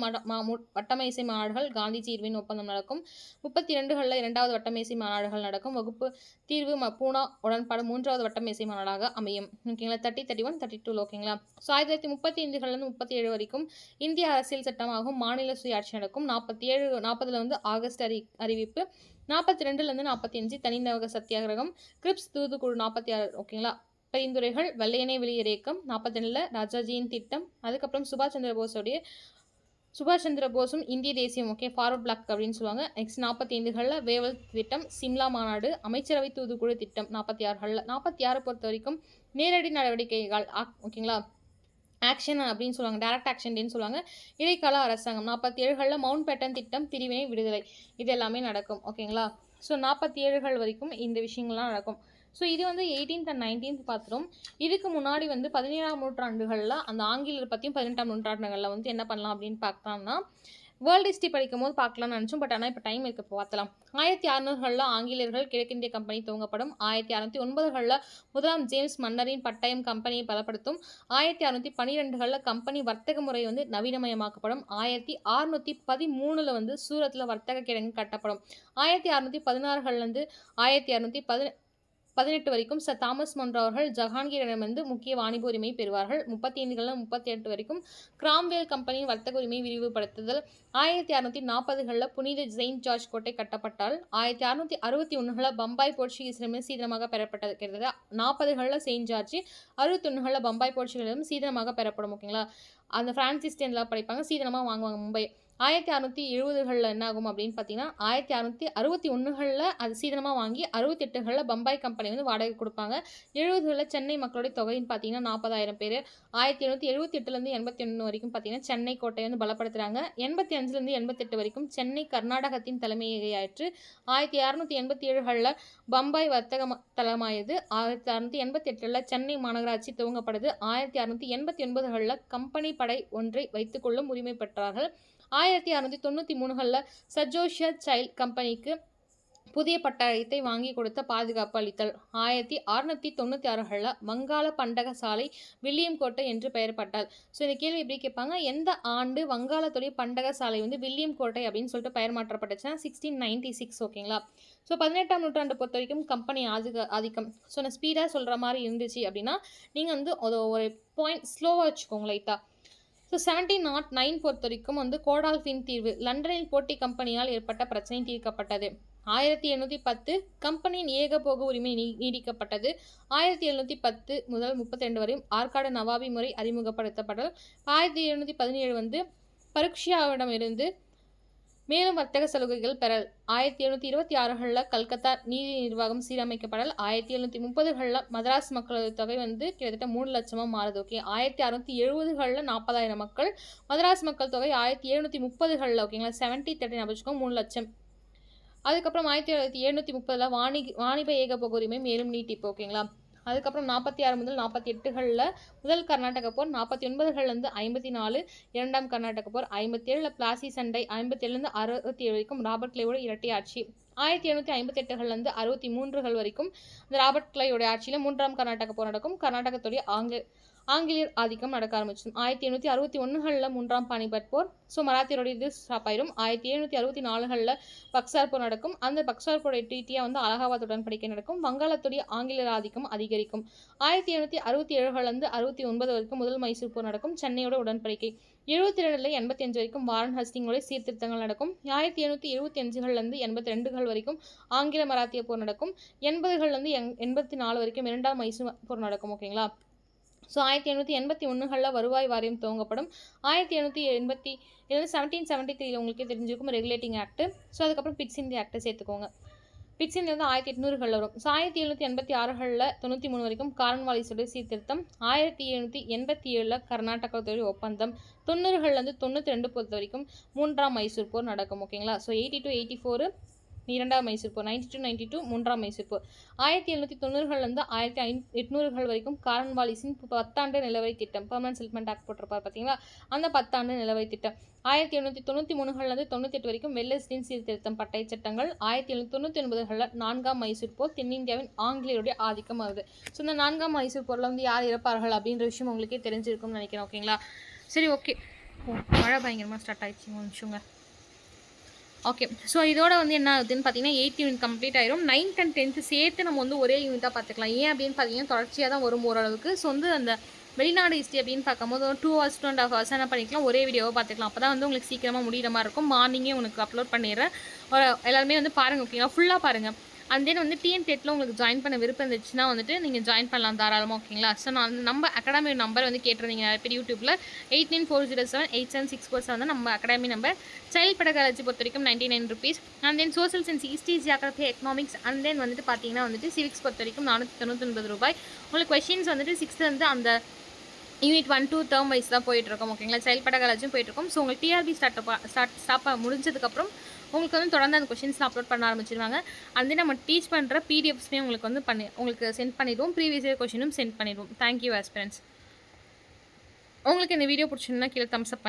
வட்டமேசை மாநாடுகள், காந்திஜி இர்வின் ஒப்பந்தம் நடக்கும். 32களில் 2வது வட்டமேசை மாநாடுகள் நடக்கும். வகுப்பு தீர்வு பூனா உடன்பாடு 3வது வட்டமேசை மாநாடாக அமையும் ஓகேங்களா. 30, 31, 32 ஓகேங்களா. ஸோ 1935களிலிருந்து 37 வரைக்கும் இந்திய அரசியல் சட்டமாகும். மாநில சுயாட்சி நடக்கும். 40ல் வந்து ஆகஸ்ட் அறிவிப்பு, 42லேருந்து 45 தனிநவக சத்தியாகிரகம், கிரிப்ஸ் தூதுக்குழு 46 ஓகேங்களா. பரிந்துரைகள், வெள்ளையனே வெளியேறு இயக்கம், 42ல் ராஜாஜியின் திட்டம், அதுக்கப்புறம் சுபாஷ் சந்திர போஸும் இந்திய தேசியம் ஓகே ஃபார்வர்ட் பிளாக் அப்படின்னு சொல்லுவாங்க. நெக்ஸ்ட் 45களில் வேவல் திட்டம், சிம்லா மாநாடு, அமைச்சரவை தூதுக்குழு திட்டம். 46களில் 46 பொறுத்த வரைக்கும் நேரடி நடவடிக்கைகள் ஓகேங்களா, ஆக்ஷன் அப்படின்னு சொல்லுவாங்க, டைரக்ட் ஆக்ஷன் சொல்லுவாங்க. இடைக்கால அரசாங்கம். 47களில் மவுண்ட் பேட்டன் திட்டம், பிரிவினை விடுதலை, இது எல்லாமே நடக்கும் ஓகேங்களா. ஸோ 47கள் வரைக்கும் இந்த விஷயங்கள்லாம் நடக்கும். ஸோ இது வந்து 18th and 19th பார்த்துரும். இதுக்கு முன்னாடி வந்து 17ஆம் நூற்றாண்டுகளில் அந்த ஆங்கிலர் பற்றியும் 18ஆம் நூற்றாண்டுகளில் வந்து என்ன பண்ணலாம் அப்படின்னு பார்த்தோம்னா வேர்ல்டு ஹிஸ்ட்ரி படிக்கும் போது பார்க்கலாம்னு நினச்சோம். பட் ஆனால் இப்போ டைம் இருக்குது, இப்போ பார்த்தலாம். 1600களில் ஆங்கிலேயர்கள் கிழக்கிந்திய கம்பெனி துவங்கப்படும். 1609களில் முதலாம் ஜேம்ஸ் மன்னரின் பட்டயம் கம்பெனியை பலப்படுத்தும். 1612களில் கம்பெனி வர்த்தக முறை வந்து நவீனமயமாக்கப்படும். 1613 சூரத்தில் வர்த்தக கிடங்கு கட்டப்படும். 1616லேருந்து 1618 வரைக்கும் சர் தாமஸ் மன்றோ அவர்கள் ஜஹாங்கீரிடமிருந்து முக்கிய வாணிப உரிமை பெறுவார்கள். 35 வரைக்கும் கிராம்வெல் கம்பெனியின் வர்த்தக உரிமை விரிவுபடுத்துதல். 1640களில் புனித செயின்ட் ஜார்ஜ் கோட்டை கட்டப்பட்டால் 1661களில் பம்பாய் போர்ச்சுகீசிடமிருந்து சீதனமாக பெறப்பட்டது. கிட்டத்தட்ட 40களில் செயின்ட் ஜார்ஜ், 61களில் பம்பாய் போர்ச்சுகீசிடம் சீதனமாக பெறப்படும். ஓகேங்களா, அந்த பிரான்சிஸ் டென்லாம் படிப்பாங்க, சீதனமாக வாங்குவாங்க மும்பை. 1670களில் என்ன ஆகும் அப்படின்னு பார்த்தீங்கன்னா 1661களில் அது சீதனமாக வாங்கி 68களில் பம்பாய் கம்பெனி வந்து வாடகை கொடுப்பாங்க. 70களில் சென்னை மக்களுடைய தொகைன்னு பார்த்தீங்கன்னா 40,000 பேர். 1778லேருந்து 81 வரைக்கும் பார்த்தீங்கன்னா சென்னை கோட்டையை வந்து பலப்படுத்துகிறாங்க. 85லேருந்து 88 வரைக்கும் சென்னை கர்நாடகத்தின் தலைமையாயிற்று. 1687களில் பம்பாய் வர்த்தக தளமாயது. 1688ல் சென்னை மாநகராட்சி துவங்கப்படுது. 1689களில் கம்பெனி படை ஒன்றை வைத்துக்கொள்ளும் உரிமை பெற்றார்கள். 1693களில் சர் ஜோசியா சைல்ட் கம்பெனிக்கு புதிய பட்டயத்தை வாங்கி கொடுத்த பாதுகாப்பு அளித்தல். 1696களில் வங்காள பண்டக சாலை வில்லியம் கோட்டை என்று பெயர்பட்டால். ஸோ இந்த கேள்வி எப்படி கேட்பாங்க, எந்த ஆண்டு வங்காளத்துடைய பண்டக சாலை வந்து வில்லியம் கோட்டை அப்படின்னு சொல்லிட்டு பெயர் மாற்றப்பட்டுச்சுன்னா 1696. ஓகேங்களா, ஸோ 18ஆம் நூற்றாண்டு பொறுத்த வரைக்கும் கம்பெனி ஆதிக்கம். ஸோ நான் ஸ்பீடாக சொல்கிற மாதிரி இருந்துச்சு அப்படின்னா நீங்கள் வந்து ஒரு பாயிண்ட் ஸ்லோவாக வச்சுக்கோங்க லைட்டாக. ஸோ 1709 பொறுத்த வரைக்கும் வந்து கோடால்ஃபின் தீர்வு, லண்டனில் போட்டி கம்பெனியால் ஏற்பட்ட பிரச்சனை தீர்க்கப்பட்டது. 1810 கம்பெனியின் ஏகபோக உரிமை நீடிக்கப்பட்டது. 1710 முதல் 32 வரையும் ஆற்காடு நவாபி முறை அறிமுகப்படுத்தப்பட்டது. 1717 வந்து பருக்ஷியாவிடமிருந்து மேலும் வர்த்தக சலுகைகள் பெறல். 1726களில் கல்கத்தா நீதி நிர்வாகம் சீரமைக்கப்படல். 1730களில் மதராஸ் மக்களது தொகை வந்து கிட்டத்தட்ட 3 லட்சமாக மாறுது. ஓகே, 1670களில் 40,000 மக்கள். மதராஸ் மக்கள் தொகை 1730களில் ஓகேங்களா 70-30 ஞாபகம் 3 லட்சம். அதுக்கப்புறம் 1730ல் வாணிப ஏகபோக உரிமை மேலும் நீட்டிப்பு. ஓகேங்களா, அதுக்கப்புறம் 46 முதல் 48களில் முதல் கர்நாடக போர், 49களிலிருந்து 54 இரண்டாம் கர்நாடக போர், 57ல் பிளாசி சண்டை, 57லேருந்து 67 வரைக்கும் ராபர்ட் கிளைவோட இரட்டை ஆட்சி. 1758களிலிருந்து 63கள் வரைக்கும் இந்த ராபர்ட் கிளையோட ஆட்சியில் மூன்றாம் கர்நாடக போர் நடக்கும். கர்நாடகத்துடைய ஆங்கிலேயர் ஆதிக்கம் நடக்க ஆரம்பிச்சு. 1761களில் மூன்றாம் பானிபட் போர். ஸோ மராத்தியரோட இது ஸ்டாப் ஆயிரும். 1764களில் பக்சார் போர் நடக்கும். அந்த பக்சார் போர் ட்ரீட்டியாக வந்து அலகாபாத் உடன்படிக்கை நடக்கும். வங்காளத்துடைய ஆங்கிலேயர் ஆதிக்கம் அதிகரிக்கும். 1767லேருந்து 69 வரைக்கும் முதல் மைசூர் போர் நடக்கும். சென்னையோட உடன்படிக்கை. 72ல் 85 வரைக்கும் வாரன் ஹஸ்டிங்கோட சீர்திருத்தங்கள் நடக்கும். 1775லேருந்து 82கள் வரைக்கும் ஆங்கில மராத்திய போர் நடக்கும். 80களிலிருந்து 84 வரைக்கும் இரண்டாம் மைசூர் போர் நடக்கும். ஓகேங்களா, ஸோ 1781களில் வருவாய் வாரியம் துவங்கப்படும். 1773 உங்களுக்கே தெரிஞ்சிருக்கும் ரெகுலேட்டிங் ஆக்ட். ஸோ அதுக்கப்புறம் பிட்ஸ் இந்தியா ஆக்டை சேர்த்துக்கோங்க. பிட்ஸ் இந்தியா வந்து 1800களில் வரும். ஸோ 1786களில் 93 வரைக்கும் காரன்வாலிஸோட சீர்திருத்தம். 1787ல் கர்நாடகத்தோடைய ஒப்பந்தம். 90களிலிருந்து 92 பொறுத்த வரைக்கும் மூன்றாம் மைசூர் போர் நடக்கும். ஓகேங்களா, ஸோ 82-84 இரண்டாம் மைசூர் போர், 92-92 மூன்றாம் மைசூர் போர். 1790களிலிருந்து 1800கள் வரைக்கும் காரன்வாலிஸின் 10 ஆண்டு நிலவரி திட்டம், பெர்மனன்ட் செட்டில்மெண்ட் ஆக்ட் போட்டிருப்பார் பார்த்தீங்களா, அந்த 10 ஆண்டு நிலவரி திட்டம். 1793களிலிருந்து 98 வரைக்கும் வெல்லஸ்லின் சீர்திருத்தம் பட்டய சட்டங்கள். 1799களில் 4ஆம் மைசூர் போர். தென்னிந்தியாவின் ஆங்கிலேயருடைய ஆதிக்கம் ஆகுது. ஸோ இந்த 4ஆம் மைசூர் போரில் வந்து யார் இறப்பார்கள் அப்படின்ற விஷயம் உங்களுக்கே தெரிஞ்சிருக்கும்னு நினைக்கிறேன். ஓகேங்களா, சரி ஓகே. மழை பயங்கரமாக ஸ்டார்ட் ஆயிடுச்சு, நிமிஷங்க. ஓகே, ஸோ இதோட வந்து என்ன ஆகுதுன்னு பார்த்தீங்கன்னா 8th யூனிட் கம்ப்ளீட் ஆயிரும். 9th and 10th சேர்த்து நம்ம வந்து ஒரே யூனிட்டாக பார்த்துக்கலாம். ஏன் அப்படின்னு பார்த்தீங்கன்னா தொடர்ச்சியாக தான் வரும் ஓரளவுக்கு. ஸோ வந்து அந்த வெளிநாடு ஹிஸ்ட்ரி அப்படின்னு பார்க்கும்போது 2 hours 2.5 hours என்ன பண்ணிக்கலாம், ஒரே வீடியோவை பார்த்துக்கலாம். அப்போ தான் வந்து உங்களுக்கு சீக்கிரமாக முடிகிற மாதிரி இருக்கும். மார்னிங்கே உங்களுக்கு அப்லோட் பண்ணிடுறேன். எல்லாருமே வந்து பாருங்கள். ஓகேங்களா, ஃபுல்லாக பாருங்கள். அண்ட் தென் வந்து TN-TETல உங்களுக்கு ஜாயின் பண்ண விருப்பம் இருந்துச்சுன்னா வந்துட்டு நீங்கள் ஜாயின் பண்ணலாம் தாராளமாக. ஓகேங்களா, ஸோ நான் நம்ம அகாடமி நம்பர் வந்து கேட்டிருந்தீங்க நிறைய பேர் யூடியூப்பில் 8940787647 தான் நம்ம அகாடமி நம்பர். சைல்ட் பெடகாலஜி பொறுத்த வரைக்கும் 99 rupees. And then social science, history, geography, economics and then வந்துட்டு பார்த்தீங்கன்னா வந்துட்டு சிவிக்ஸ் பொறுத்த வரைக்கும் 499 ரூபாய். உங்களுக்கு கொஷின்ஸ் வந்துட்டு 6th வந்து அந்த யூனிட் 1-2 டேர்ம் வைஸ் தான் போயிட்டுருக்கோம். ஓகேங்களா, சைல்ட் பெடகாலஜியும் போயிட்டுருக்கோம். ஸோ உங்களுக்கு டிஆர்பி ஸ்டாப் முடிஞ்சதுக்கப்புறம் உங்களுக்கு வந்து தொடர்ந்து அந்த கொஷின்ஸ்லாம் அப்லோட் பண்ண ஆரம்பிச்சிருவாங்க. அந்த நம்ம டீச் பண்ணுற பிடிஎஃப்ஸ்மே உங்களுக்கு வந்து உங்களுக்கு சென்ட் பண்ணிடுவோம். ப்ரீவியஸ் இயர் கொஷினும் சென்ட் பண்ணிடுவோம். Thank you aspirants. உங்களுக்கு இந்த வீடியோ பிடிச்சிருந்தா கீழே தம்ஸ் அப்